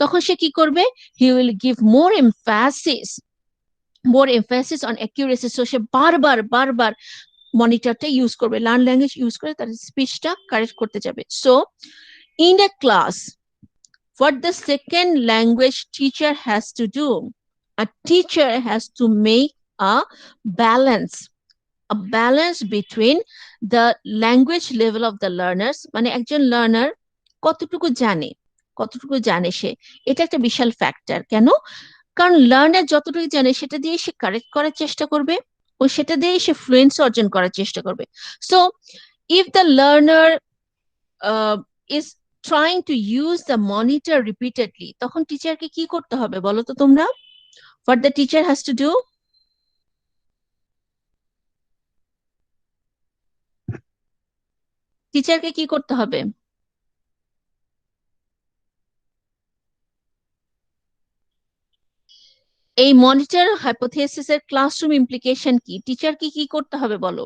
তখন সে কি করবে, he will give more emphasis on accuracy. So সে বারবার মনিটরটা ইউজ করবে, লার্ন ল্যাঙ্গুয়েজ ইউজ করে তার স্পিচটা কারেক্ট করতে যাবে। So in a class, what the second language teacher has to do, a teacher has to make a balance. a balance between the language level of the learners, মানে একজন learner কতটুকু জানে সে, এটা একটা বিশাল ফ্যাক্টর। কেন? কারণ লার্নার যতটুকু জানে সেটা দিয়ে সে কারেক্ট করার চেষ্টা করবে ও সেটা দিয়ে সে ফ্লুয়েন্সি অর্জন করার চেষ্টা করবে। So if the learner is trying to use the monitor repeatedly, তখন টিচারকে কি করতে হবে বলো তো তোমরা? What the teacher has to do? টিচারকে কি করতে হবে? এই মনিটর হাইপোথেসিসের ক্লাসরুম ইমপ্লিকেশন কি? টিচারকে কি করতে হবে বলো?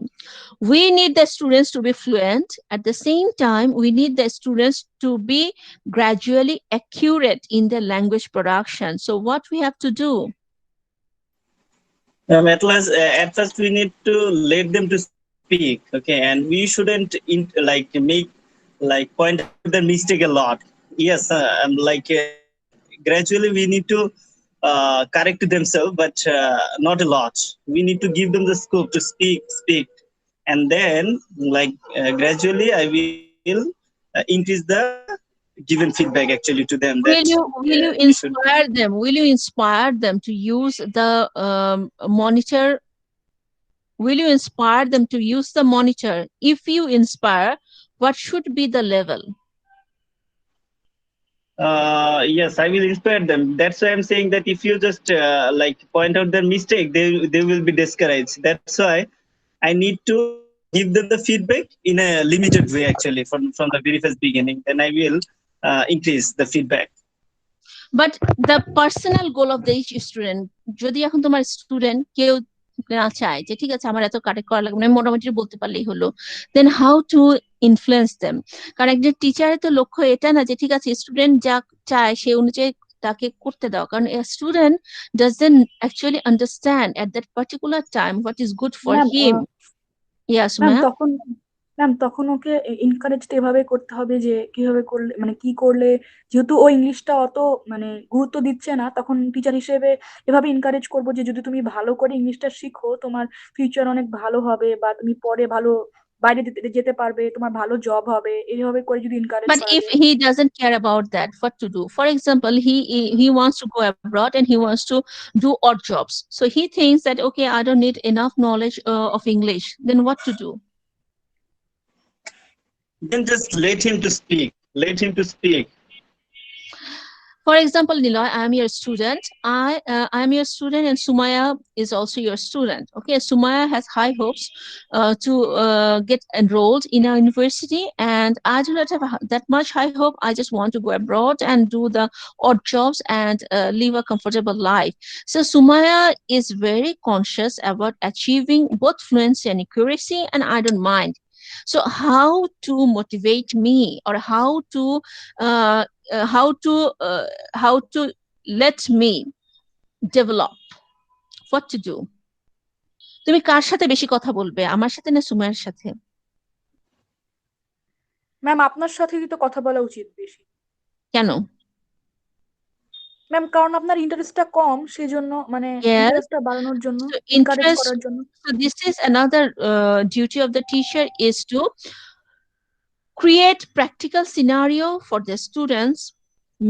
We need the students to be fluent. At the same time, we need the students to be gradually accurate in their language production. So what we have to do? At first we need to let them to speak, okay, and we shouldn't make point out their mistake a lot. Yes, gradually we need to correct themselves, but not a lot. We need to give them the scope to speak, and then gradually I will increase the given feedback actually to them. That Will you inspire them? Will you inspire them to use the monitor? Will you inspire them to use the monitor? If you inspire, what should be the level? Yes, I will inspire them. That's why I'm saying that if you just point out their mistake, they will be discouraged. That's why I need to give them the feedback in a limited way actually from the very first beginning. Then I will increase the feedback. But the personal goal of the each student, যদি এখন তোমার student কেউ না চায় যে ঠিক আছে আমার এত কারেক্ট করা লাগবে না, মোটামুটি বলতে পারলেই হলো, then how to influence them? কারণ একজন টিচারের তো লক্ষ্য এটা না যে ঠিক আছে স্টুডেন্ট যা চায় সেই অনুযায়ী তাকে করতে দাও, কারণ a student doesn't actually understand at that particular time what is good for him. Yes, ma'am. তখন ওকে এনকারেজ এভাবে করতে হবে যে কিভাবে করলে, মানে কি করলে, যেহেতু ও ইংলিশটা অত মানে গুরুত্ব দিচ্ছে না, তখন টিচার হিসেবে এভাবে এনকারেজ করবো যে যদি তুমি ভালো করে ইংলিশটা শিখো তোমার ফিউচার অনেক ভালো হবে, বা তুমি পরে ভালো বাইরে যেতে পারবে, তোমার ভালো জব হবে, এইভাবে করে যদি encourage But if he doesn't care about that, what to do? For example, he wants to go abroad and he wants to do odd jobs. So he thinks that, okay, I don't need enough knowledge of English. Then what to do? Then just let him to speak. Let him to speak. For example, Niloy, I am your student. I am your student, and Sumaya is also your student. Okay, Sumaya has high hopes to get enrolled in a university, and I do not have that much high hope. I just want to go abroad and do the odd jobs and live a comfortable life. So Sumaya is very conscious about achieving both fluency and accuracy, and I don't mind. So how to motivate me, or how to let me develop? What to do? তুমি কার সাথে বেশি কথা বলবে, আমার সাথে না সুমাইয়ার সাথে? ম্যাম আপনার সাথেই তো কথা বলা উচিত বেশি। কেন? ম্যাম কারণ আপনার ইন্টারেস্টটা কম, সেজন্য মানে ইন্টারেস্টটা বাড়ানোর জন্য, এনকারেজ করার জন্য। So this is another duty of the teacher, is to create practical scenario for the students,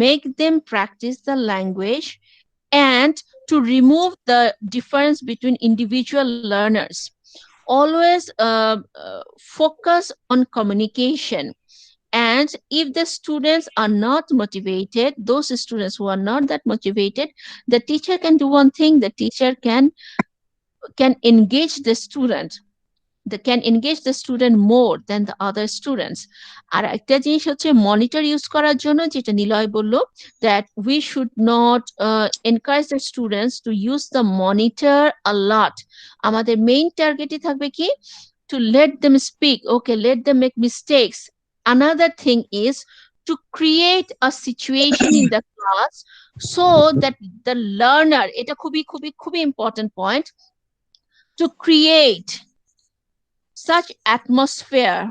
make them practice the language, and to remove the difference between individual learners. Always focus on communication. And if the students are not motivated, those students who are not that motivated, the teacher can do one thing. The teacher can engage the student. They can engage the student more than the other students. আর একটা জিনিস হচ্ছে monitor use করার জন্য, যেটা নিলয় বললো, that we should not encourage the students to use the monitor a lot. আমাদের main টার্গেটই থাকবে কি? To let them speak. Okay, let them make mistakes. Another thing is to create a situation in the class so that the learner, এটা খুবই important point, to create such atmosphere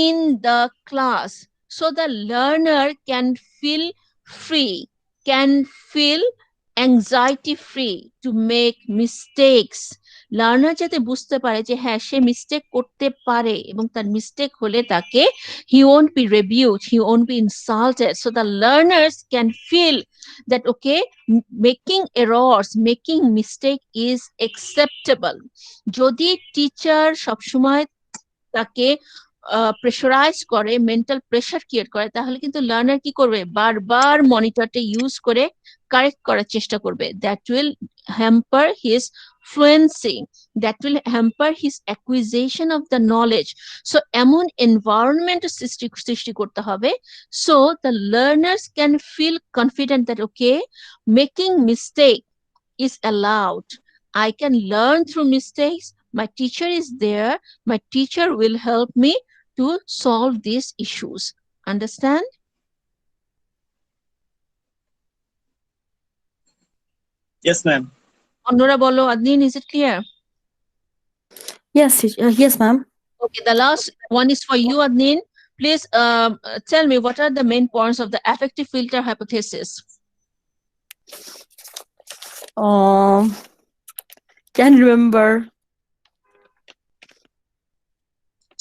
in the class so the learner can feel free, can feel anxiety free to make mistakes, learner যাতে বুঝতে পারে যে হ্যাঁ সে mistake করতে পারে এবং তার মিস্টেক হলে তাকে he won't be rebuked, he won't be insulted, so the learners can feel that okay, making errors, making mistake is acceptable. যদি টিচার সবসময় তাকে প্রেশারাইজ করে, মেন্টাল প্রেশার ক্রিয়েট করে, তাহলে কিন্তু লার্নার কি করবে, বারবার মনিটরটা ইউজ করে কারেক্ট করার চেষ্টা করবে। That will hamper his fluency, that will hamper his acquisition of the knowledge. So এমন এনভায়রনমেন্ট সৃষ্টি করতে হবে so the learners can feel confident that okay, making mistake is allowed. I can learn through mistakes. My teacher is there. My teacher will help me to solve these issues. Understand? Yes, ma'am. Onora bolo, Adnin, is it clear? Yes, ma'am. Okay, the last one is for you, Adnin. Please tell me what are the main points of the affective filter hypothesis? Can't remember.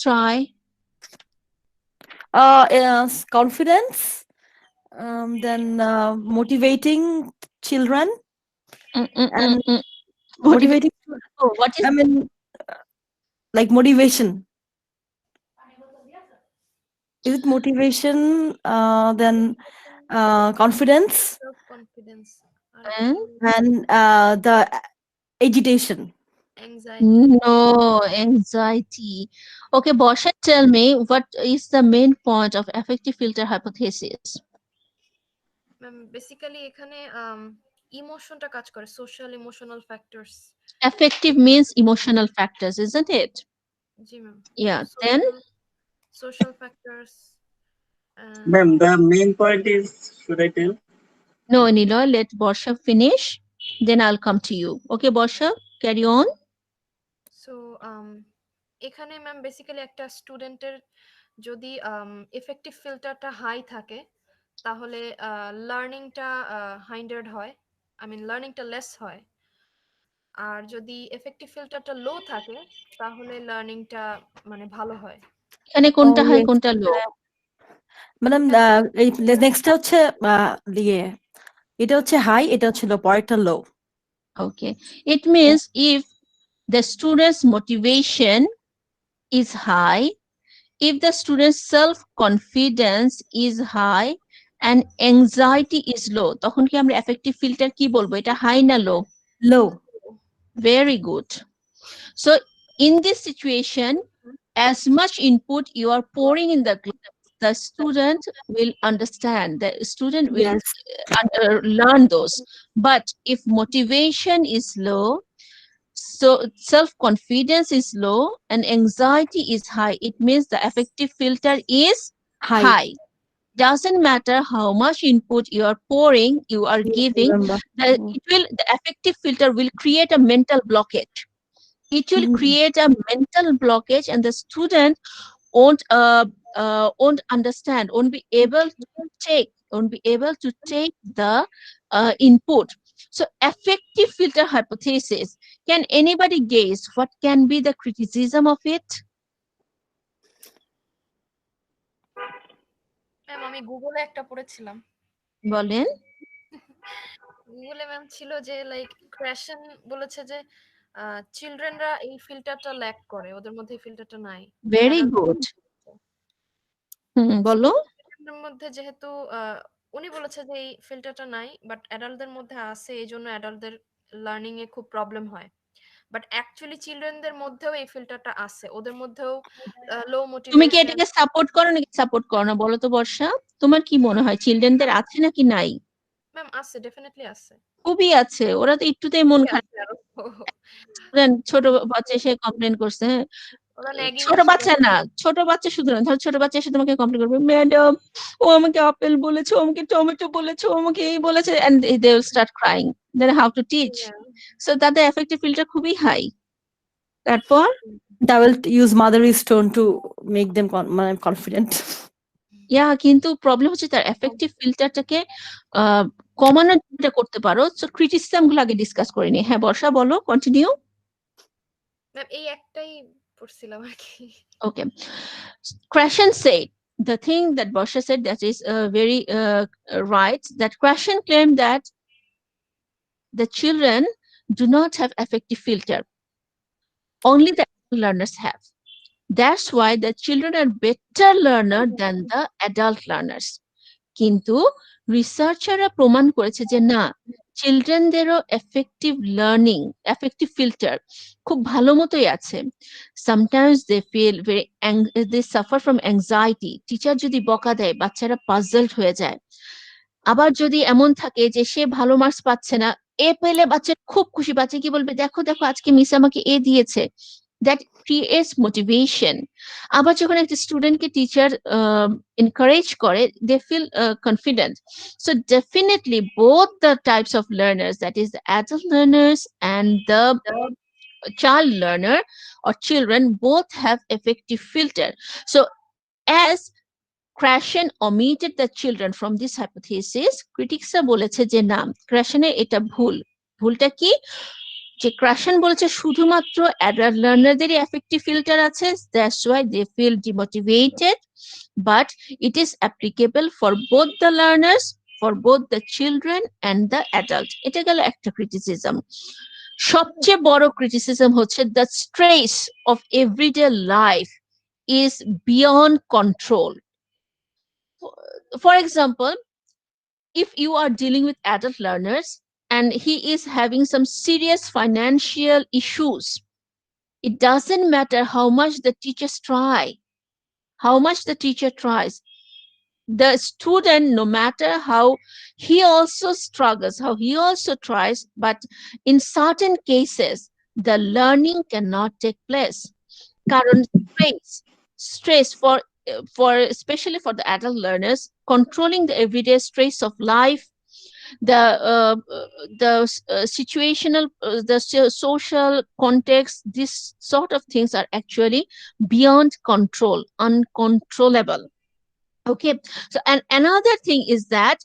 Try. Confidence, then motivating children, and motivating. Oh, what is I mean, like motivation. Is it motivation? Then confidence Self-confidence. and and the agitation. Anxiety. no, anxiety. Okay, Bosha, tell me what is the main point of affective filter hypothesis? Ma'am basically এখানে ইমোশনটা কাজ করে, social emotional factors. Affective means emotional factors, isn't it? G ma'am. Yeah, then social factors. Ma'am, the main point is, should I tell? no, Niloy, let Borsha finish, then I'll come to you. Okay, Borsha, carry on. So এখানে ma'am basically একটা স্টুডেন্টের যদি effective ফিল্টারটা high থাকে তাহলে লার্নিংটা হাইন্ডার্ড হয়, I mean লার্নিংটা less হয়। আর যদি এফেক্টিভ ফিল্টারটা লো থাকে তাহলে লার্নিংটা মানে ভালো হয়। এখানে কোনটা হাই yes. কোনটা লো? ম্যাডাম নেক্সটটা হচ্ছে ইয়ে, এটা হচ্ছে হাই, এটা হচ্ছে লো, পরেরটা লো। Okay, it means if the student's motivation is high, if the student's self-confidence is high and anxiety is low, তখন কি আমরা affective filter কি বলবো, এটা হাই না লো? লো। Very good. So in this situation, as much input you are pouring in the class, the student will understand, the student will Yes. learn those. But if motivation is low, so self-confidence is low and anxiety is high, it means the affective filter is high. Doesn't matter how much input you are pouring, you are giving, the affective filter will create a mental blockage. It will create a mental blockage and the student won't understand, won't be able to take the input. So affective filter hypothesis, can anybody guess what can be the criticism of it? Ma'am আমি গুগলে একটা পড়েছিলাম, বলেন। গুগলে ma'am ছিল যে like ক্র্যাশন বলেছে যে চিলড্রেনরা এই ফিল্টারটা ল্যাক করে, ওদের মধ্যে এই ফিল্টারটা নাই। Very good. বলো। এর মধ্যে যেহেতু উনি বলেছে যে এই ফিল্টারটা নাই, বাট অ্যাডাল্টদের মধ্যে আছে, এই জন্য অ্যাডাল্টদের লার্নিং এ খুব প্রবলেম হয়। বাট অ্যাকচুয়ালি চিলড্রেনদের মধ্যেও এই ফিল্টারটা আছে, ওদের মধ্যেও লো মোটিভেশন। তুমি কি এটাকে সাপোর্ট করো নাকি সাপোর্ট করো না বলো তো বর্ষা, তোমার কি মনে হয় চিলড্রেনদের আছে নাকি নাই? ম্যাম আছে, ডেফিনেটলি আছে, খুবই আছে, ওরা তো একটুতেই মন খারাপ। ছোট বাচ্চা এসে কমপ্লেন করছে, ছোট বাচ্চা না, ছোট বাচ্চা শুধু না, ধর ছোট বাচ্চা এসে তোমাকে কমপ্লেন করবে, ম্যাডাম ও আমাকে আপেল বলেছে, ও আমাকে টমেটো বলেছে, ও আমাকে এই বলেছে, and they will start crying, then how to teach? So তাদের affective filter খুবই হাই। তারপর they will use mother's tone to make them confident. কিন্তু প্রবলেম হচ্ছে তার এফেক্টিভ ফিল্টারটাকে কমানোর যেটা করতে পারো। সো ক্রিটিসিজম গুলো আগে ডিসকাস করে নি। হ্যাঁ বর্ষা বলো, কন্টিনিউ। ম্যাম এই একটাই পড়ছিলাম আর কি। Okay. Krashen said, the thing that Barsha said that is very right, that Krashen claimed that the children do not have affective filter. Only the learners have. That's why the children are better learner than the adult learners. কিন্তু রিসার্চাররা প্রমাণ করেছে যে না, চিলড্রেনদেরও effective learning, effective filter খুব ভালো মতোই আছে। Sometimes they feel very, they suffer from anxiety. Teacher যদি বকা দেয় বাচ্চারা পাজলড হয়ে যায়। আবার যদি এমন থাকে যে সে ভালো মার্কস পাচ্ছে না, এ পেলে বাচ্চা খুব খুশি, বাচ্চা কি বলবে, দেখো দেখো আজকে মিস আমাকে এ দিয়েছে, দ্যাট ক্রিয়েটস মোটিভেশন। আবার যখন একটা স্টুডেন্টকে টিচার encourage করে, they feel confident. So definitely both the types of learners, that is the adult learners and the child learner or children, both have effective filter. So as Krashen omitted the children from this hypothesis, critics বলেছে যে না, ক্র্যাশনের এটা ভুল। ভুলটা কি? যে Krashen বলেছে শুধুমাত্র অ্যাডাল্ট লার্নারদেরই অ্যাফেক্টিভ ফিল্টার আছে, that's why they feel demotivated, but it is applicable for both the learners, for both the children and the adult. এটা গেল একটা ক্রিটিসিজম। সবচেয়ে বড় ক্রিটিসিজম হচ্ছে the stress of everyday life is beyond control. For example, if you are dealing with adult learners and he is having some serious financial issues, it doesn't matter how much the teachers try, how much the teacher tries. The student, no matter how he also struggles, how he also tries, but in certain cases, the learning cannot take place. Karon stress for especially for the adult learners, controlling the everyday stress of life, the situational, the social context, this sort of things are actually beyond control, uncontrollable. Okay, so and another thing is that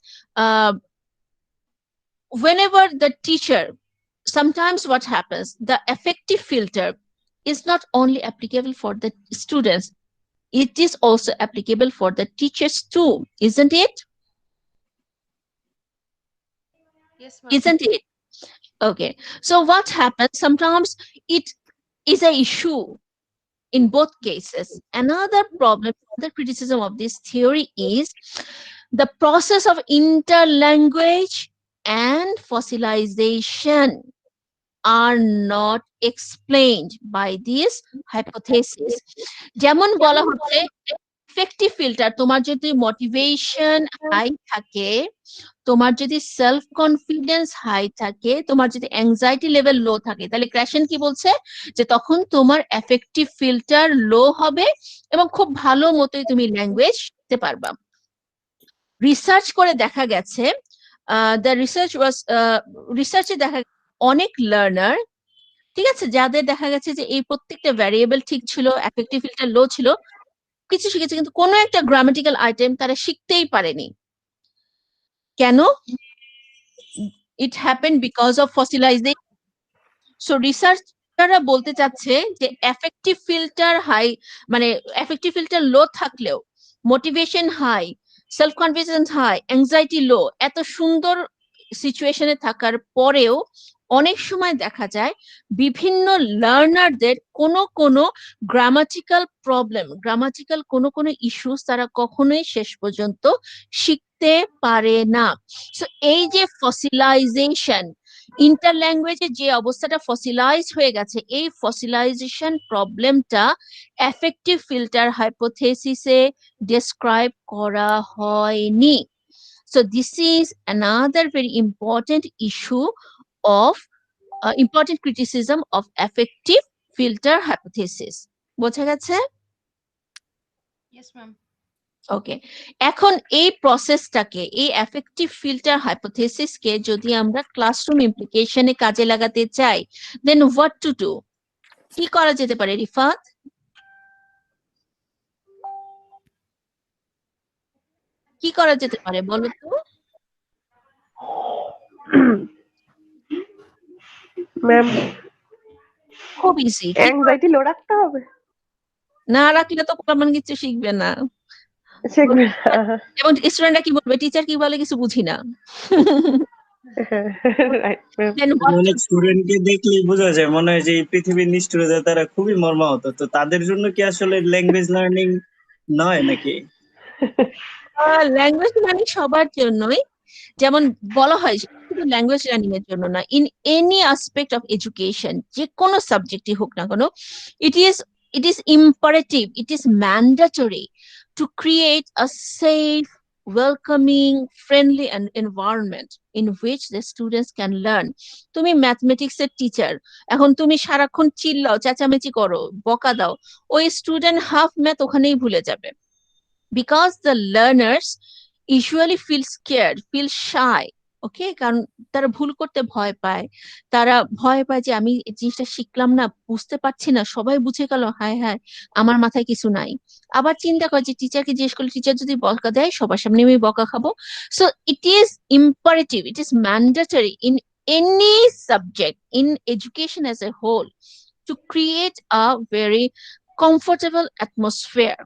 whenever the teacher, sometimes what happens, the affective filter is not only applicable for the students, it is also applicable for the teachers too, isn't it? Yes, ma'am. Isn't it? Okay, so what happens, sometimes it is an issue in both cases. Another problem, another criticism of this theory is the process of interlanguage and fossilization are not explained by this hypothesis. যেমন বলা হচ্ছে effective filter, তোমার যদি motivation high থাকে, তোমার যদি self confidence high থাকে, তোমার যদি অ্যাংজাইটি লেভেল লো থাকে, তাহলে ক্র্যাশন কি বলছে, যে তখন তোমার এফেক্টিভ ফিল্টার লো হবে এবং খুব ভালো মতোই তুমি ল্যাঙ্গুয়েজ শিখতে পারবা। রিসার্চ করে দেখা গেছে, রিসার্চে দেখা অনেক লার্নার, ঠিক আছে, যাদের দেখা গেছে যে এই প্রত্যেকটা ভ্যারিয়েবল ঠিক ছিল, এফেক্টিভ ফিল্টার লো ছিল, কিছু শিখেছে, কিন্তু কোনো একটা গ্রামাটিক্যাল আইটেম তারা শিখতেই পারেনি। কেন? It happened because of fossilization. So রিসার্চাররা বলতে চাচ্ছে যে এফেক্টিভ ফিল্টার হাই, মানে এফেক্টিভ ফিল্টার লো থাকলেও motivation high, self confidence high, anxiety low, এত সুন্দর সিচুয়েশনে থাকার পরেও অনেক সময় দেখা যায় বিভিন্ন লার্নারদের কোনো গ্রামাটিক্যাল প্রবলেম, গ্রামাটিক্যাল কোনো ইস্যুস তারা কখনোই শেষ পর্যন্ত শিখতে পারে না। সো এই যে ফসিলাইজেশন, ইন্টারল্যাঙ্গুয়েজে যে অবস্থাটা ফসিলাইজ হয়ে গেছে, এই ফসিলাইজেশন প্রবলেমটা এফেক্টিভ ফিল্টার হাইপোথেসিসে ডেসক্রাইব করা হয়নি। So this is another very important issue of important criticism of affective filter hypothesis. বোঝা গেছে? Yes, ma'am. ওকে, এখন এই প্রসেসটাকে, এই এফেক্টিভ ফিল্টার হাইপোথেসিসকে যদি আমরা ক্লাসরুম ইমপ্লিকেশনে কাজে লাগাতে চাই, দেন হোয়াট টু ডু? কি করা যেতে পারে রিফাত? কি করা যেতে পারে বলো তো? ম্যাম খুব ইজি। অ্যাংজাইটি লো রাখতে হবে? না রাখলে তো তেমন কিছু শিখবে না। শিখবে না। এবং স্টুডেন্টরা কি বলবে, টিচার কি বলে কিছু বুঝি না। Right ma'am. Then what অনেক to do? স্টুডেন্টকে দেখলেই বোঝা যায় মনে হয় যে এই পৃথিবীর নিষ্ঠুরতা তারা খুবই মর্মাহত। তো তাদের জন্য কি আসলে ল্যাঙ্গুয়েজ লার্নিং নয় নাকি? ল্যাঙ্গুয়েজ লার্নিং সবার জন্যই। যেমন বলা হয় যে শুধু ল্যাঙ্গুয়েজ লার্নিং এর জন্য না, in any aspect of education, যে কোনো সাবজেক্টই হোক না কেন, it is it is imperative, it is mandatory to create a safe, welcoming, friendly and environment in which the students can learn. তুমি ম্যাথমেটিক্স এর টিচার, এখন তুমি সারাক্ষণ চিল্লাও, চেঁচামেচি করো, বকা দাও, ওই স্টুডেন্ট হাফ ম্যাথ ওখানেই ভুলে যাবে। Because the learners usually feel scared, feel shy, ওকে, কারণ তারা ভুল করতে ভয় পায়। তারা ভয় পায় যে আমি এই জিনিসটা শিখলাম না, বুঝতে পারছি না, সবাই বুঝে গেল, হায় হায় আমার মাথায় কিছু নাই। আবার চিন্তা করে যে টিচারকে জিজ্ঞেস করলে টিচার যদি বকা দেয়, সবার সামনে আমি বকা খাবো। So it is imperative, it is mandatory in any subject, in education as a whole, to create a very comfortable atmosphere.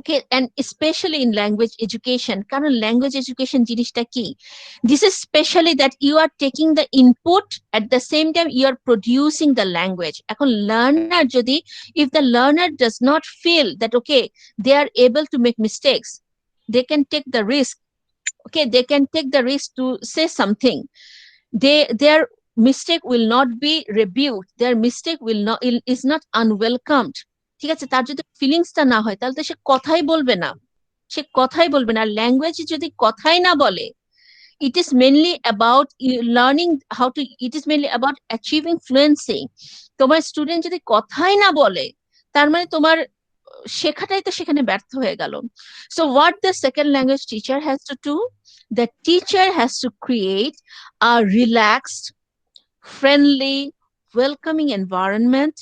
Okay, and especially in language education, কারণ language education জিনিসটা কি, this is specially that you are taking the input, at the same time you are producing the language. এখন learner যদি, if the learner does not feel that okay, they are able to make mistakes, they can take the risk, okay, they can take the risk to say something, their mistake will not be rebuked, their mistake will not, is not unwelcomed, ঠিক আছে, তার যদি ফিলিংসটা না হয় তাহলে তো সে কথাই বলবে না, সে কথাই বলবে না। ল্যাঙ্গুয়েজ যদি কথাই না বলে, it is mainly about learning how to, it is mainly about achieving fluency. তোমার স্টুডেন্ট যদি কথাই না বলে, তার মানে তোমার শেখাটাই তো সেখানে ব্যর্থ হয়ে গেল। So what the second language teacher has to do, the teacher has to create a relaxed, friendly, welcoming environment.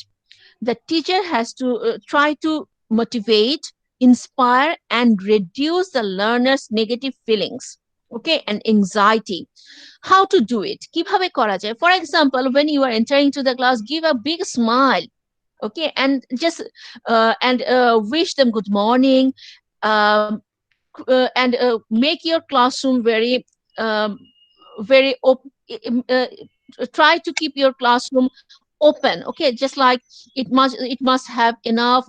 The teacher has to try to motivate, inspire, and reduce the learner's negative feelings, okay, and anxiety. How to do it? কিভাবে করা যায়? For example, when you are entering to the class, give a big smile, okay, and just wish them good morning, um, and make your classroom very um, very open. Try to keep your classroom open, okay, just like it must have enough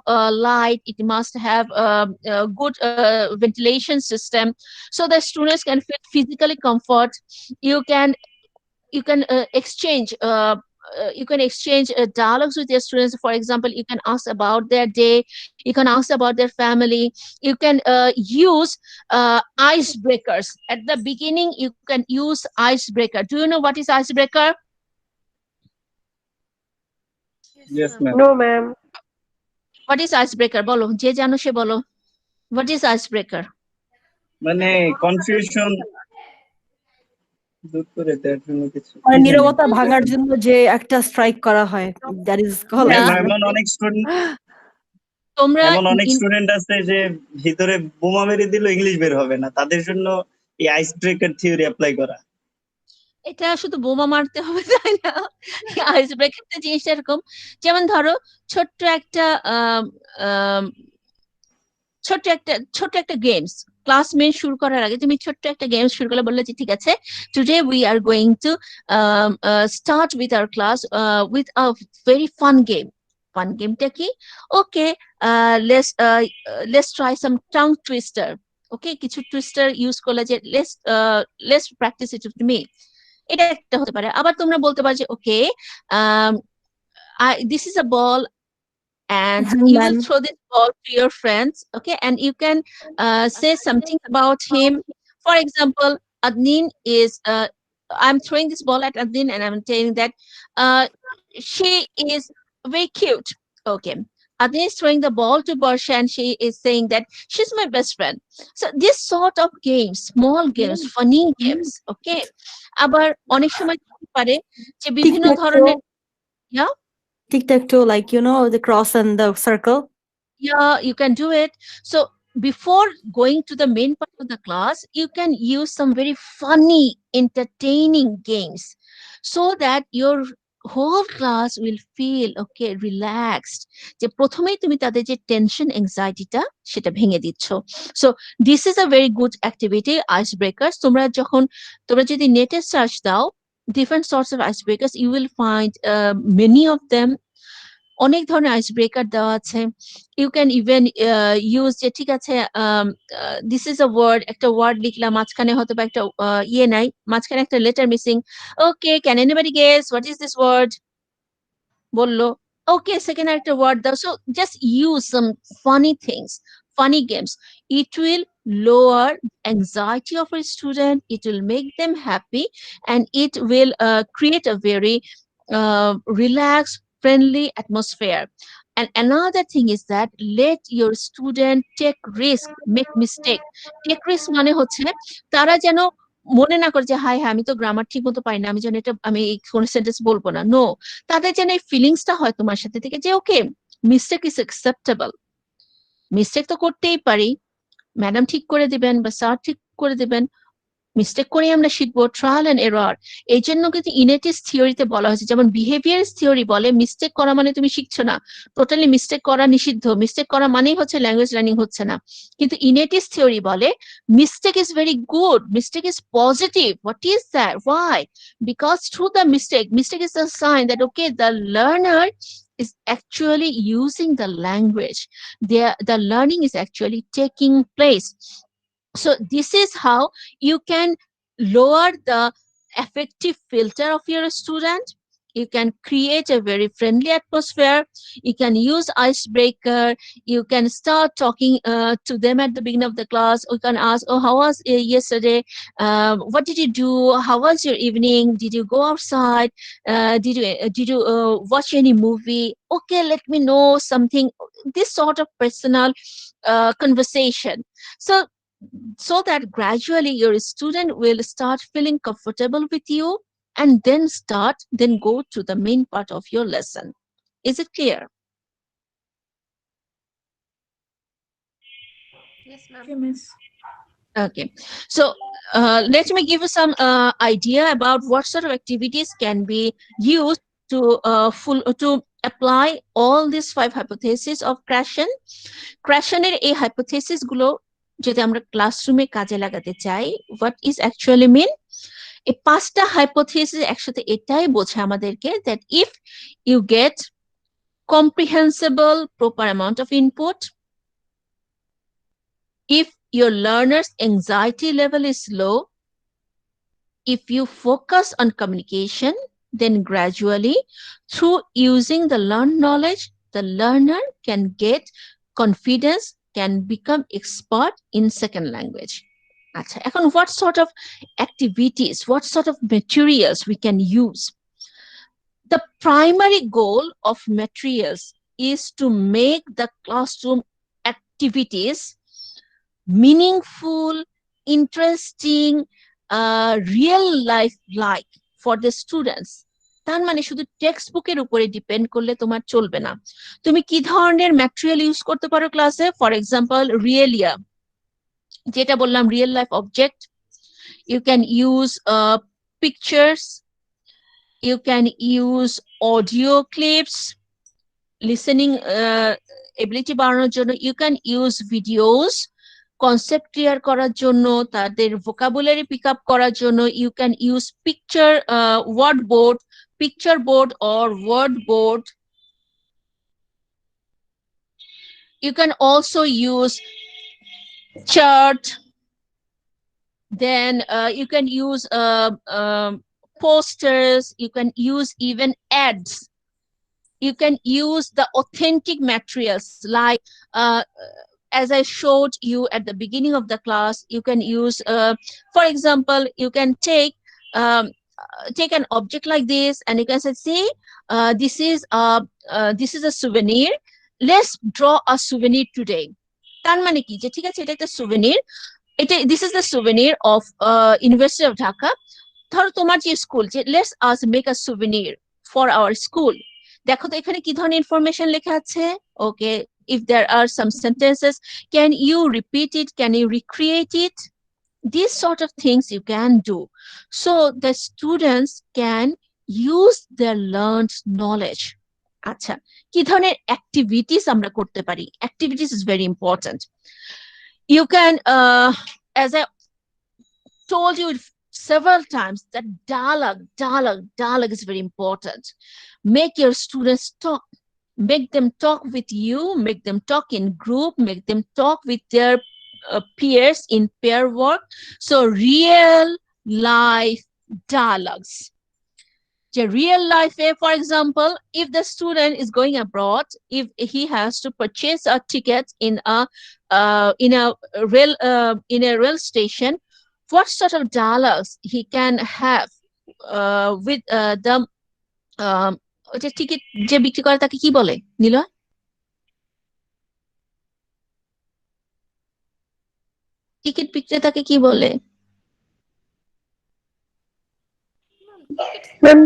light, it must have a good ventilation system, so the students can feel physically comfort. You can exchange dialogues with your students. For example, you can ask about their day, you can ask about their family, you can use icebreakers. At the beginning you can use icebreaker. Do you know what is icebreaker? Yes, ma'am. No ma'am. What is icebreaker? বলো, যে জানো সে বলো, what is icebreaker? মানে confusion দূর করে দেওয়ার জন্য কিছু মানে কি জানি। নীরবতা ভাঙার জন্য যে একটা স্ট্রাইক করা হয়, দ্যাট ইজ কল Yeah. এমন অনেক স্টুডেন্ট তোমরা এমন অনেক স্টুডেন্ট আছে যে ভিতরে বোমা মেরে দিল ইংলিশ বের হবে না, তাদের জন্য এই আইস ব্রেকার থিওরি অ্যাপ্লাই করা। এটা শুধু বোমা মারতে হবে তাই না, আইস ব্রেকার জিনিসটা এরকম, যেমন ধরো ছোট্ট একটা আম, আম, ছোট্ট একটা গেমস, ক্লাস মেন শুরু করার আগে তুমি ছোট্ট একটা গেমস শুরু করলে, বললে যে ঠিক আছে, today we are going to start with our class with a very fun game. Fun গেমটা কি? Okay, let's try some tongue twister. Okay, কিছু টুইস্টার ইউজ করলে যে let's practice it with me, এটা একটা হতে পারে। আবার তোমরা বলতে পারো যে ওকে, this is a ball and you will throw this ball to your friends, okay, and you can say something about him. For example, Adnin is I'm throwing this ball at Adnin and I'm telling that she is very cute, okay. Adnin is throwing the ball to Barsha and she is saying that she's my best friend. So this sort of games, small games, funny games, okay. আবার অনেক সময় হতে পারে যে বিভিন্ন ধরনের, yeah, tic-tac-toe, like the cross and the circle. yeah, you can do it. So before going to the main part of the class, you can use some very funny, entertaining games so that your whole class will feel okay relaxed যে প্রথমেই তুমি তাদের যে tension এংজাইটিটা সেটা ভেঙে দিচ্ছ so this is a very good activity ice breakers তোমরা যদি নেটে সার্চ দাও different sorts of icebreakers you will find many of them অনেক ধরনের আইস ব্রেকার দেওয়া আছে ইউ ক্যান ইভেন ইউজ যে ঠিক আছে দিস ইজ আ ওয়ার্ড একটা ওয়ার্ড লিখলাম মাঝখানে হয়তো বা একটা ইয়ে নাই মাঝখানে একটা letter missing okay can anybody guess what is this word বললো ওকে সেকেন্ড আরেকটা ওয়ার্ড দাও so just use some funny things funny games it will lower anxiety of a student it will make them happy and it will create a very relaxed friendly atmosphere and another thing is that let your student take risk make mistake take risk মানে হচ্ছে তারা যেন মনে না করে যে high হ্যাঁ আমি তো গ্রামার ঠিক মতো পাই না আমি যেন এটা আমি কোন সেন্টেন্স বলবো না নো তাদের যেন এই ফিলিংসটা হয় তোমার সাথে থেকে যে ওকে মিস্টেক ইজ অ্যাকসেপ্টেবল মিস্টেক তো করতেই পারি ম্যাডাম ঠিক করে দিবেন বা স্যার ঠিক করে দিবেন মিস্টেক করে আমরা শিখবো ট্রায়াল এন্ড এরর এই জন্য কিন্তু ইনেটিস থিওরিতে বলা হয়েছে যেমন বিহেভিয়ার থিওরি বলে মিস্টেক করা মানে তুমি শিখছো না টোটালি মিস্টেক করা নিষিদ্ধ মিস্টেক করা মানেই হচ্ছে ল্যাঙ্গুয়েজ লার্নিং হচ্ছে না কিন্তু ইনেটিস থিওরি বলে mistake is very good mistake is positive what is that why because through the mistake is the sign that okay the learner is actually using the language the learning is actually taking place so this is how you can lower the affective filter of your student you can create a very friendly atmosphere you can use icebreaker you can start talking to them at the beginning of the class you can ask oh how was yesterday what did you do how was your evening did you go outside did you watch any movie okay let me know something this sort of personal conversation so that gradually your student will start feeling comfortable with you and then go to the main part of your lesson. Is it clear? Yes, ma'am. Okay, miss. Okay. So let me give you some idea about what sort of activities can be used to to apply all these 5 hypotheses of Krashen. Krashener এই hypothesis গুলো যদি আমরা ক্লাসরুমে কাজে লাগাতে চাই what is actually mean এই 5টা hypothesis একসাথে এটাই বোঝে আমাদেরকে that if you get comprehensible proper amount of input if your learner's anxiety level is low if you focus on communication then gradually through using the learned knowledge the learner can get confidence can become expert in second language acha ekhon what sort of activities what sort of materials we can use the primary goal of materials is to make the classroom activities meaningful interesting real life like for the students তার মানে শুধু text বুকের উপরে depend করলে তোমার চলবে না তুমি কি ধরনের ম্যাটেরিয়াল ইউজ করতে পারো ক্লাসে ফর এক্সাম্পল রিয়েলিয়া যেটা বললাম real life object you can use pictures you can use audio clips listening ability বাড়ানোর জন্য you can use videos concept clear করার জন্য তাদের ভোকাবুলারি পিক আপ করার জন্য you can use word board picture board or word board you can also use chart then you can use posters you can use even ads you can use the authentic materials like as I showed you at the beginning of the class you can use for example you can take an object like this and you can say see this is a souvenir let's draw a souvenir today তার মানে কি যে ঠিক আছে এটা একটা souvenir এটা this is the souvenir of University of Dhaka ধরো তোমার যে স্কুল যে let's us make a souvenir for our school দেখো তো এখানে কি ধরনের ইনফরমেশন লেখা আছে ওকে if there are some sentences can you repeat it can you recreate it these sort of things you can do so the students can use their learned knowledge. আচ্ছা, কি ধরনের activities আমরা করতে পারি? Activities is very important. You can, as I told you several times, that dialogue is very important. Make your students talk. Make them talk with you, make them talk in group, make them talk with their peers in pair work. So real life dialogues. The real life, for example, if the student is going abroad, if he has to purchase a ticket in a rail station, what sort of dialogues he can have with the ওটা ticket যে বিক্রি করে তাকে কি বলে Niloy? Ticket বিক্রেতাকে কি বলে?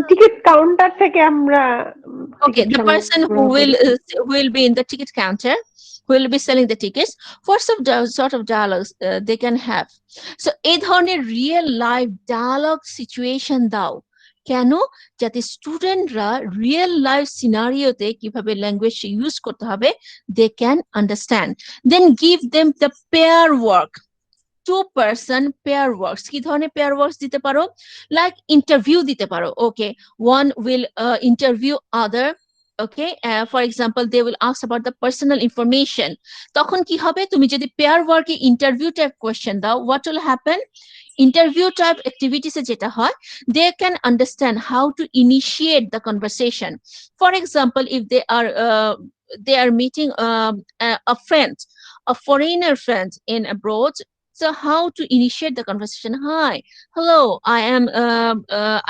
Ticket counter থেকে আমরা Okay, the person who will be in the ticket counter, who will be selling the tickets, what sort of dialogues they can have. So এই ধরনের real life dialogue situation দাও কেন? যাতে স্টুডেন্টরা রিয়েল লাইফ সিনারিওতে কিভাবে language use করতে হবে they can understand. Then give them the pair work. 2-person pair works. কি ধরনের pair works দিতে পারো? Like interview দিতে পারো. Okay, one will interview other. Okay, for example, they will ask about the personal information. তখন কি হবে? তুমি যদি pair work এ interview type question দাও, what will happen? Interview type activities এ যেটা হয়, they can understand how to initiate the conversation. For example, if they are meeting a friend, a foreigner friend in abroad. So how to initiate the conversation? Hi, hello, I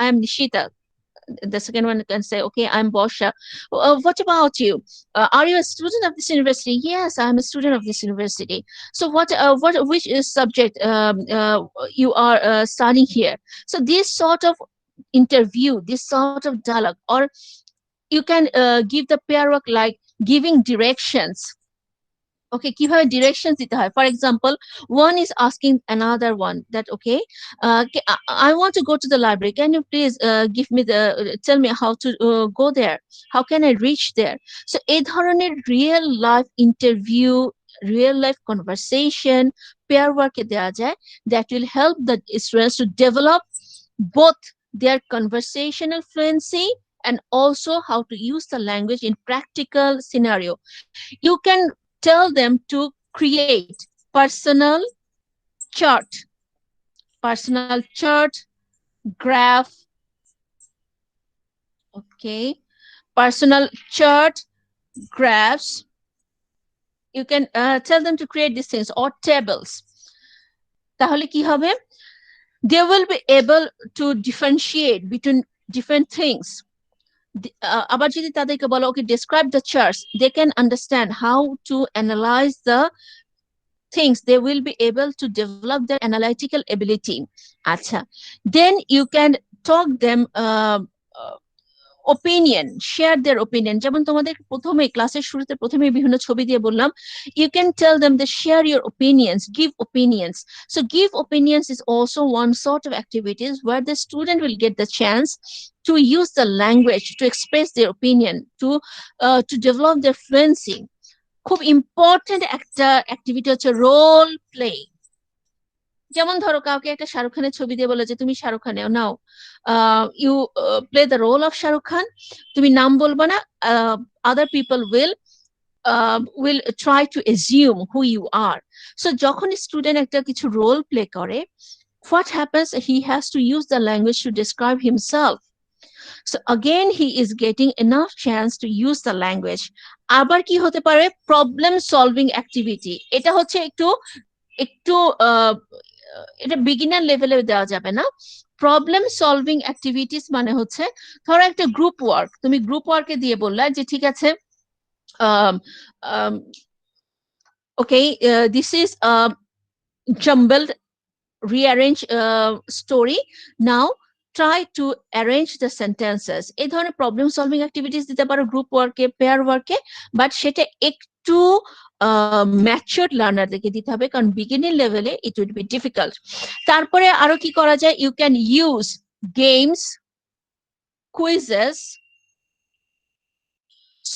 am Nishita. The second one can say, okay, I'm Bosha. What about you? Are you a student of this university? Yes, I'm a student of this university. So which subject you are studying here? So this sort of interview, this sort of dialogue, or you can give the pair work like giving directions. Okay, কিভাবে directions দিতে হয়? For example, one is asking another one that, okay, I want to go to the library. Can you please tell me how to go there? How can I reach there? So এই ধরনের real life interview, real life conversation, pair work এ দেওয়া যায়, that will help the students to develop both their conversational fluency and also how to use the language in practical scenario. You can tell them to create personal chart, graph, okay, personal chart, graphs. You can tell them to create these things or tables. তাহলে কি হবে? They will be able to differentiate between different things. আবার যদি তাদেরকে বলো, okay, describe the charts, they can understand how to analyze the things. They will be able to develop their analytical ability. Acha. Then you can talk them opinion, share their opinion. যেমন তোমাদের প্রথমে ক্লাসের শুরুতে প্রথমে বিভিন্ন ছবি দিয়ে বললাম, you can tell them to share your opinions, give opinions. So give opinions is also one sort of activities where the student will get the chance to use the language to express their opinion, to develop their fluency. খুব important একটা activity হচ্ছে role play. যেমন ধরো কাউকে একটা শাহরুখ খানের ছবি দিয়ে বলে যে তুমি Shahrukh Khan now, you play the role of Shahrukh Khan. তুমি নাম বলবো না, other people will try to assume who you are. So যখন স্টুডেন্ট একটা কিছু রোল প্লে করে, what happens? He has to use the language to describe himself. So again, he is getting enough chance to use the language. আবার কি হতে পারে? Problem solving activity. এটা হচ্ছে একটু এটা বিগিনার লেভেলে দেওয়া যাবে না। প্রবলেম সলভিং অ্যাক্টিভিটিস মানে হচ্ছে, ধরো একটা গ্রুপ ওয়ার্ক, তুমি গ্রুপ ওয়ার্কে দিয়ে বললা যে ঠিক আছে, okay, this is a jumbled rearrange story. Now try to arrange the sentences. এই ধরনের প্রবলেম সলভিং অ্যাক্টিভিটিস দিতে পারো গ্রুপ ওয়ার্কে, পেয়ার ওয়ার্কে, বাট সেটা একটু ম্যাচিউরড লার্নারদেরকে দিতে হবে, কারণ বিগিনিং লেভেলে ইট উইল বি ডিফিকাল্ট। তারপরে আরো কি করা যায়? You can use games, quizzes,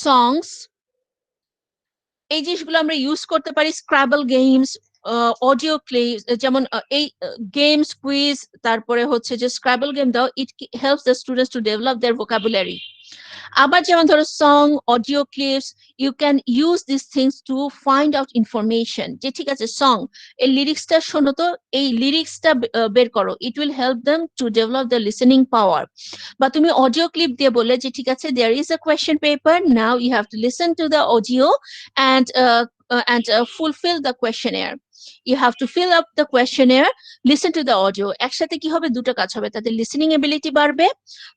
songs, এই জিনিসগুলো আমরা ইউজ করতে পারি। স্ক্রাবল গেমস, অডিও ক্লিপস, যেমন এই গেমস, কুইজ, তারপরে হচ্ছে যে স্ক্রাবল গেম দাও, it helps the students to develop their vocabulary. আবার যেমন ধরো song, audio clips, you can use this things to find out information. যে ঠিক আছে সং, এই লিরিক্সটা শোনো তো, এই লিরিক্সটা বের করো, it will help them to develop the listening power. বা তুমি অডিও ক্লিপ দিয়ে বললে যে ঠিক আছে there is a question paper, now you have to listen to the audio and fulfill the questionnaire. You have to fill up the questionnaire, listen to the audio. একসাথে কি হবে, দুটো কাজ হবে, তাদের লিসেনিং এবিলিটি বাড়বে,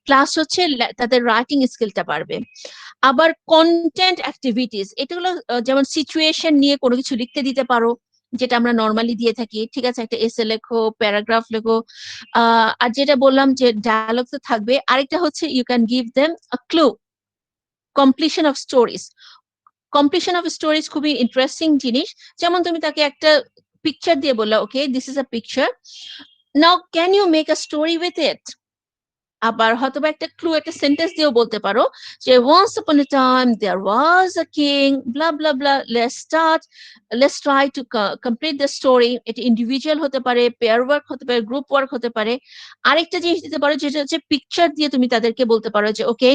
প্লাস হচ্ছে তাদের রাইটিং স্কিলটা বাড়বে। আবার কন্টেন্ট অ্যাক্টিভিটিস, এটা হলো যেমন সিচুয়েশন নিয়ে কোনো কিছু লিখতে দিতে পারো, যেটা আমরা নর্মালি দিয়ে থাকি, ঠিক আছে, একটা এসে লেখো, প্যারাগ্রাফ লেখো। আর যেটা বললাম যে ডায়ালগ তো থাকবে, আরেকটা হচ্ছে you can give them a clue, completion of stories. Completion of stories খুবই ইন্টারেস্টিং জিনিস। যেমন তুমি তাকে একটা পিকচার দিয়ে বললা, okay this is a picture, now can you make a story with it. আবার হয়তো বা একটা ক্লু, একটা সেন্টেন্স দিয়েও বলতে পারো যে once upon a time there was a king, blah blah blah, let's try to complete the story. এটা ইন্ডিভিজুয়াল হতে পারে, পেয়ার ওয়ার্ক হতে পারে, গ্রুপ ওয়ার্ক হতে পারে। আরেকটা জিনিস দিতে পারো যেটা হচ্ছে পিকচার দিয়ে তুমি তাদেরকে বলতে পারো যে okay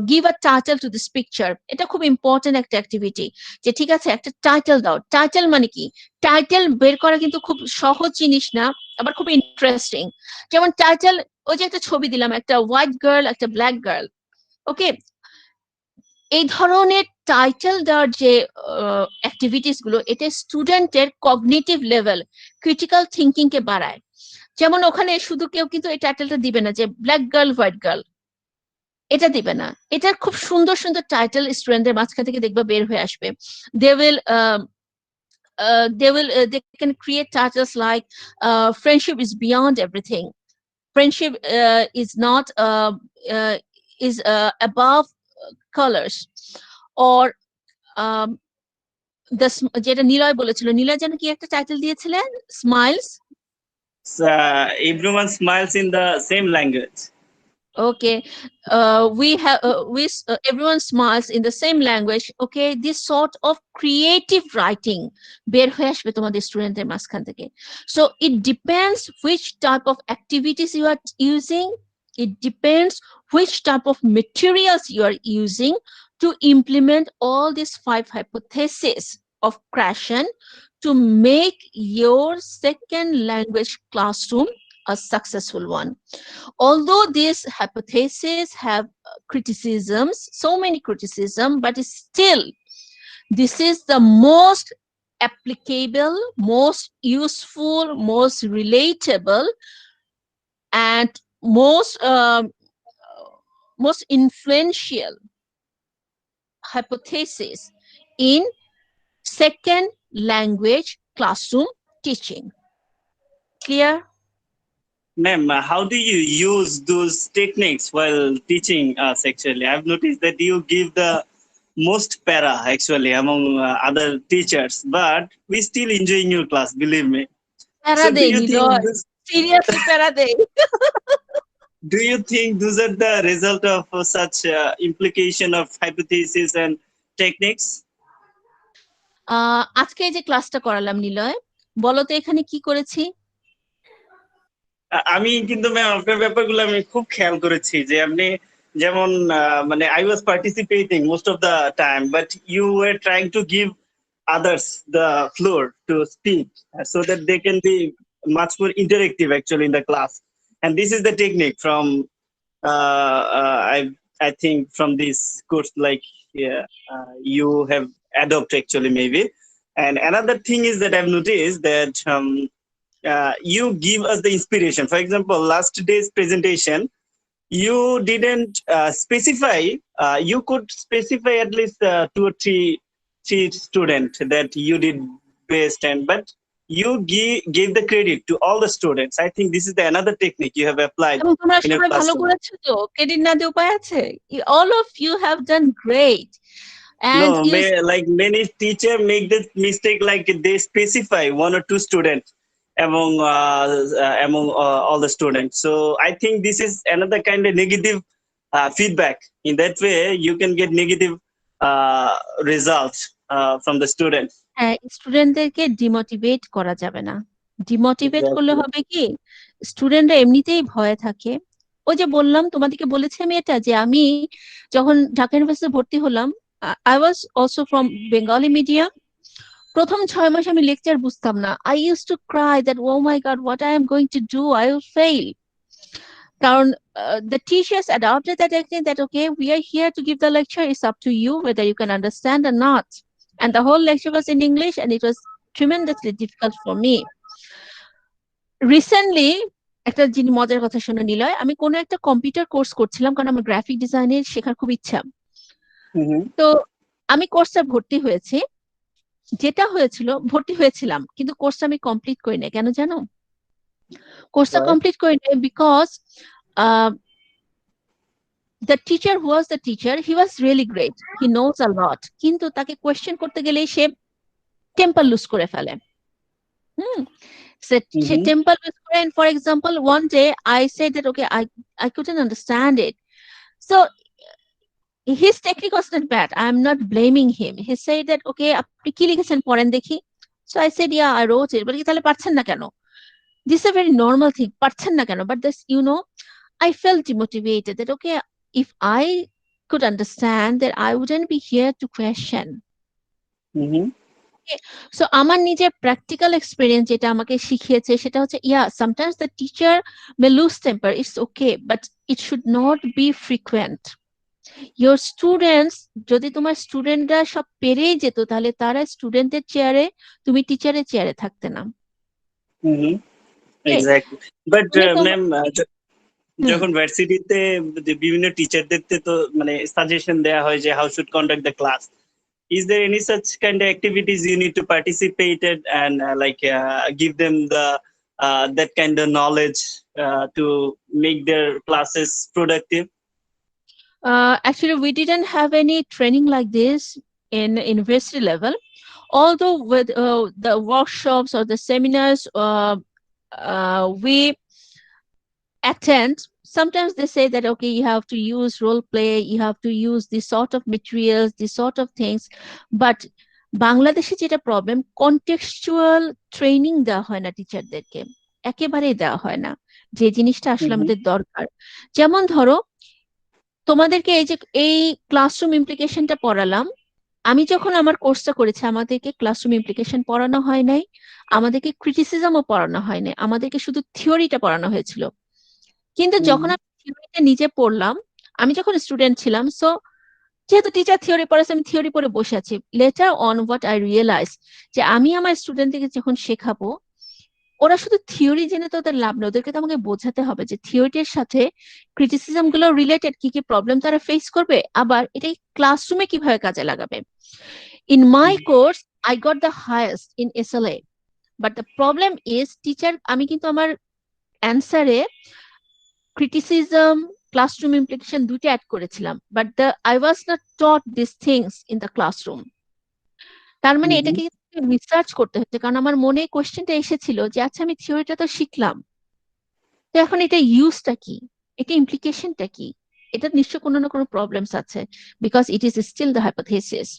give a title to this picture. এটা খুব ইম্পর্টেন্ট একটা অ্যাক্টিভিটি, যে ঠিক আছে একটা টাইটেল দাও। টাইটেল মানে কি, টাইটেল বের করা কিন্তু খুব সহজ জিনিস না, আবার খুব ইন্টারেস্টিং। যেমন টাইটেল, ওই যে একটা ছবি দিলাম, একটা হোয়াইট গার্ল, একটা ব্ল্যাক গার্ল, ওকে, এই ধরনের টাইটেল দেওয়ার যে অ্যাক্টিভিটিস গুলো, এটা স্টুডেন্টের কগনিটিভ লেভেল, ক্রিটিক্যাল থিঙ্কিং কে বাড়ায়। যেমন ওখানে শুধু কেউ কিন্তু এই টাইটেলটা দিবে না যে ব্ল্যাক গার্ল হোয়াইট গার্ল, এটা দিবে না, এটার খুব সুন্দর সুন্দর টাইটেল স্টুডেন্টদের মাঝখান থেকে দেখবা বের হয়ে আসবে। They will they can create titles like friendship is beyond everything, friendship is not is above colors, or um, যেটা নিলয় বলেছিল, নিলয় যেন কি একটা টাইটেল দিয়েছিলেন, smiles. Everyone smiles in the same language. Okay, everyone smiles in the same language. Okay, this sort of creative writing বের হয়ে আসবে তোমাদের স্টুডেন্টদের মাঝখান থেকে। So it depends which type of activities you are using. It depends which type of materials you are using to implement all these 5 hypotheses of Krashen to make your second language classroom a successful one. Although these hypotheses have criticisms, so many criticisms, but still, this is the most applicable, most useful, most relatable, and most influential hypothesis in second language classroom teaching. Clear? Ma'am, how do you use those techniques while teaching us? Actually, I've noticed that you give the most para actually among other teachers, but we still enjoying your class, believe me. So do you think this, Seriously, para day. do you think those are the result of such implication of hypothesis and techniques? আজকে এই যে ক্লাসটা করালাম নিলয়, বলো তো এখানে কি করেছি? আমি কিন্তু ম্যাম আপনার ব্যাপারগুলো আমি খুব খেয়াল করেছি যে আপনি যেমন মানে I was participating most of the time, but you were trying to give others the floor to speak so that they can be much more interactive actually in the class. And this is the technique from I think from this course, like you have adopted actually maybe. And another thing is that I've noticed that you give us the inspiration. For example, last day's presentation, you didn't specify, you could specify at least 2 or 3 students that you did best, and but you gave the credit to all the students. I think this is the another technique you have applied এবং তোমরা in your সবাই ভালো classroom. করেছো তো, credit না দিয়ে উপায় আছে? All of you have done great. And No, like many teacher make this mistake, like they specify 1 or 2 students among all the students. So I think this is another kind of negative feedback. In that way, you can get negative results from the students. হ্যাঁ, স্টুডেন্টদেরকে demotivate করা যাবে না। Demotivate করলে Exactly. হবে কি, স্টুডেন্টরা এমনিতেই ভয়ে থাকে। ওই যে বললাম, তোমাদেরকে বলেছি আমি এটা, যে আমি যখন ঢাকা ইউনিভার্সিটিতে ভর্তি হলাম, I was also from Bengali medium. প্রথম 6 মাস আমি লেকচার বুঝতাম না। I use to cry that oh my god, what I am going to do, I will fail. কারণ the teachers adopted that technique that okay, we are here to give the lecture, it's up to you whether you can understand or not. And the whole lecture was in English and it was tremendously difficult for me. Recently, একটা জিনিস মজার কথা শুনে নিলয়, আমি কোনো একটা computer course করছিলাম, কারণ আমার গ্রাফিক ডিজাইনের শেখার খুব ইচ্ছা। তো আমি কোর্সে ভর্তি হয়েছি। যেটা হয়েছিল, ভর্তি হয়েছিলাম কিন্তু কোর্সটা আমি কমপ্লিট করি না। কেন জানো? কোর্সটা Why? কমপ্লিট করি না because the teacher who was the teacher, he was really great, he knows a lot, কিন্তু তাকে কোয়েশ্চেন করতে গেলেই সে টেম্পার লুজ করে ফেলে। সে টেম্পার লুজ করে, and for example one day I said that okay, I couldn't understand it, so his technique was not bad, I am not blaming him. He said that okay, আপনি কি লিখেছেন পড়েন দেখি। So I said yeah, I wrote it. বলি কি তাহলে পারছেন না কেন? This is a very normal thing, পারছেন না কেন? But this, you know, I felt demotivated that okay, if I could understand that I wouldn't be here to question. So আমার নিজের প্র্যাকটিক্যাল এক্সপেরিয়েন্স যেটা আমাকে শিখিয়েছে সেটা হচ্ছে, yeah, sometimes the teacher may lose temper, it's okay, but it should not be frequent. Your students, যদি তোমার স্টুডেন্টরা সব পেরেই যেত তাহলে তারা স্টুডেন্টের চেয়ারে, তুমি টিচারের চেয়ারে থাকতে না। এক্স্যাক্টলি। বাট ম্যাম, যখন ভার্সিটিতে বিভিন্ন টিচারদের তো মানে সাজেশন দেয়া হয় যে how should conduct the class, is there any such kind of activities you need to participate in and give them the that kind of knowledge to make their classes productive? Actually, we didn't have any training like this in university level, although with the workshops or the seminars we attend, sometimes they say that okay, you have to use role play, you have to use this sort of materials, this sort of things, but বাংলাদেশে যেটা problem, contextual training দেওয়া হয় না টিচারদেরকে, একেবারেই দেওয়া হয় না, যে জিনিসটা আসলে আমাদের দরকার। যেমন ধরো, তোমাদেরকে এই ক্লাসরুম ইমপ্লিকেশনটা পড়ালাম, আমি যখন আমার কোর্সটা করেছি আমাদেরকে ক্লাসরুম ইমপ্লিকেশন পড়ানো হয় নাই, আমাদেরকে ক্রিটিসিজমও পড়ানো হয় নাই, আমাদেরকে শুধু থিওরিটা পড়ানো হয়েছিল। কিন্তু যখন আমি থিওরিটা নিজে পড়লাম, আমি যখন স্টুডেন্ট ছিলাম, সো যেহেতু টিচার থিওরি পড়াচ্ছে আমি থিওরি পড়ে বসে আছি, later on what I realize যে আমি আমার স্টুডেন্টদেরকে যখন শেখাবো, ওরা শুধু থিওরি জেনে তো ওদের লাভ নেই, ওদেরকে তো আমাকে বোঝাতে হবে যে থিওরিটির সাথে ক্রিটিসিজম গুলো রিলেটেড, কি কি প্রবলেম তারা ফেস করবে, আবার এটাই ক্লাসরুমে কিভাবে কাজে লাগাবে। In my course I got the highest in SLA, but the problem is teacher, আমি কিন্তু আমার অ্যান্সারে ক্রিটিসিজম, ক্লাসরুম ইমপ্লিকেশন দুটো অ্যাড করেছিলাম, but I was not taught this things in the classroom. তার মানে এটাকে রিসার্চ করতে হচ্ছে, কারণ আমার মনে কোয়েশ্চেনটা এসেছিল যে আচ্ছা আমি থিওরিটা তো শিখলাম, তো এখন এটা ইউজটা কি, এটা ইমপ্লিকেশনটা কি, এটা নিশ্চয় কোনো না কোনো প্রবলেমস আছে, because it is still the hypothesis.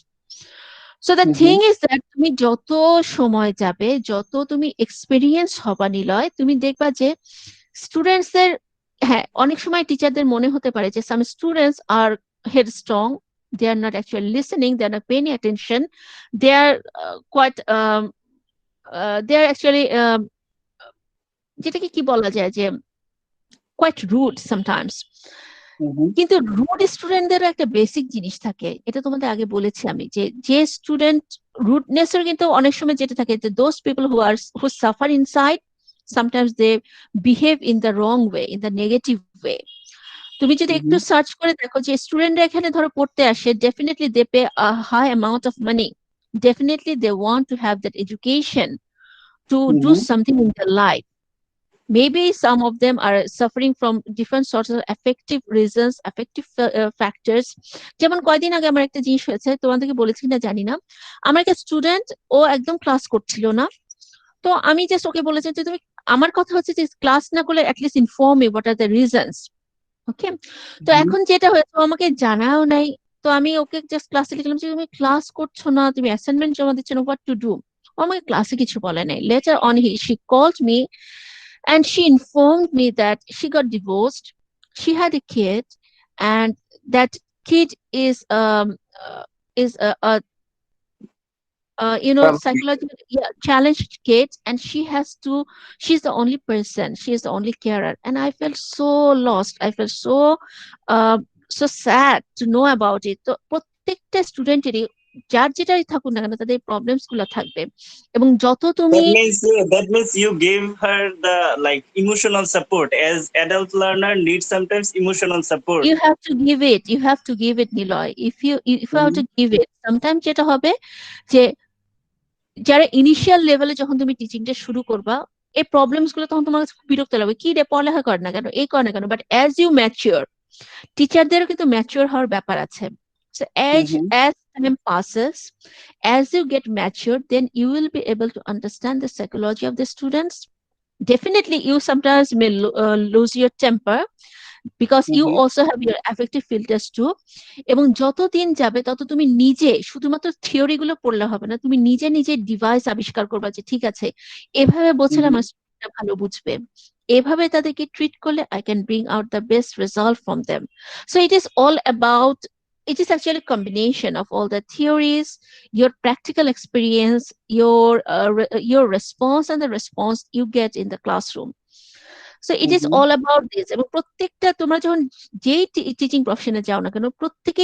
So the thing is that তুমি যত সময় যাবে, যত তুমি এক্সপেরিয়েন্স হবা নিলয়, তুমি দেখবা যে স্টুডেন্টসদের, হ্যাঁ অনেক সময় টিচারদের মনে হতে পারে যে some students are headstrong, they are not actually listening, they are not paying attention, they are quite they are actually যেটাকে কি বলা যায় যে quite rude sometimes. কিন্তু রুড স্টুডেন্টদেরও একটা বেসিক জিনিস থাকে, এটা তোমাদের আগে বলেছি আমি, যে স্টুডেন্ট রুডনেসের কিন্তু অনেক সময় যেটা থাকে যে those people who suffer inside, sometimes they behave in the wrong way, in the negative way. তুমি যদি একটু সার্চ করে দেখো যে স্টুডেন্টরা এখানে ধরো পড়তে আসে, definitely they pay a high amount of money, definitely they want to have that education to do something in their life. Maybe some of them are suffering from different sorts of affective reasons, affective factors. যেমন কয়দিন আগে আমার একটা জিনিস হয়েছে, তোমাদেরকে বলেছি কিনা জানি না, আমার একটা স্টুডেন্ট, ও একদম ক্লাস করছিল না, তো আমি জাস্ট ওকে বলেছি যে তুমি, আমার কথা হচ্ছে যে ক্লাস না করলে at least inform me what are the reasons. Okay, তো এখন যেটা হয়েছে ও আমাকে জানাও নাই, তো আমি ওকে জাস্ট ক্লাসে লিখলাম যে তুমি ক্লাস করছো না, তুমি অ্যাসাইনমেন্ট জমা দিচ্ছ না, হোয়াট টু ডু। ও আমাকে ক্লাসে কিছু বলে নাই। Letter on she called me and she informed me that she got divorced, she had a kid, and that kid is a psychological, yeah, challenged kid, and she's the only person, she is the only carer. And I felt so lost, I felt uh, so sad to know about it. তো প্রত্যেকটা স্টুডেন্টেরই যার যেটাই থাকুক না কেন তাদের problems গুলো থাকবে, এবং যত তুমি That means you gave her the like emotional support, as adult learner needs sometimes emotional support. you have to give it Niloy, if you have to give it sometimes, যেটা হবে যে যারা ইনিশিয়াল লেভেলে যখন তুমি টিচিংটা শুরু করবা, এই প্রবলেমস গুলো তখন তোমার কাছে খুব বিরক্ত লাগবে, কি রে পড়ালেখা করে না কেন, এই করে না কেন, বাট অ্যাজ ইউ ম্যাচিওর, টিচারদেরও কিন্তু ম্যাচিওর হওয়ার ব্যাপার আছে। So as time passes, as you get mature, then you will be able to understand the psychology of the students. Definitely, you sometimes may lose your temper, because you also have your affective filters too. এবং যত দিন যাবে তত তুমি নিজে শুধুমাত্র theory গুলো পড়লে হবে না, তুমি নিজে নিজে ডিভাইস আবিষ্কার করবা যে ঠিক আছে এভাবে বোঝালে আমার স্টুডেন্টরা ভালো বুঝবে, এভাবে তাদেরকে ট্রিট করলে I can bring out the best result from them. So it is actually a combination of all the theories, your practical experience, your response, and the response you get in the classroom. So it is all about this. এবং প্রত্যেকটা তোমরা যখন যেই teaching প্রফেশনে যাও না কেন, প্রত্যেকে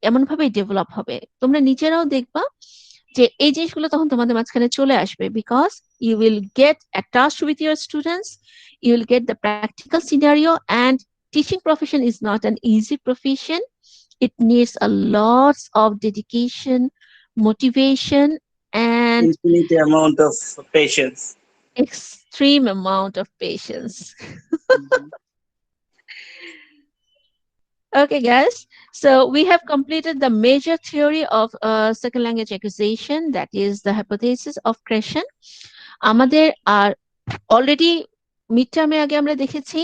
এমন ভাবে ডেভেলপ হবে, তোমরা নিজেরাও দেখবা যে এই জিনিসগুলো তখন তোমাদের মাঝখানে চলে আসবে, because you will get attached with your students, you will get the practical scenario, and teaching profession is not an easy profession. It needs a lot of dedication, motivation, and Infinite amount of patience. extreme amount of patience. Okay, guys. So we have completed the major theory of second language acquisition, that is the hypothesis of creation. আমাদের আর already mid টার্মে আগে আমরা দেখেছি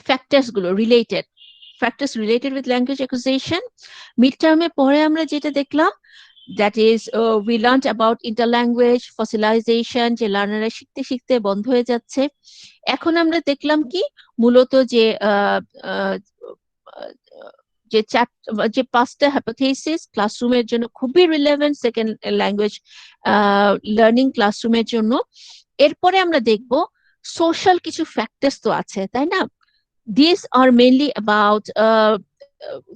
factors গুলো factors related with language acquisition. Mid টার্মে পরে আমরা যেটা দেখলাম, that is we learned about interlanguage fossilization, যে লার্নাররা শিখতে শিখতে বন্ধ হয়ে যাচ্ছে। এখন আমরা দেখলাম কি মূলত যে পাঁচটা হাইপোথেসিস ক্লাসরুমের জন্য খুবই রিলেভেন্ট, সেকেন্ড ল্যাঙ্গুয়েজ লার্নিং ক্লাসরুমের জন্য। এরপরে আমরা দেখব সোশ্যাল কিছু ফ্যাক্টরস তো আছে, তাই না? These are mainly about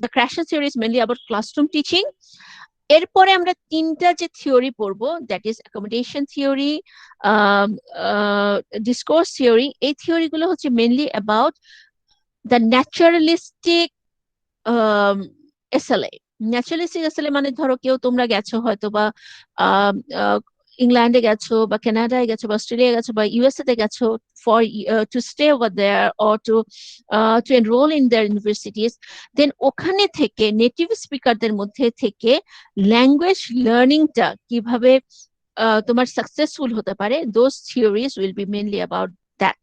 the creation theory is mainly about classroom teaching. এরপরে আমরা তিনটা যে থিওরি পড়বো, that is accommodation theory, discourse theory. এই থিওরি গুলো হচ্ছে mainly about the naturalistic SLA. Naturalistic SLA মানে ধরো কেউ তোমরা গেছো হয়তো বা ইংল্যান্ডে গেছো বা কানাডায় গেছো বা অস্ট্রেলিয়া গেছো বা ইউএসএ তে গেছো for to stay over there or to enrol in their universities, then ওখানে থেকে নেটিভ স্পিকারদের মধ্যে থেকে ল্যাঙ্গুয়েজ লার্নিংটা কিভাবে তোমার সাকসেসফুল হতে পারে, those theories will be mainly about that.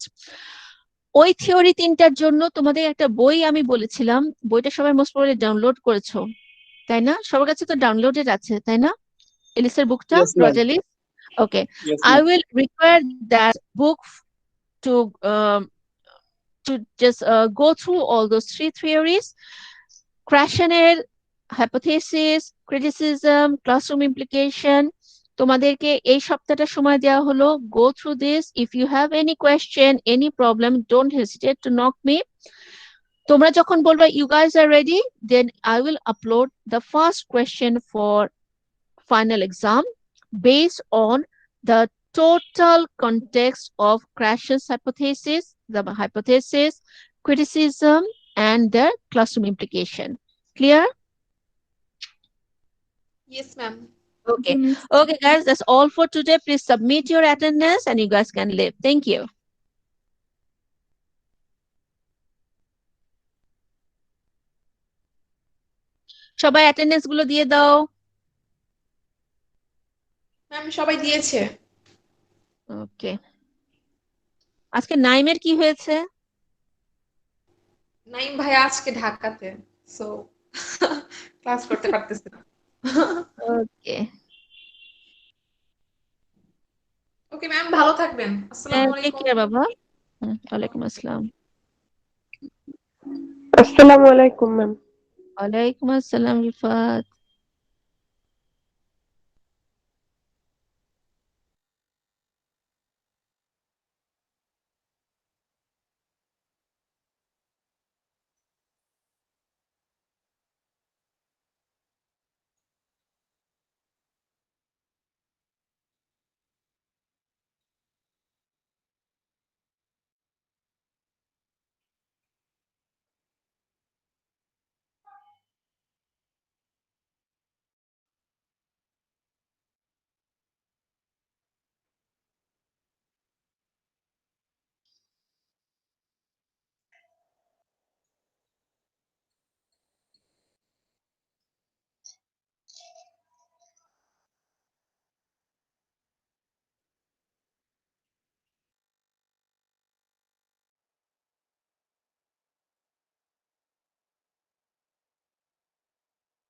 ওই থিওরি তিনটার জন্য তোমাদের একটা বই আমি বলেছিলাম, বইটা সবাই মোস্ট প্রবাবলি ডাউনলোড করেছো, তাই না? সবার কাছে তো ডাউনলোডেড আছে, তাই না? এলিসের বুকটা, Yes, ma'am. রজালিস। Okay, Yes, I ma'am. will require that book to just go through all those three theories: Krashener, hypothesis, criticism, classroom implication. তোমাদেরকে এই সপ্তাহটা সময় দেওয়া হলো, go through this. If you have any question, any problem, don't hesitate to knock me. তোমরা যখন বলবা you guys are ready, then I will upload the first question for final exam based on the total context of Krashen's hypothesis, the hypothesis, criticism, and the classroom implication. Clear? Yes, ma'am. Okay. Okay, guys, that's all for today. Please submit your attendance and you guys can leave. Thank you. সবাই attendance গুলো দিয়ে দাও। Ma'am সবাই দিয়েছে। ওকে, আজকে নাইমের কি হয়েছে? নাইম ভাই আজকে ঢাকাতে, সো ক্লাস করতে পারতেছে না। ওকে। ওকে ম্যাম, ভালো থাকবেন। আসসালামু টেক আলাইকুম। কেয়ার বাবা। ওয়ালাইকুম আসসালাম। আসসালামু আলাইকুম ম্যাম। ওয়ালাইকুম আসসালাম রিফাত।